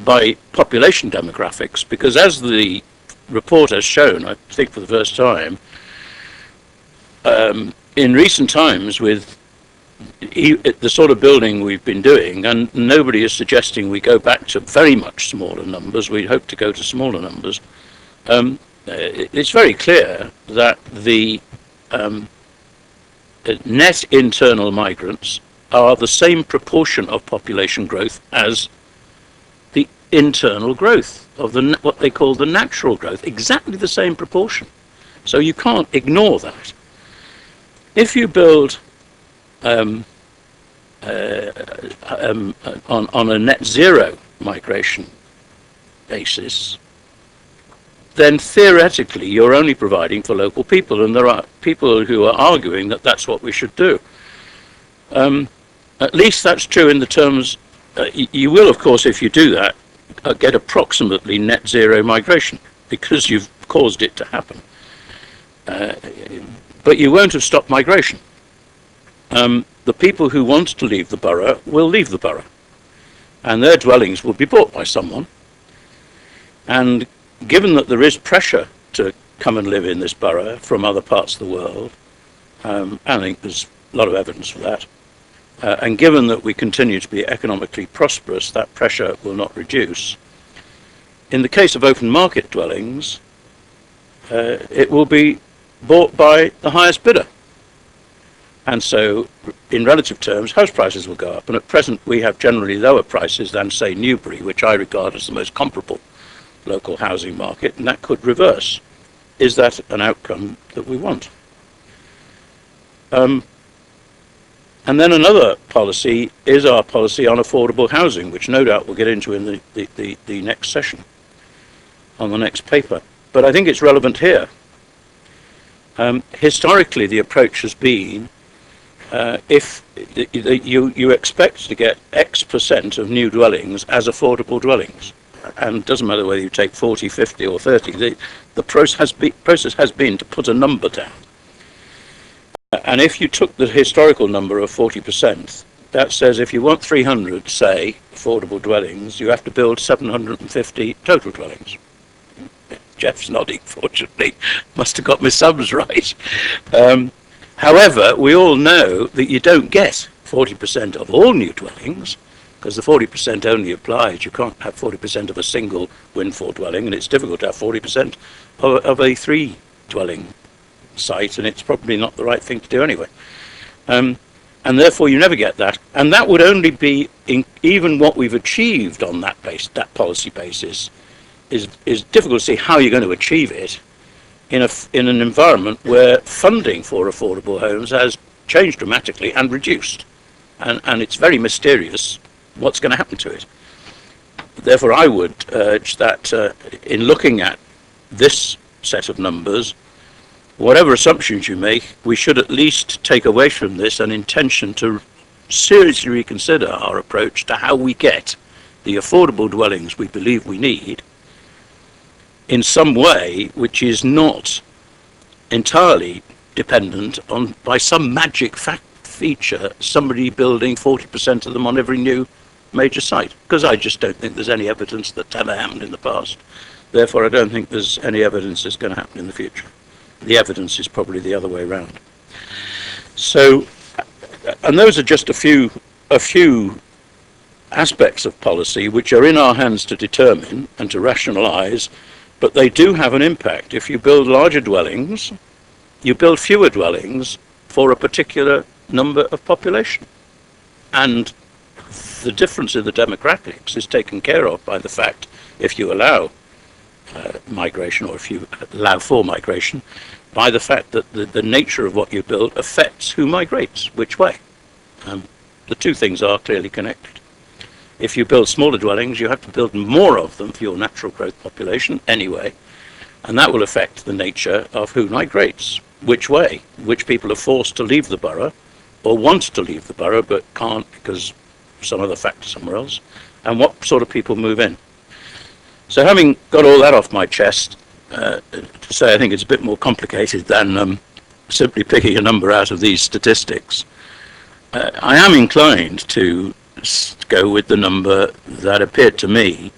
by population demographics, because as the report has shown, I think for the first time, in recent times with the sort of building we've been doing, and nobody is suggesting we go back to very much smaller numbers, we hope to go to smaller numbers, it's very clear that the net internal migrants are the same proportion of population growth as the internal growth of what they call the natural growth, exactly the same proportion. So you can't ignore that. If you build on a net zero migration basis, then theoretically you're only providing for local people, and there are people who are arguing that that's what we should do. At least that's true in the terms, you will of course, if you do that, get approximately net zero migration, because you've caused it to happen. But you won't have stopped migration. The people who want to leave the borough will leave the borough, and their dwellings will be bought by someone. And given that there is pressure to come and live in this borough from other parts of the world, and I think there's a lot of evidence for that, and given that we continue to be economically prosperous, that pressure will not reduce. In the case of open market dwellings, it will be bought by the highest bidder. And so, in relative terms, house prices will go up. And at present, we have generally lower prices than, say, Newbury, which I regard as the most comparable local housing market, and that could reverse. Is that an outcome that we want? And then another policy is our policy on affordable housing, which no doubt we'll get into in the next session, on the next paper. But I think it's relevant here. Historically, the approach has been, if you expect to get X% of new dwellings as affordable dwellings, and it doesn't matter whether you take 40, 50 or 30, the process has been to put a number down. And if you took the historical number of 40%, that says if you want 300, say, affordable dwellings, you have to build 750 total dwellings. Jeff's nodding, fortunately. Must have got my sums right. However, we all know that you don't get 40% of all new dwellings, because the 40% only applies. You can't have 40% of a single windfall dwelling, and it's difficult to have 40% of a three-dwelling site, and it's probably not the right thing to do anyway. And therefore you never get that. And that would only be, even what we've achieved on that policy basis, is difficult to see how you're going to achieve it in an environment where funding for affordable homes has changed dramatically and reduced. And it's very mysterious what's going to happen to it. Therefore, I would urge that in looking at this set of numbers, whatever assumptions you make, we should at least take away from this an intention to seriously reconsider our approach to how we get the affordable dwellings we believe we need in some way which is not entirely dependent on, by some magic feature, somebody building 40% of them on every new major site. Because I just don't think there's any evidence that ever happened in the past. Therefore, I don't think there's any evidence that's going to happen in the future. The evidence is probably the other way around. So, and those are just a few aspects of policy which are in our hands to determine and to rationalise, but they do have an impact. If you build larger dwellings, you build fewer dwellings for a particular number of population. And the difference in the demographics is taken care of by the fact, if you allow migration, or if you allow for migration, by the fact that the nature of what you build affects who migrates, which way. The two things are clearly connected. If you build smaller dwellings, you have to build more of them for your natural growth population anyway, and that will affect the nature of who migrates, which way, which people are forced to leave the borough, or want to leave the borough but can't because of some other factor somewhere else, and what sort of people move in. So having got all that off my chest, to say I think it's a bit more complicated than simply picking a number out of these statistics, I am inclined to go with the number that appeared to me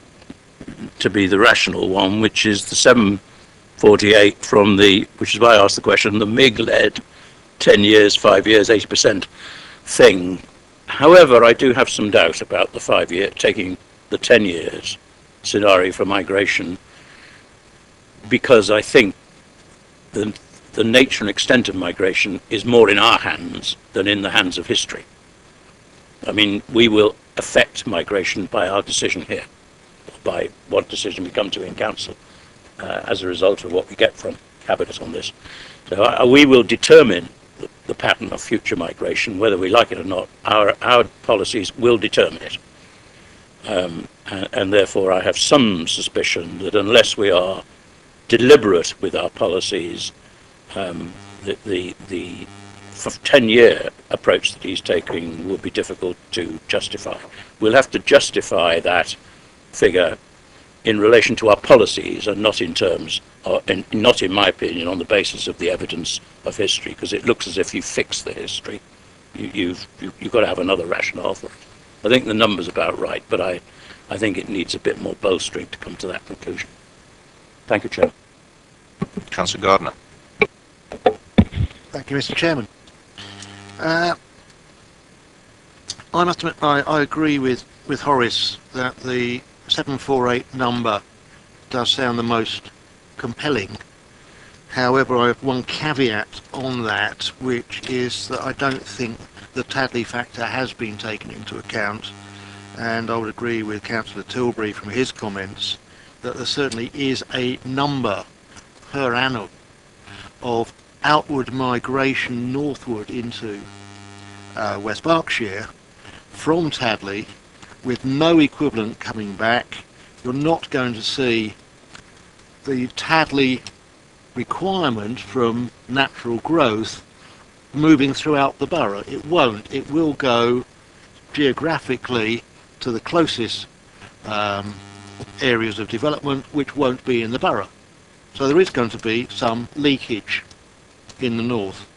to be the rational one, which is the 748 from the, which is why I asked the question, the MIG-led 10 years, 5 years, 80% thing. However, I do have some doubt about the 5 year, taking the 10 years scenario for migration, because I think the nature and extent of migration is more in our hands than in the hands of history. I mean, we will affect migration by our decision here, by what decision we come to in council, as a result of what we get from Cabinet on this. So we will determine the pattern of future migration, whether we like it or not. Our policies will determine it. And therefore I have some suspicion that unless we are deliberate with our policies, the 10-year approach that he's taking will be difficult to justify. We'll have to justify that figure in relation to our policies and not in terms, not in my opinion, on the basis of the evidence of history, because it looks as if you fix the history. You've got to have another rationale for it. I think the number's about right, but I think it needs a bit more bolstering to come to that conclusion. Thank you, Chair. Councillor Gardner. Thank you, Mr. Chairman. I must admit, I agree with Horace that the 748 number does sound the most compelling. However, I have one caveat on that, which is that I don't think the Tadley factor has been taken into account, and I would agree with Councillor Tilbury from his comments that there certainly is a number per annum of outward migration northward into West Berkshire from Tadley with no equivalent coming back. You're not going to see the Tadley requirement from natural growth moving throughout the borough. It won't. It will go geographically to the closest areas of development, which won't be in the borough. So there is going to be some leakage in the north.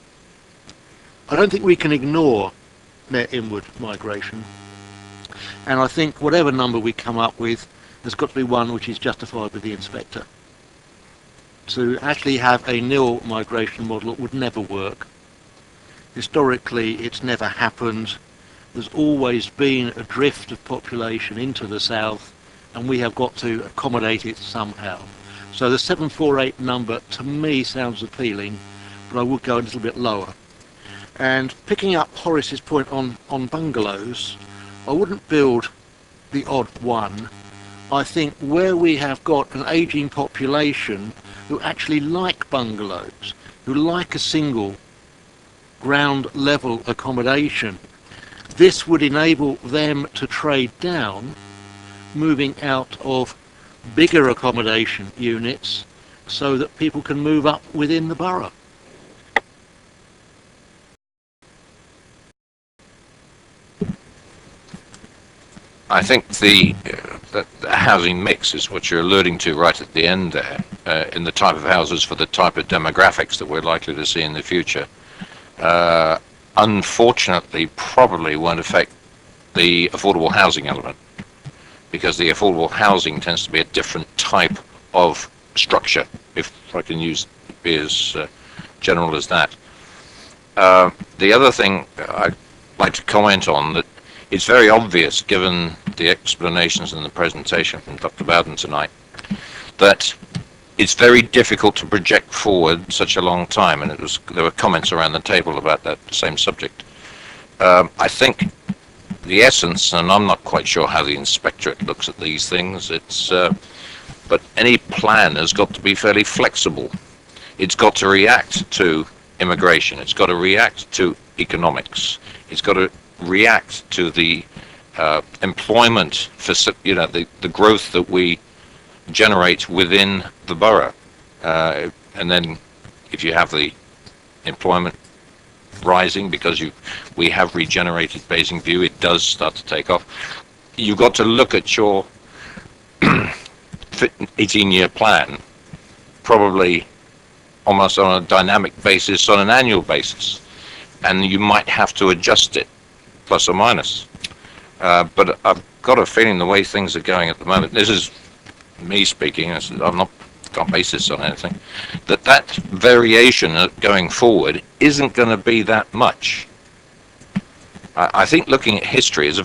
I don't think we can ignore net inward migration, and I think whatever number we come up with, there's got to be one which is justified with the inspector. To actually have a nil migration model would never work. Historically, it's never happened. There's always been a drift of population into the south, and we have got to accommodate it somehow. So the 748 number to me sounds appealing, but I would go a little bit lower. And picking up Horace's point on bungalows, I wouldn't build the odd one. I think where we have got an ageing population who actually like bungalows, who like a single ground level accommodation, this would enable them to trade down, moving out of bigger accommodation units so that people can move up within the borough. I think the housing mix is what you're alluding to right at the end there, in the type of houses for the type of demographics that we're likely to see in the future. Unfortunately, probably won't affect the affordable housing element, because the affordable housing tends to be a different type of structure, if I can be as general as that. The other thing I'd like to comment on, that it's very obvious, given the explanations in the presentation from Dr. Bowden tonight, that it's very difficult to project forward such a long time, and there were comments around the table about that same subject. I think the essence, and I'm not quite sure how the inspectorate looks at these things, but any plan has got to be fairly flexible. It's got to react to immigration. It's got to react to economics. It's got to react to the employment, the growth that we generate within the borough. And then if you have the employment rising because we have regenerated Basing View, it does start to take off. You've got to look at your 18-year plan, probably almost on a dynamic basis, on an annual basis, and you might have to adjust it, plus or minus. But I've got a feeling the way things are going at the moment, this is me speaking, I'm not can't base this on anything, that variation going forward isn't going to be that much. I think looking at history is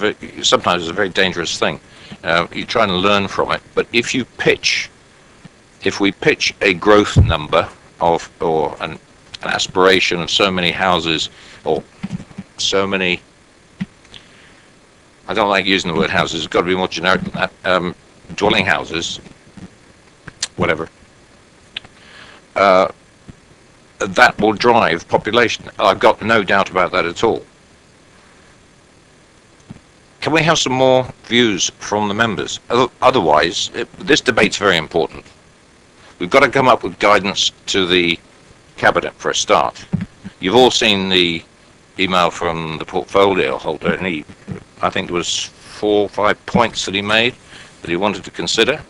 sometimes a very dangerous thing. You're trying to learn from it, but if we pitch a growth number or an aspiration of so many houses, or so many, I don't like using the word houses, it's got to be more generic than that, dwelling houses, whatever, that will drive population. I've got no doubt about that at all. Can we have some more views from the members? Otherwise, this debate's very important. We've got to come up with guidance to the Cabinet for a start. You've all seen the email from the portfolio holder, and I think there was 4 or 5 points that he made that he wanted to consider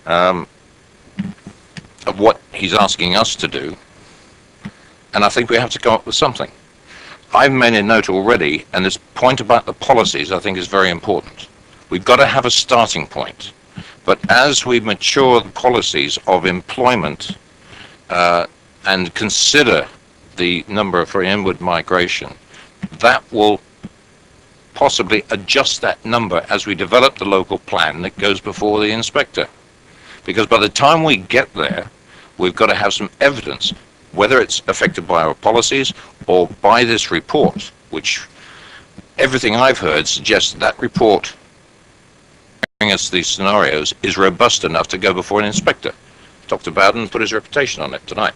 of what he's asking us to do, and I think we have to come up with something. I've made a note already, and this point about the policies I think is very important. We've got to have a starting point, but as we mature the policies of employment and consider the number for inward migration, that will possibly adjust that number as we develop the local plan that goes before the inspector. Because by the time we get there, we've got to have some evidence, whether it's affected by our policies or by this report, which everything I've heard suggests that report giving us these scenarios is robust enough to go before an inspector. Dr. Bowden put his reputation on it tonight.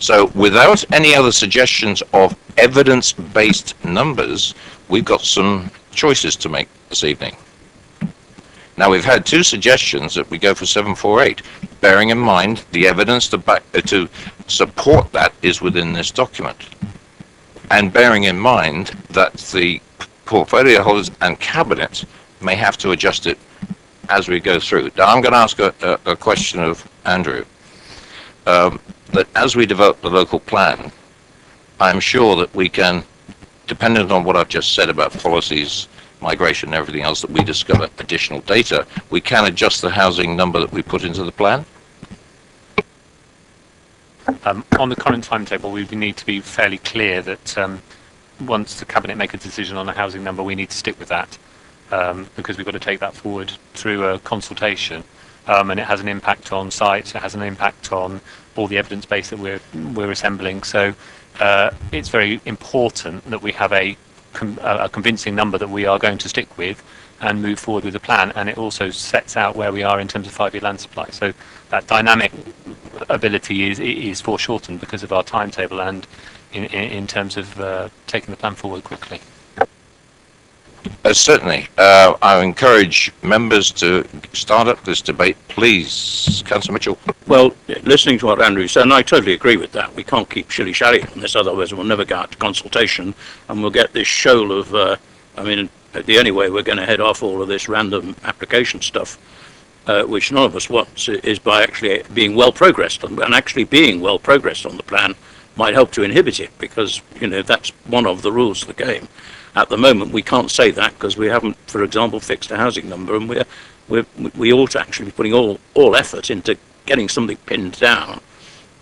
So without any other suggestions of evidence-based numbers, we've got some choices to make this evening. Now, we've had 2 suggestions that we go for 748, bearing in mind the evidence to support that is within this document, and bearing in mind that the portfolio holders and Cabinet may have to adjust it as we go through. Now, I'm going to ask a question of Andrew. That as we develop the local plan, I'm sure that we can, depending on what I've just said about policies, migration and everything else, that we discover additional data, we can adjust the housing number that we put into the plan? On the current timetable, we need to be fairly clear that once the Cabinet make a decision on a housing number, we need to stick with that, because we've got to take that forward through a consultation, and it has an impact on sites, it has an impact on all the evidence base that we're assembling. So it's very important that we have a convincing number that we are going to stick with and move forward with the plan, and it also sets out where we are in terms of 5-year land supply. So that dynamic ability is foreshortened because of our timetable and in terms of taking the plan forward quickly. Certainly. I encourage members to start up this debate. Please, Councillor Mitchell. Well, listening to what Andrew said, and I totally agree with that, we can't keep shilly-shallying on this, otherwise we'll never go out to consultation, and we'll get this shoal of I mean, the only way we're going to head off all of this random application stuff, which none of us wants, is by actually being well progressed. And actually being well progressed on the plan might help to inhibit it, because, you know, that's one of the rules of the game. At the moment, we can't say that because we haven't, for example, fixed a housing number, and we ought to actually be putting all effort into getting something pinned down,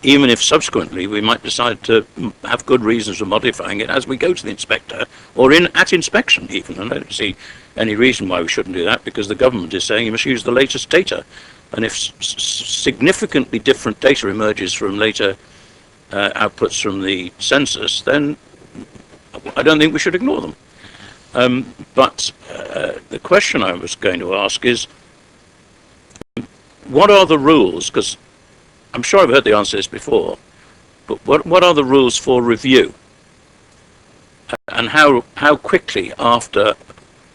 even if subsequently we might decide to have good reasons for modifying it as we go to the inspector, or at inspection even. And I don't see any reason why we shouldn't do that, because the government is saying you must use the latest data. And if significantly different data emerges from later outputs from the census, then I don't think we should ignore them. But the question I was going to ask is, what are the rules? Because I'm sure I've heard the answer to this before, but what are the rules for review? And how quickly after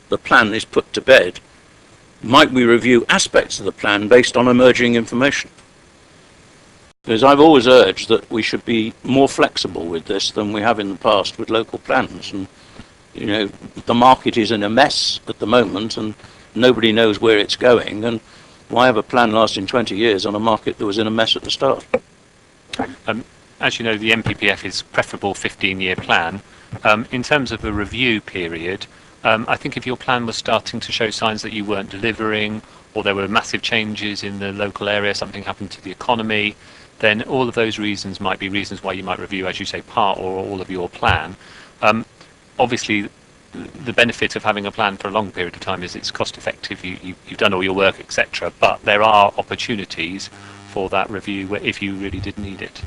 the plan is put to bed might we review aspects of the plan based on emerging information? Because I've always urged that we should be more flexible with this than we have in the past with local plans. And, you know, the market is in a mess at the moment and nobody knows where it's going. And why have a plan lasting 20 years on a market that was in a mess at the start? As you know, the MPPF is preferable 15-year plan. In terms of a review period, I think if your plan was starting to show signs that you weren't delivering, or there were massive changes in the local area, something happened to the economy, then all of those reasons might be reasons why you might review, as you say, part or all of your plan. Obviously, the benefit of having a plan for a long period of time is it's cost effective, you've done all your work, etc. But there are opportunities for that review if you really did need it.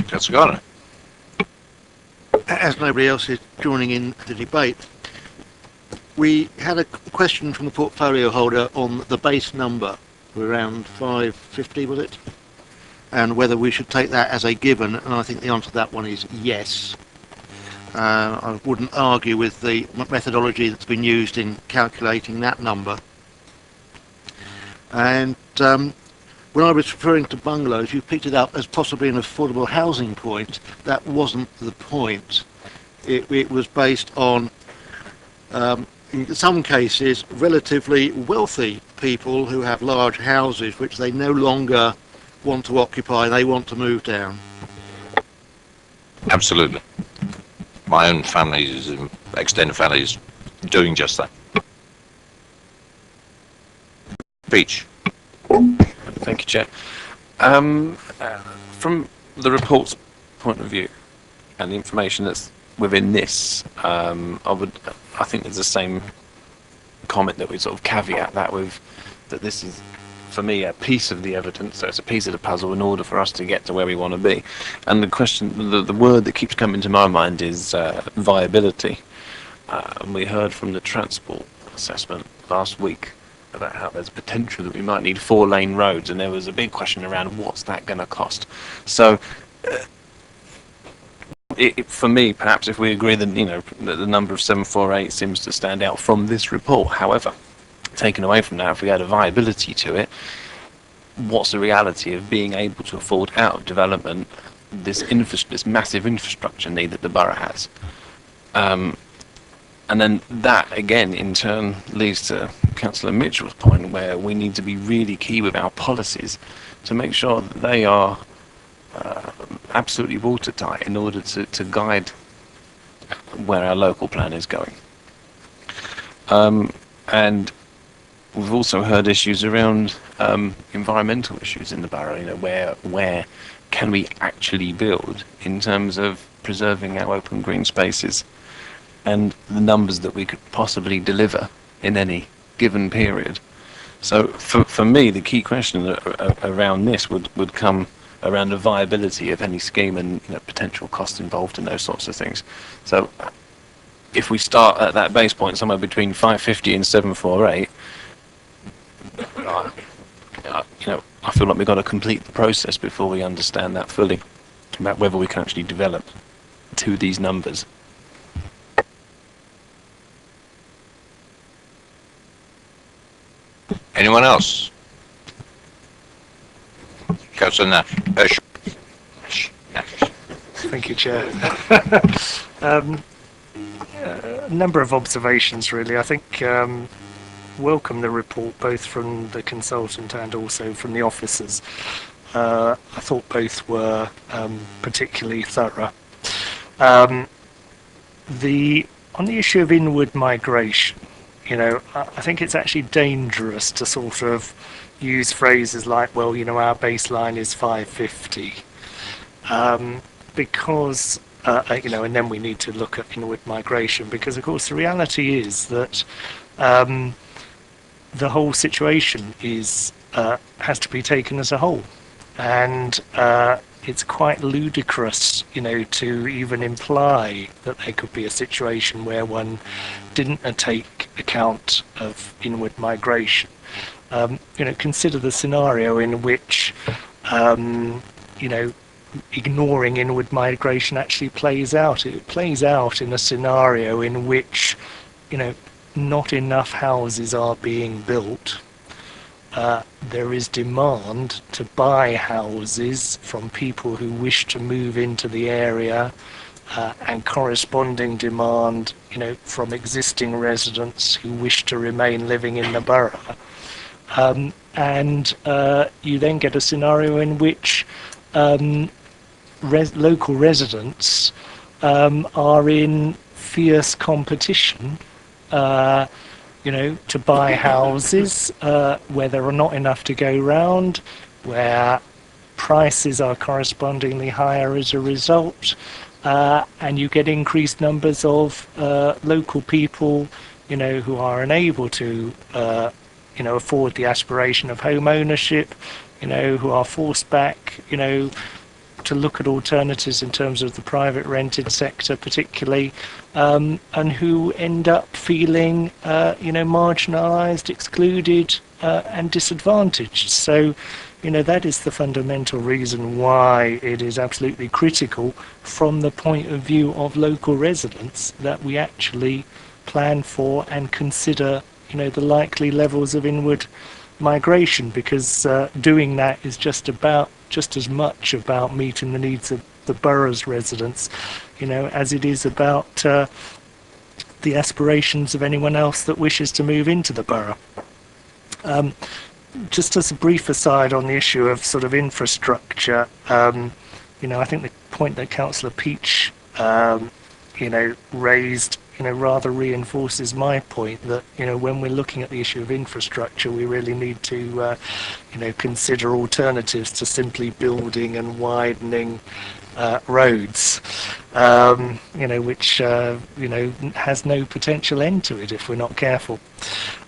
Councillor Gardner. As nobody else is joining in the debate, we had a question from the portfolio holder on the base number, around 550, was it? And whether we should take that as a given, and I think the answer to that one is yes. I wouldn't argue with the methodology that's been used in calculating that number. And when I was referring to bungalows, you picked it up as possibly an affordable housing point. That wasn't the point. It was based on, in some cases, relatively wealthy people who have large houses which they no longer want to occupy, they want to move down. Absolutely. My own family, extended family, is doing just that. Peach. Thank you, Chair. From the report's point of view and the information that's within this, I think there's the same comment that we sort of caveat that with, that this is, for me, a piece of the evidence, so it's a piece of the puzzle in order for us to get to where we want to be. And the question, the word that keeps coming to my mind is viability. And we heard from the transport assessment last week about how there's potential that we might need 4-lane roads, and there was a big question around what's that going to cost. So for me, perhaps if we agree that, you know, that the number of 748 seems to stand out from this report, however, taken away from that, if we add a viability to it, what's the reality of being able to afford out of development this massive infrastructure need that the borough has? And then that, again, in turn, leads to Councillor Mitchell's point, where we need to be really key with our policies to make sure that they are absolutely watertight in order to guide where our local plan is going. And we've also heard issues around environmental issues in the borough. You know, where can we actually build in terms of preserving our open green spaces, and the numbers that we could possibly deliver in any given period. So for me, the key question around this would come around the viability of any scheme and, you know, potential costs involved in those sorts of things. So if we start at that base point somewhere between 550 and 748, you know, I feel like we've got to complete the process before we understand that fully, about whether we can actually develop to these numbers. Anyone else? Councillor Nash. Thank you, Chair. A number of observations, really. I think welcome the report, both from the consultant and also from the officers. I thought both were particularly thorough. On the issue of inward migration, I think it's actually dangerous to sort of use phrases like, well, our baseline is 550, because, and then we need to look at inward migration, because, of course, the reality is that the whole situation has to be taken as a whole. And it's quite ludicrous, to even imply that there could be a situation where one didn't take account of inward migration. Consider the scenario in which, ignoring inward migration actually plays out. It plays out in a scenario in which, not enough houses are being built. There is demand to buy houses from people who wish to move into the area, and corresponding demand, from existing residents who wish to remain living in the borough. And you then get a scenario in which local residents are in fierce competition to buy houses where there are not enough to go round, where prices are correspondingly higher as a result, and you get increased numbers of local people, who are unable to, afford the aspiration of home ownership, who are forced back, to look at alternatives in terms of the private rented sector particularly, and who end up feeling, marginalised, excluded, and disadvantaged. So, that is the fundamental reason why it is absolutely critical from the point of view of local residents that we actually plan for and consider, the likely levels of inward migration, because doing that is just as much about meeting the needs of the borough's residents, as it is about the aspirations of anyone else that wishes to move into the borough. Just as a brief aside on the issue of sort of infrastructure, I think the point that Councillor Peach, raised, rather reinforces my point that, when we're looking at the issue of infrastructure, we really need to, consider alternatives to simply building and widening roads, which, has no potential end to it if we're not careful.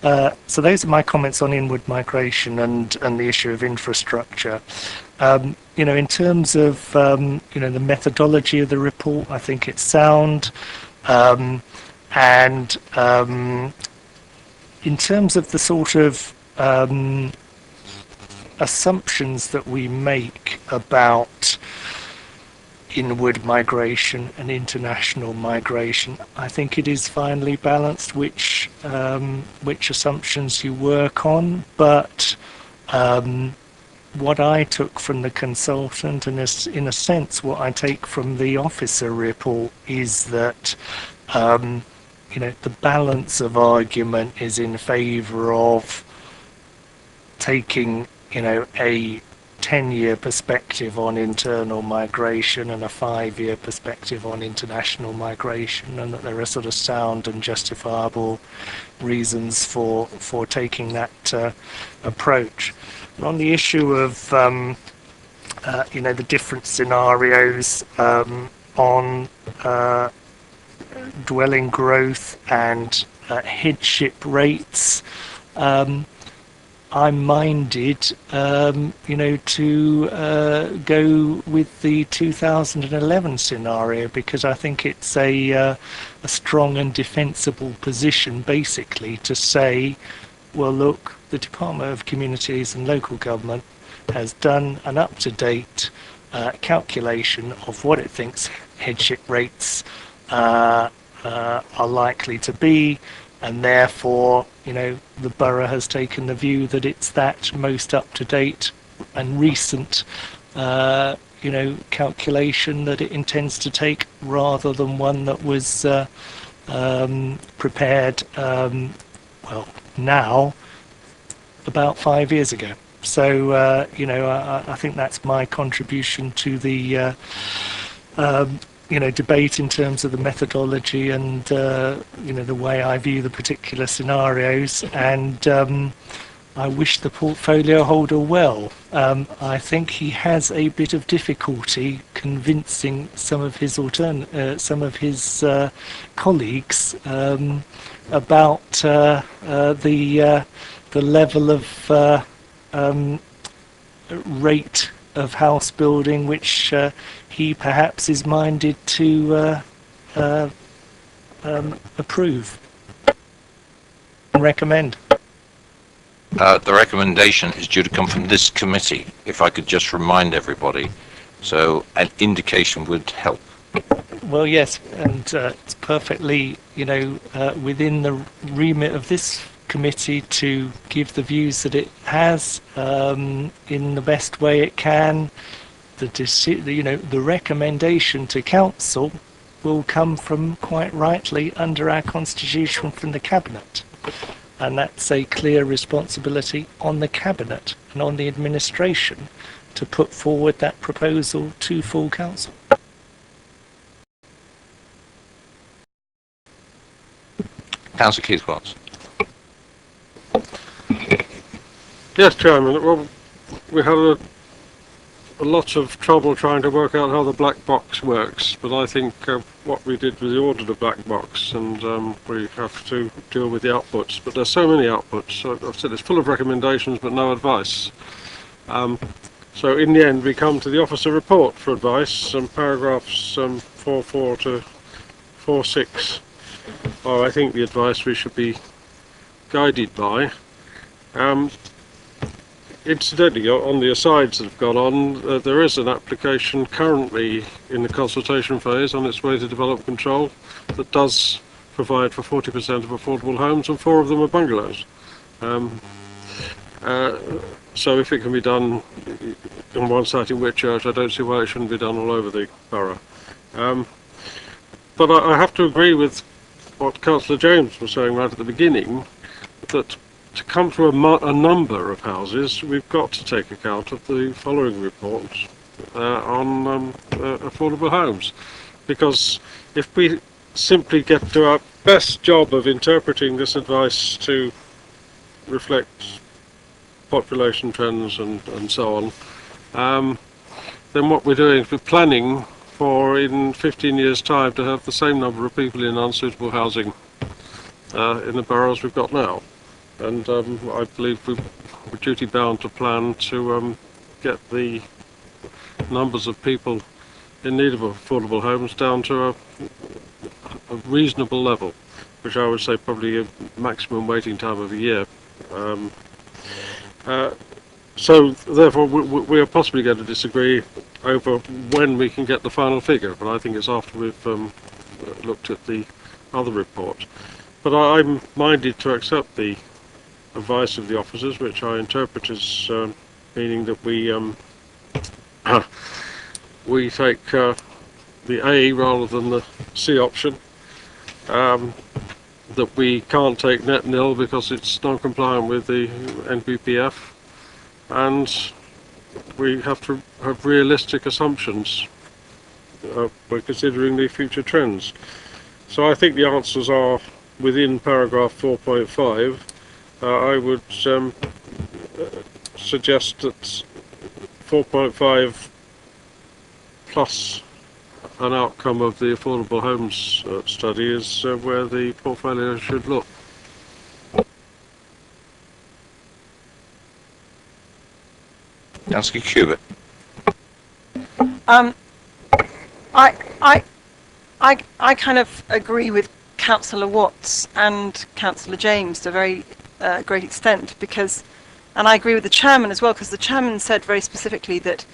So those are my comments on inward migration and the issue of infrastructure. In terms of, the methodology of the report, I think it's sound. And in terms of the sort of assumptions that we make about inward migration and international migration, I think it is finely balanced which assumptions you work on. But what I took from the consultant, and in a sense what I take from the officer report, is that the balance of argument is in favour of taking, a 10-year perspective on internal migration and a 5-year perspective on international migration, and that there are sort of sound and justifiable reasons for taking that approach. And on the issue of, the different scenarios on dwelling growth and headship rates, I'm minded, to go with the 2011 scenario, because I think it's a strong and defensible position, basically, to say, well, look, the Department of Communities and Local Government has done an up-to-date calculation of what it thinks headship rates are likely to be, and therefore, the borough has taken the view that it's that most up-to-date and recent, calculation that it intends to take, rather than one that was prepared, now, about 5 years ago. So, I think that's my contribution to the, debate in terms of the methodology and, the way I view the particular scenarios. And I wish the portfolio holder well. I think he has a bit of difficulty convincing some of his colleagues about the level of rate of house building which he perhaps is minded to approve and recommend. The recommendation is due to come from this committee, if I could just remind everybody. So an indication would help. Well, yes, and it's perfectly, within the remit of this committee to give the views that it has in the best way it can. The recommendation to council will come from, quite rightly, under our constitution, from the cabinet. And that's a clear responsibility on the cabinet and on the administration to put forward that proposal to full council. Councillor Keith Watts. Yes, Chairman. Well, we had a lot of trouble trying to work out how the black box works, but I think what we did was we ordered a black box, and we have to deal with the outputs. But there's so many outputs. So I've said it's full of recommendations but no advice. So in the end, we come to the officer report for advice, and paragraphs 4.4 to 4.6 are, I think, the advice we should be guided by. Incidentally, on the asides that have gone on, there is an application currently in the consultation phase on its way to development control that does provide for 40% of affordable homes, and 4 of them are bungalows. So if it can be done in one site in Whitchurch, I don't see why it shouldn't be done all over the borough. But I have to agree with what Councillor James was saying right at the beginning, that to come to a number of houses, we've got to take account of the following reports on affordable homes. Because if we simply get to our best job of interpreting this advice to reflect population trends and so on, then what we're doing is we're planning for, in 15 years' time, to have the same number of people in unsuitable housing in the boroughs we've got now. And I believe we're duty bound to plan to get the numbers of people in need of affordable homes down to a reasonable level, which I would say probably a maximum waiting time of a year. So therefore we are possibly going to disagree over when we can get the final figure, but I think it's after we've looked at the other report. But I'm minded to accept the advice of the officers, which I interpret as meaning that we we take the A rather than the C option, that we can't take net nil because it's non-compliant with the NPPF, and we have to have realistic assumptions by considering the future trends. So I think the answers are within paragraph 4.5. I would suggest that 4.5 plus an outcome of the affordable homes study is where the portfolio should look. Councillor Cubitt. I kind of agree with Councillor Watts and Councillor James to a very great extent, because, and I agree with the chairman as well, because the chairman said very specifically that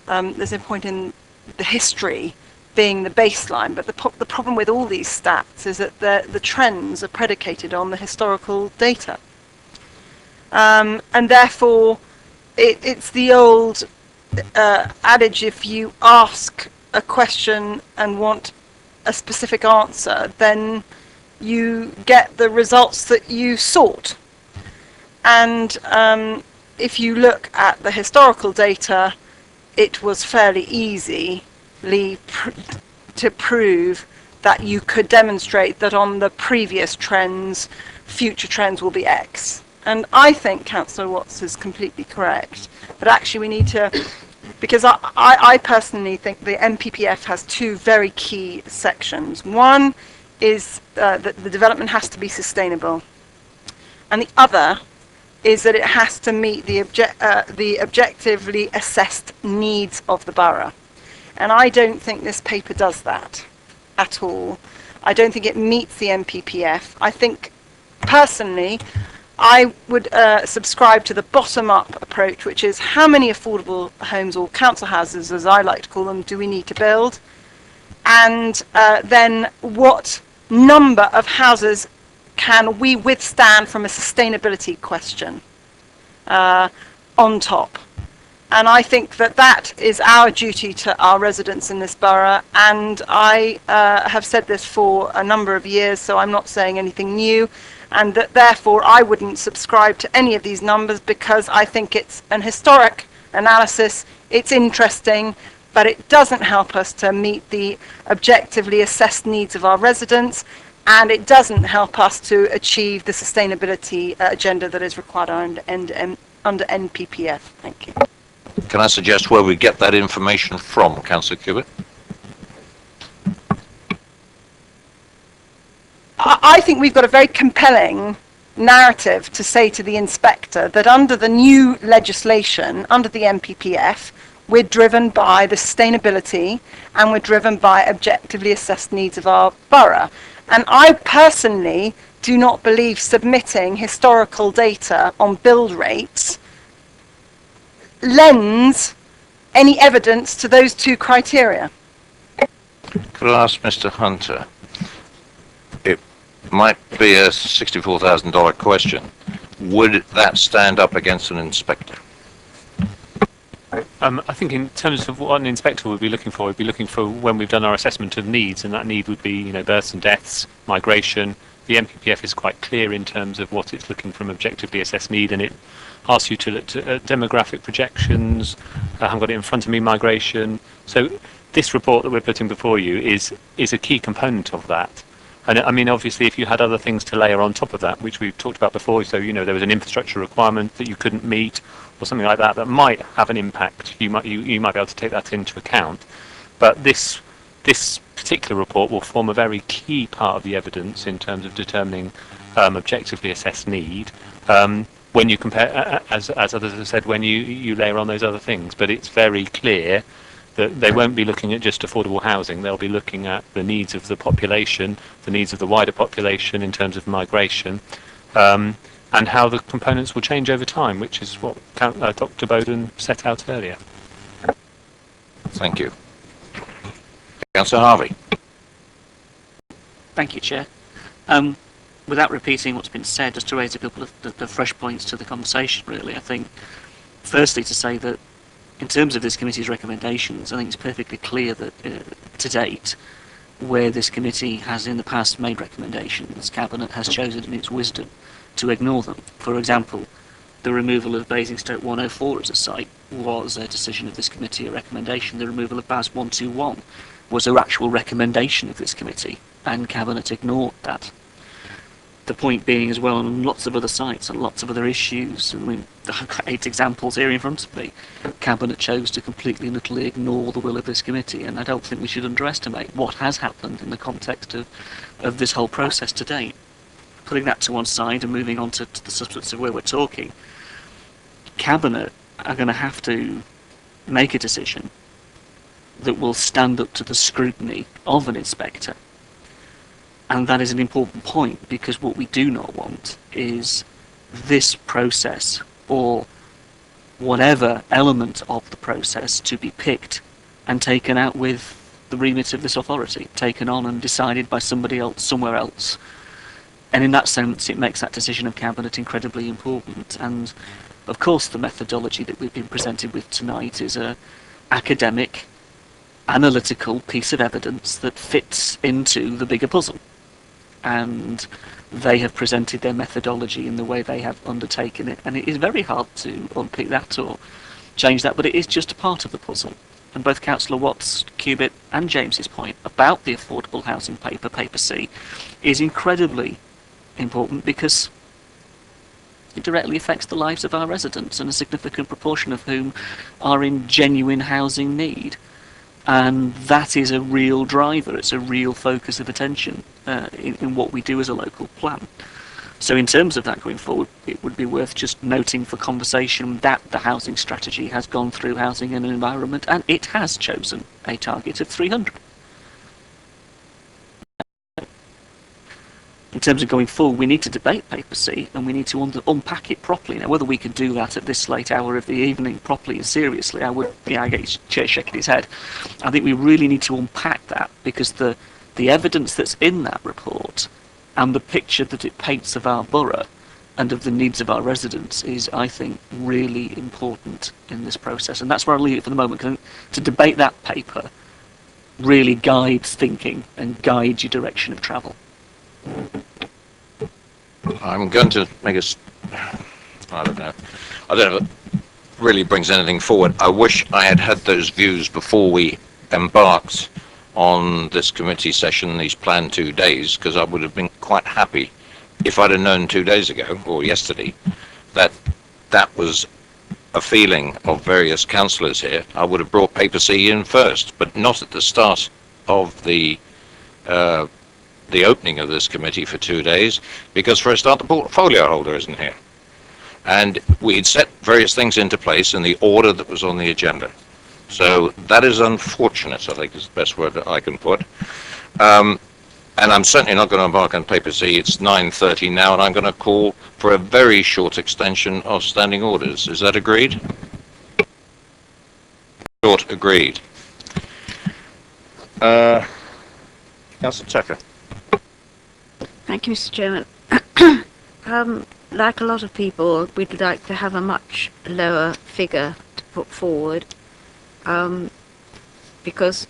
there's no point in the history being the baseline, but the problem with all these stats is that the trends are predicated on the historical data, and therefore it's the old adage, if you ask a question and want a specific answer, then you get the results that you sought. And if you look at the historical data, it was fairly easy to prove that you could demonstrate that on the previous trends, future trends will be X. And I think Councillor Watts is completely correct. But actually we need to, because I personally think the MPPF has two very key sections. One is that the development has to be sustainable. And the other is that it has to meet the objectively assessed needs of the borough. And I don't think this paper does that at all. I don't think it meets the MPPF. I think, personally, I would subscribe to the bottom-up approach, which is how many affordable homes, or council houses, as I like to call them, do we need to build? And then what number of houses can we withstand from a sustainability question on top? And I think that that is our duty to our residents in this borough. And I have said this for a number of years, so I'm not saying anything new. And that therefore I wouldn't subscribe to any of these numbers, because I think it's an historic analysis. It's interesting, but it doesn't help us to meet the objectively assessed needs of our residents. And it doesn't help us to achieve the sustainability agenda that is required under NPPF. Thank you. Can I suggest where we get that information from, Councillor Cubitt? I think we've got a very compelling narrative to say to the inspector that under the new legislation, under the MPPF, we're driven by the sustainability and we're driven by objectively assessed needs of our borough. And I personally do not believe submitting historical data on build rates lends any evidence to those two criteria. Could I ask Mr. Hunter? It might be a $64,000 question. Would that stand up against an inspector? I think in terms of what an inspector would be looking for, we'd be looking for when we've done our assessment of needs, and that need would be, you know, births and deaths, migration. The MPPF is quite clear in terms of what it's looking from objectively assessed need, and it asks you to look at demographic projections. I haven't got it in front of me, migration. So this report that we're putting before you is a key component of that. And I mean, obviously, if you had other things to layer on top of that, which we've talked about before, so, you know, there was an infrastructure requirement that you couldn't meet, or something like that, that might have an impact, you might be able to take that into account. But this particular report will form a very key part of the evidence in terms of determining objectively assessed need, when you compare, as others have said, when you layer on those other things. But it's very clear that they won't be looking at just affordable housing. They'll be looking at the needs of the population, the needs of the wider population in terms of migration, and how the components will change over time, which is what Dr. Bowden set out earlier. Thank you. Councillor Harvey. Thank you, Chair. Without repeating what's been said, just to raise a couple of the fresh points to the conversation, really, I think, firstly, to say that in terms of this committee's recommendations, I think it's perfectly clear that to date, where this committee has in the past made recommendations, Cabinet has chosen in its wisdom to ignore them. For example, the removal of Basingstoke 104 as a site was a decision of this committee, a recommendation. The removal of BAS 121 was an actual recommendation of this committee, and Cabinet ignored that. The point being as well, on lots of other sites and lots of other issues, I mean, I've got 8 examples here in front of me, Cabinet chose to completely and utterly ignore the will of this committee, and I don't think we should underestimate what has happened in the context of this whole process to date. Putting that to one side and moving on to the substance of where we're talking, Cabinet are going to have to make a decision that will stand up to the scrutiny of an inspector. And that is an important point, because what we do not want is this process, or whatever element of the process, to be picked and taken out with the remit of this authority, taken on and decided by somebody else somewhere else. And in that sense, it makes that decision of Cabinet incredibly important. And Of course, the methodology that we've been presented with tonight is a academic, analytical piece of evidence that fits into the bigger puzzle. And they have presented their methodology in the way they have undertaken it. And it is very hard to unpick that or change that, but it is just a part of the puzzle. And both Councillor Watts, Cubitt and James's point about the affordable housing paper, Paper C, is incredibly important because it directly affects the lives of our residents, and a significant proportion of whom are in genuine housing need. And that is a real driver, it's a real focus of attention in what we do as a local plan. So in terms of that going forward, it would be worth just noting for conversation that the housing strategy has gone through housing and environment, and it has chosen a target of 300. In terms of going forward, we need to debate Paper C, and we need to unpack it properly. Now, whether we can do that at this late hour of the evening properly and seriously, I get his chair shaking his head. I think we really need to unpack that, because the evidence that's in that report and the picture that it paints of our borough and of the needs of our residents is, I think, really important in this process. And that's where I'll leave it for the moment, because to debate that paper really guides thinking and guides your direction of travel. I'm going to make I don't know if it really brings anything forward. I wish I had those views before we embarked on this committee session, these planned 2 days, because I would have been quite happy if I'd have known 2 days ago, or yesterday, that that was a feeling of various councillors here. I would have brought Paper C in first, but not at the start of the opening of this committee for 2 days, because for a start the portfolio holder isn't here, and we'd set various things into place in the order that was on the agenda. So that is unfortunate, I think is the best word that I can put. And I'm certainly not going to embark on Paper C. It's 9:30 now, and I'm going to call for a very short extension of standing orders. Is that agreed? Short, agreed. Councillor Tucker. Thank you, Mr. Chairman. Like a lot of people, we'd like to have a much lower figure to put forward, because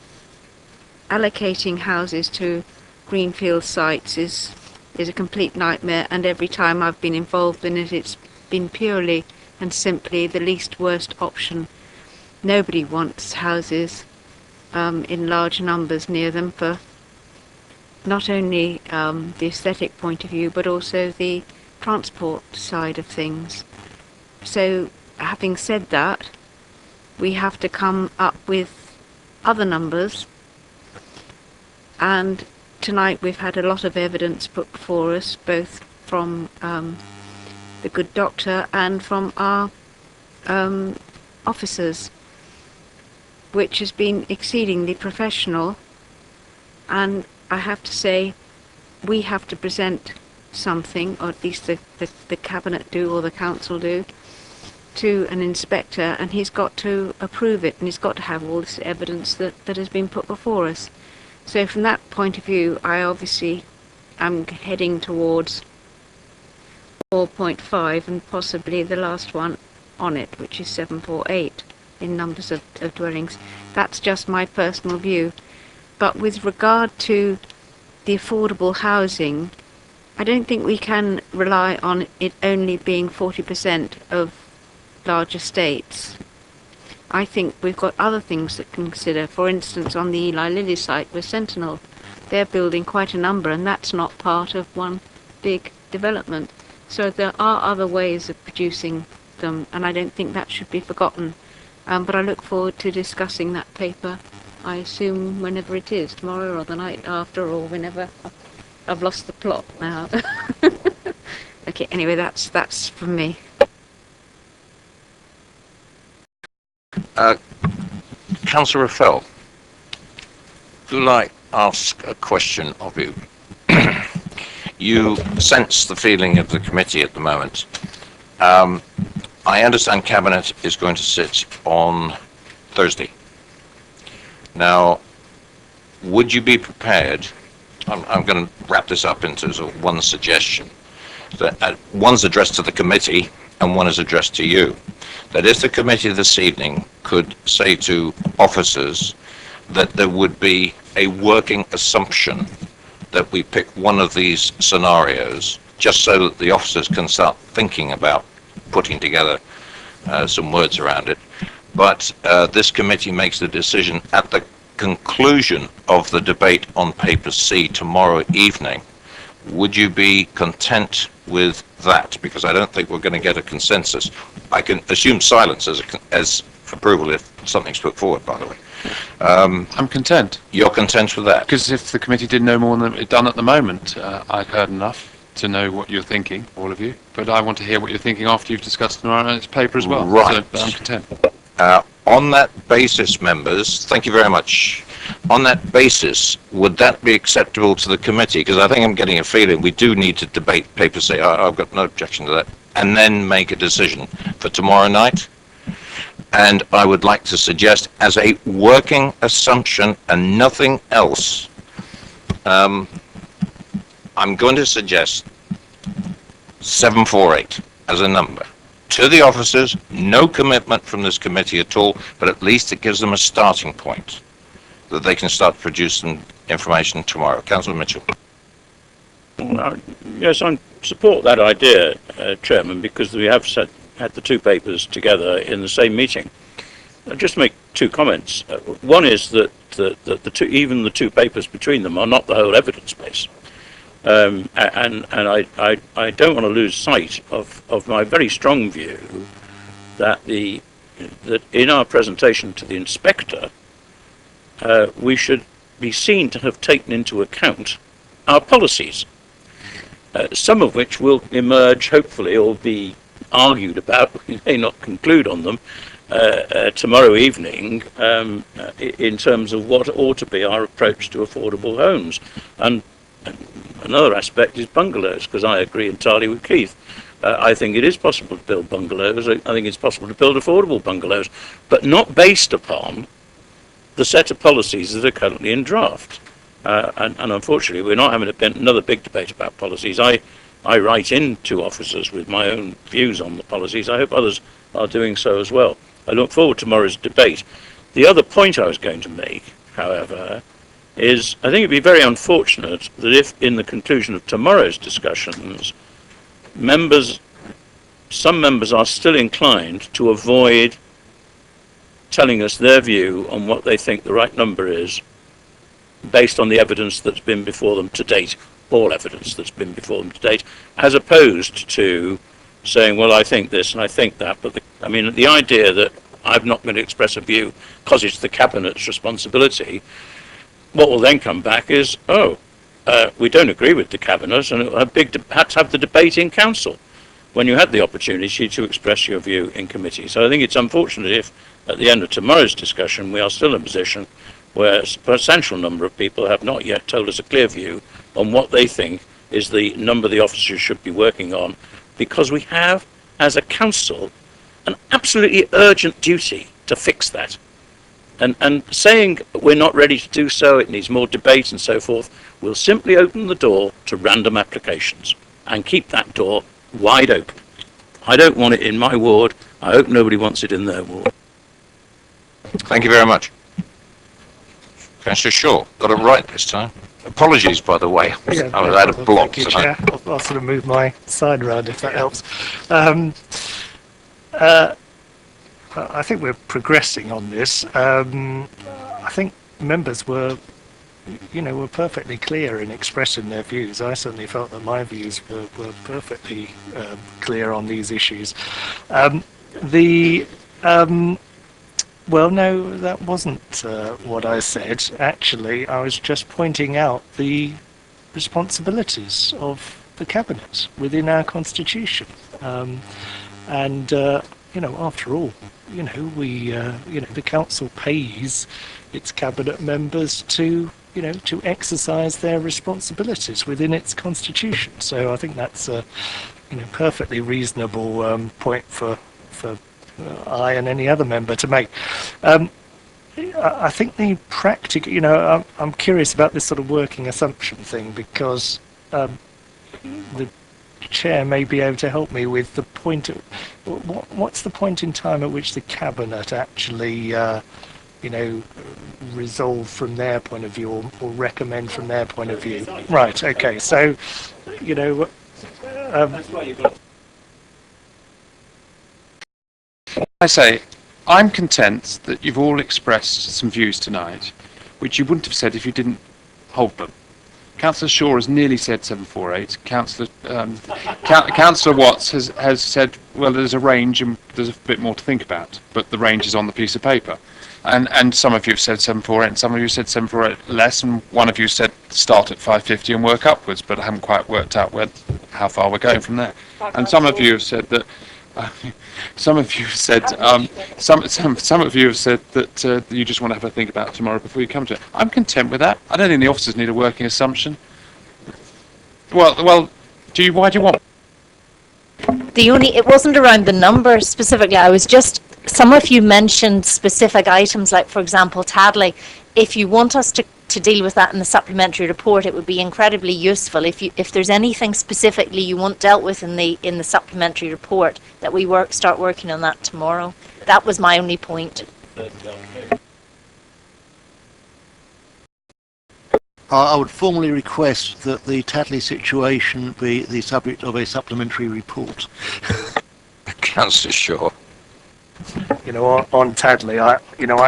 allocating houses to greenfield sites is a complete nightmare, and every time I've been involved in it, it's been purely and simply the least worst option. Nobody wants houses in large numbers near them for not only the aesthetic point of view, but also the transport side of things. So, having said that, we have to come up with other numbers, and tonight we've had a lot of evidence put before us, both from the good doctor and from our officers, which has been exceedingly professional, and I have to say, we have to present something, or at least the Cabinet do, or the Council do, to an inspector, and he's got to approve it, and he's got to have all this evidence that has been put before us. So from that point of view, I obviously am heading towards 4.5, and possibly the last one on it, which is 748 in numbers of dwellings. That's just my personal view. But with regard to the affordable housing, I don't think we can rely on it only being 40% of large estates. I think we've got other things to consider. For instance, on the Eli Lilly site with Sentinel, they're building quite a number, and that's not part of one big development. So there are other ways of producing them, and I don't think that should be forgotten. But I look forward to discussing that paper, I assume whenever it is, tomorrow or the night after, or whenever. I've lost the plot now. Okay, anyway, that's from me. Councillor Raffel, do I ask a question of you? You sense the feeling of the committee at the moment. I understand Cabinet is going to sit on Thursday. Now, would you be prepared, I'm going to wrap this up into sort of one suggestion, that one's addressed to the committee and one is addressed to you. That if the committee this evening could say to officers that there would be a working assumption that we pick one of these scenarios, just so that the officers can start thinking about putting together some words around it. But this committee makes the decision at the conclusion of the debate on paper C tomorrow evening. Would you be content with that? Because I don't think we're going to get a consensus. I can assume silence as approval if something's put forward, by the way. I'm content. You're content with that? Because if the committee did no more than it's done at the moment, I've heard enough to know what you're thinking, all of you. But I want to hear what you're thinking after you've discussed tomorrow's paper as well. Right. So I'm content. On that basis, members, thank you very much. On that basis, would that be acceptable to the committee? Because I think I'm getting a feeling we do need to debate paper C. I've got no objection to that. And then make a decision for tomorrow night. And I would like to suggest, as a working assumption and nothing else, I'm going to suggest 748 as a number. To the officers, no commitment from this committee at all, but at least it gives them a starting point that they can start producing information tomorrow. Councillor Mitchell. Yes, I support that idea, Chairman, because we have had the two papers together in the same meeting. I'll just make two comments. One is that even the two papers between them are not the whole evidence base. And I don't want to lose sight of my very strong view that that in our presentation to the inspector, we should be seen to have taken into account our policies, some of which will emerge, hopefully, or be argued about. We may not conclude on them tomorrow evening in terms of what ought to be our approach to affordable homes. And another aspect is bungalows, because I agree entirely with Keith. I think it is possible to build bungalows. I think it's possible to build affordable bungalows, but not based upon the set of policies that are currently in draft. And unfortunately, we're not having another big debate about policies. I write in to officers with my own views on the policies. I hope others are doing so as well. I look forward to tomorrow's debate. The other point I was going to make, however, is I think it'd be very unfortunate that if in the conclusion of tomorrow's discussions, some members are still inclined to avoid telling us their view on what they think the right number is based on the evidence that's been before them to date, all evidence that's been before them to date, as opposed to saying, well, I think this and I think that. But the idea that I'm not going to express a view because it's the Cabinet's responsibility, what will then come back is, we don't agree with the Cabinet, and it had to have the debate in Council when you had the opportunity to express your view in committee. So I think it's unfortunate if, at the end of tomorrow's discussion, we are still in a position where a substantial number of people have not yet told us a clear view on what they think is the number the officers should be working on, because we have, as a council, an absolutely urgent duty to fix that. And saying we're not ready to do so, it needs more debate and so forth, will simply open the door to random applications and keep that door wide open. I don't want it in my ward. I hope nobody wants it in their ward. Thank you very much. Councillor Shaw, got it right this time. Apologies, by the way. Yeah, I was out of block. Thank you, Chair. I'll sort of move my side around if that helps. I think we're progressing on this. I think members were perfectly clear in expressing their views. I certainly felt that my views were perfectly clear on these issues. Well, no, that wasn't what I said. Actually, I was just pointing out the responsibilities of the Cabinet within our Constitution. After all, the Council pays its Cabinet members to exercise their responsibilities within its Constitution. So I think that's a perfectly reasonable point for I and any other member to make. I think the practical, I'm curious about this sort of working assumption thing, because the chair may be able to help me with the point. what's the point in time at which the cabinet actually, resolve from their point of view or recommend from their point of view? Right. Okay. So, I say, I'm content that you've all expressed some views tonight, which you wouldn't have said if you didn't hold them. Councillor Shaw has nearly said 748. Councillor Watts has said, well, there's a range and there's a bit more to think about, but the range is on the piece of paper. And some of you have said 748, and some of you said 748 less, and one of you said start at 550 and work upwards, but I haven't quite worked out how far we're going from there. And some of you have said that. Some of you have said some of you have said that you just want to have a think about it tomorrow before you come to it. I'm content with that. I don't think the officers need a working assumption. Well, why do you want? It wasn't around the numbers specifically. I was just, some of you mentioned specific items, like for example Tadley. If you want us to deal with that in the supplementary report, it would be incredibly useful if there's anything specifically you want dealt with in the supplementary report, that we start working on that tomorrow. That was my only point. I would formally request that the Tatley situation be the subject of a supplementary report. Councillor Shaw. On Tadley, I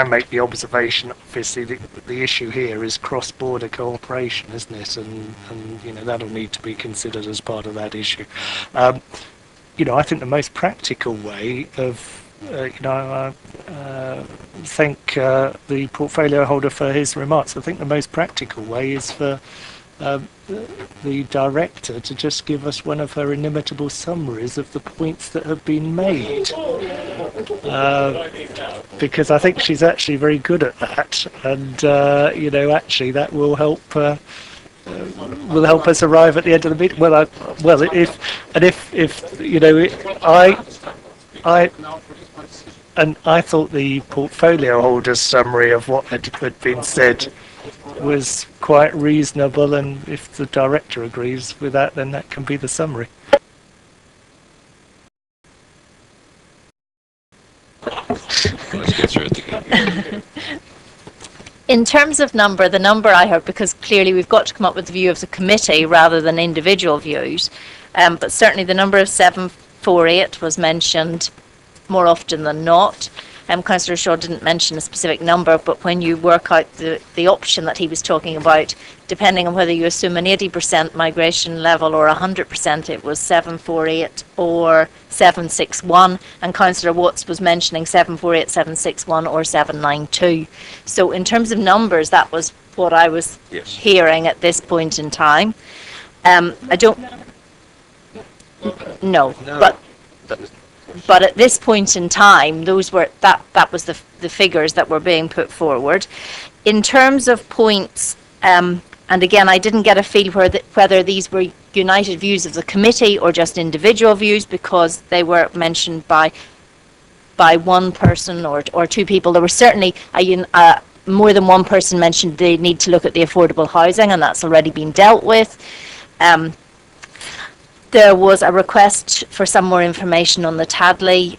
make the observation. Obviously, the issue here is cross-border cooperation, isn't it? And that'll need to be considered as part of that issue. I think the most practical way of thank the portfolio holder for his remarks. I think the most practical way is for the director to just give us one of her inimitable summaries of the points that have been made, because I think she's actually very good at that, and actually that will help us arrive at the end of the meeting. I thought the portfolio holder's summary of what had been said was quite reasonable, and if the director agrees with that, then that can be the summary. Let's get through it together. In terms of the number I heard, because clearly we've got to come up with the view of the committee rather than individual views, but certainly the number of 748 was mentioned more often than not. Councillor Shaw didn't mention a specific number, but when you work out the option that he was talking about, depending on whether you assume an 80% migration level or 100%, it was 748 or 761, and Councillor Watts was mentioning 748, 761 or 792. So in terms of numbers, that was what I was hearing at this point in time. I don't... No. But at this point in time, those were that was the figures that were being put forward. In terms of points, and again, I didn't get a feel whether these were united views of the committee or just individual views, because they were mentioned by one person or two people. There were certainly more than one person mentioned they need to look at the affordable housing, and that's already been dealt with. There was a request for some more information on the Tadley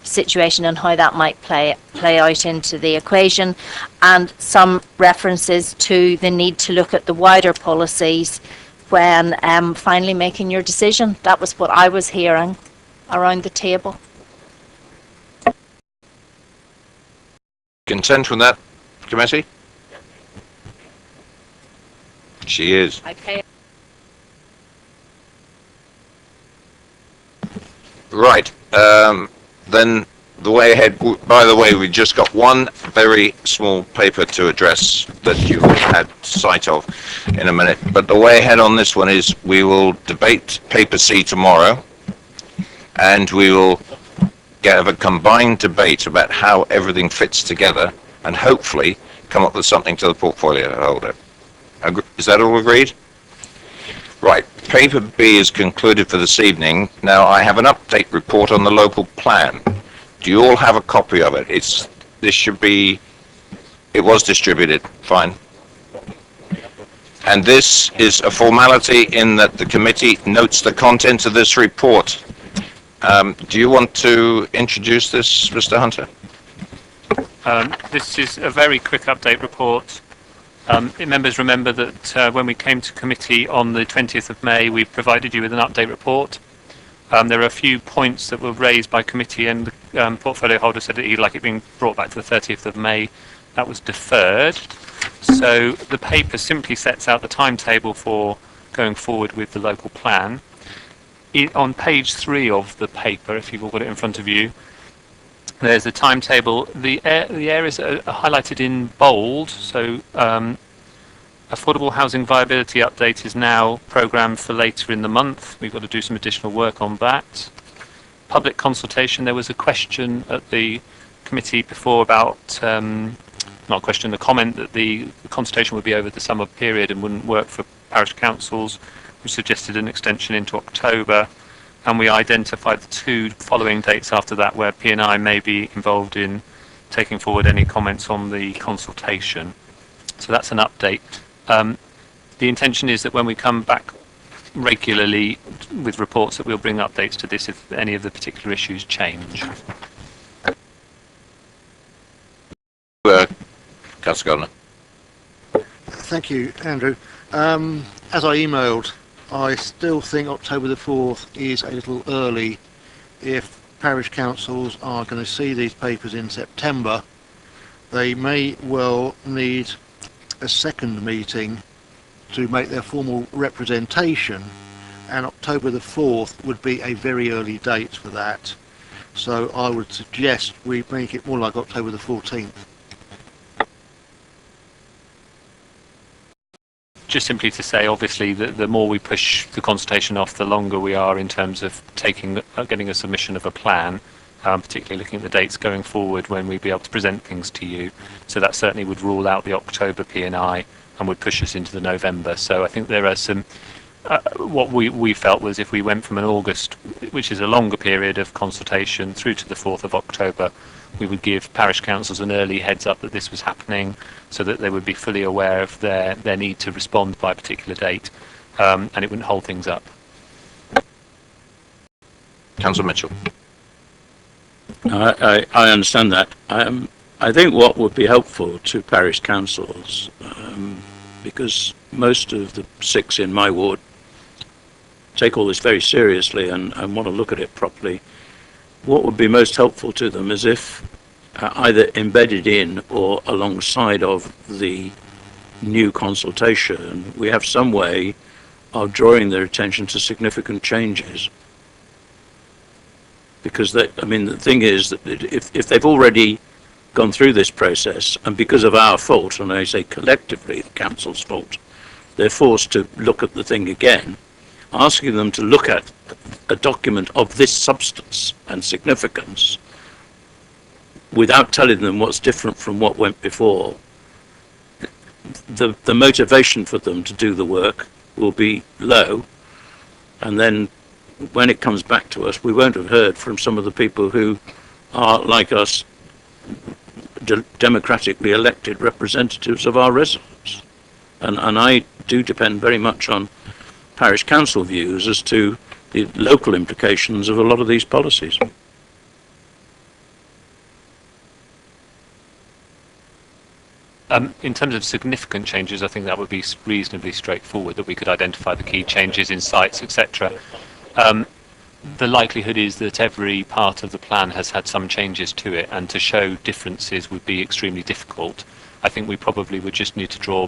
situation and how that might play out into the equation, and some references to the need to look at the wider policies when finally making your decision. That was what I was hearing around the table. Content with that, committee? She is. Okay. Right. Then the way ahead. By the way, we just got one very small paper to address that you had sight of in a minute. But the way ahead on this one is we will debate paper C tomorrow, and we will have a combined debate about how everything fits together, and hopefully come up with something to the portfolio holder. Is that all agreed? Right, paper B is concluded for this evening. Now I have an update report on the local plan. Do you all have a copy of it? It was distributed, fine. And this is a formality in that the committee notes the content of this report Do you want to introduce this, Mr. Hunter? This is a very quick update report. Members remember that when we came to committee on the 20th of May, we provided you with an update report. There are a few points that were raised by committee, and the portfolio holder said that he'd like it being brought back to the 30th of May. That was deferred. So the paper simply sets out the timetable for going forward with the local plan. On page 3 of the paper, if you've all got it in front of you, there's a timetable. The areas are highlighted in bold, so affordable housing viability update is now programmed for later in the month. We've got to do some additional work on that. Public consultation, there was a question at the committee before about, not a question, a comment that the consultation would be over the summer period and wouldn't work for parish councils. We suggested an extension into October, and we identified the 2 following dates after that where P&I may be involved in taking forward any comments on the consultation. So that's an update. The intention is that when we come back regularly with reports, that we'll bring updates to this if any of the particular issues change. Councillor Gardner. Thank you, Andrew. As I emailed, I still think October the 4th is a little early. If parish councils are going to see these papers in September, they may well need a second meeting to make their formal representation, and October the 4th would be a very early date for that. So I would suggest we make it more like October the 14th. Just simply to say, obviously, that the more we push the consultation off, the longer we are in terms of getting a submission of a plan, particularly looking at the dates going forward when we'd be able to present things to you. So that certainly would rule out the October P&I and would push us into the November. So I think there are some, what we felt was if we went from an August, which is a longer period of consultation, through to the 4th of October, we would give parish councils an early heads up that this was happening, so that they would be fully aware of their need to respond by a particular date, and it wouldn't hold things up. Councillor Mitchell. I understand that. I think what would be helpful to parish councils, because most of the 6 in my ward take all this very seriously and want to look at it properly, what would be most helpful to them is if either embedded in or alongside of the new consultation, we have some way of drawing their attention to significant changes. Because the thing is that if they've already gone through this process, and because of our fault, and I say collectively the council's fault, they're forced to look at the thing again, asking them to look at a document of this substance and significance without telling them what's different from what went before, the motivation for them to do the work will be low, and then when it comes back to us, we won't have heard from some of the people who are, like us, democratically elected representatives of our residents. And I do depend very much on parish council views as to the local implications of a lot of these policies. In terms of significant changes, I think that would be reasonably straightforward, that we could identify the key changes in sites, etc. The likelihood is that every part of the plan has had some changes to it, and to show differences would be extremely difficult. I think we probably would just need to draw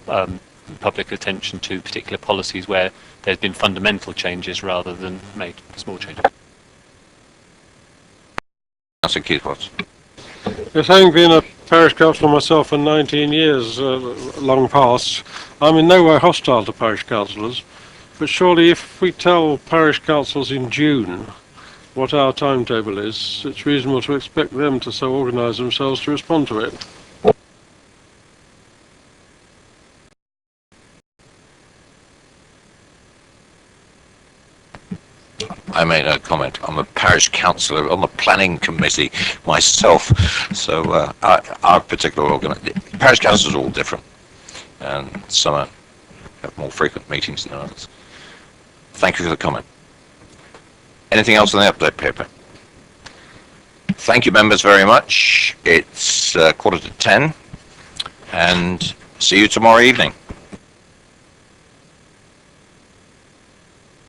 public attention to particular policies where there's been fundamental changes rather than made small changes. Councillor Keith-Watts. Yes, having been a parish councillor myself for 19 years, long past, I'm in no way hostile to parish councillors, but surely if we tell parish councils in June what our timetable is, it's reasonable to expect them to so organise themselves to respond to it. I made a comment. I'm a parish councillor on the planning committee myself, so our particular parish councils are all different, and some have more frequent meetings than others. Thank you for the comment. Anything else on the update paper? Thank you, members, very much. It's 9:45, and see you tomorrow evening.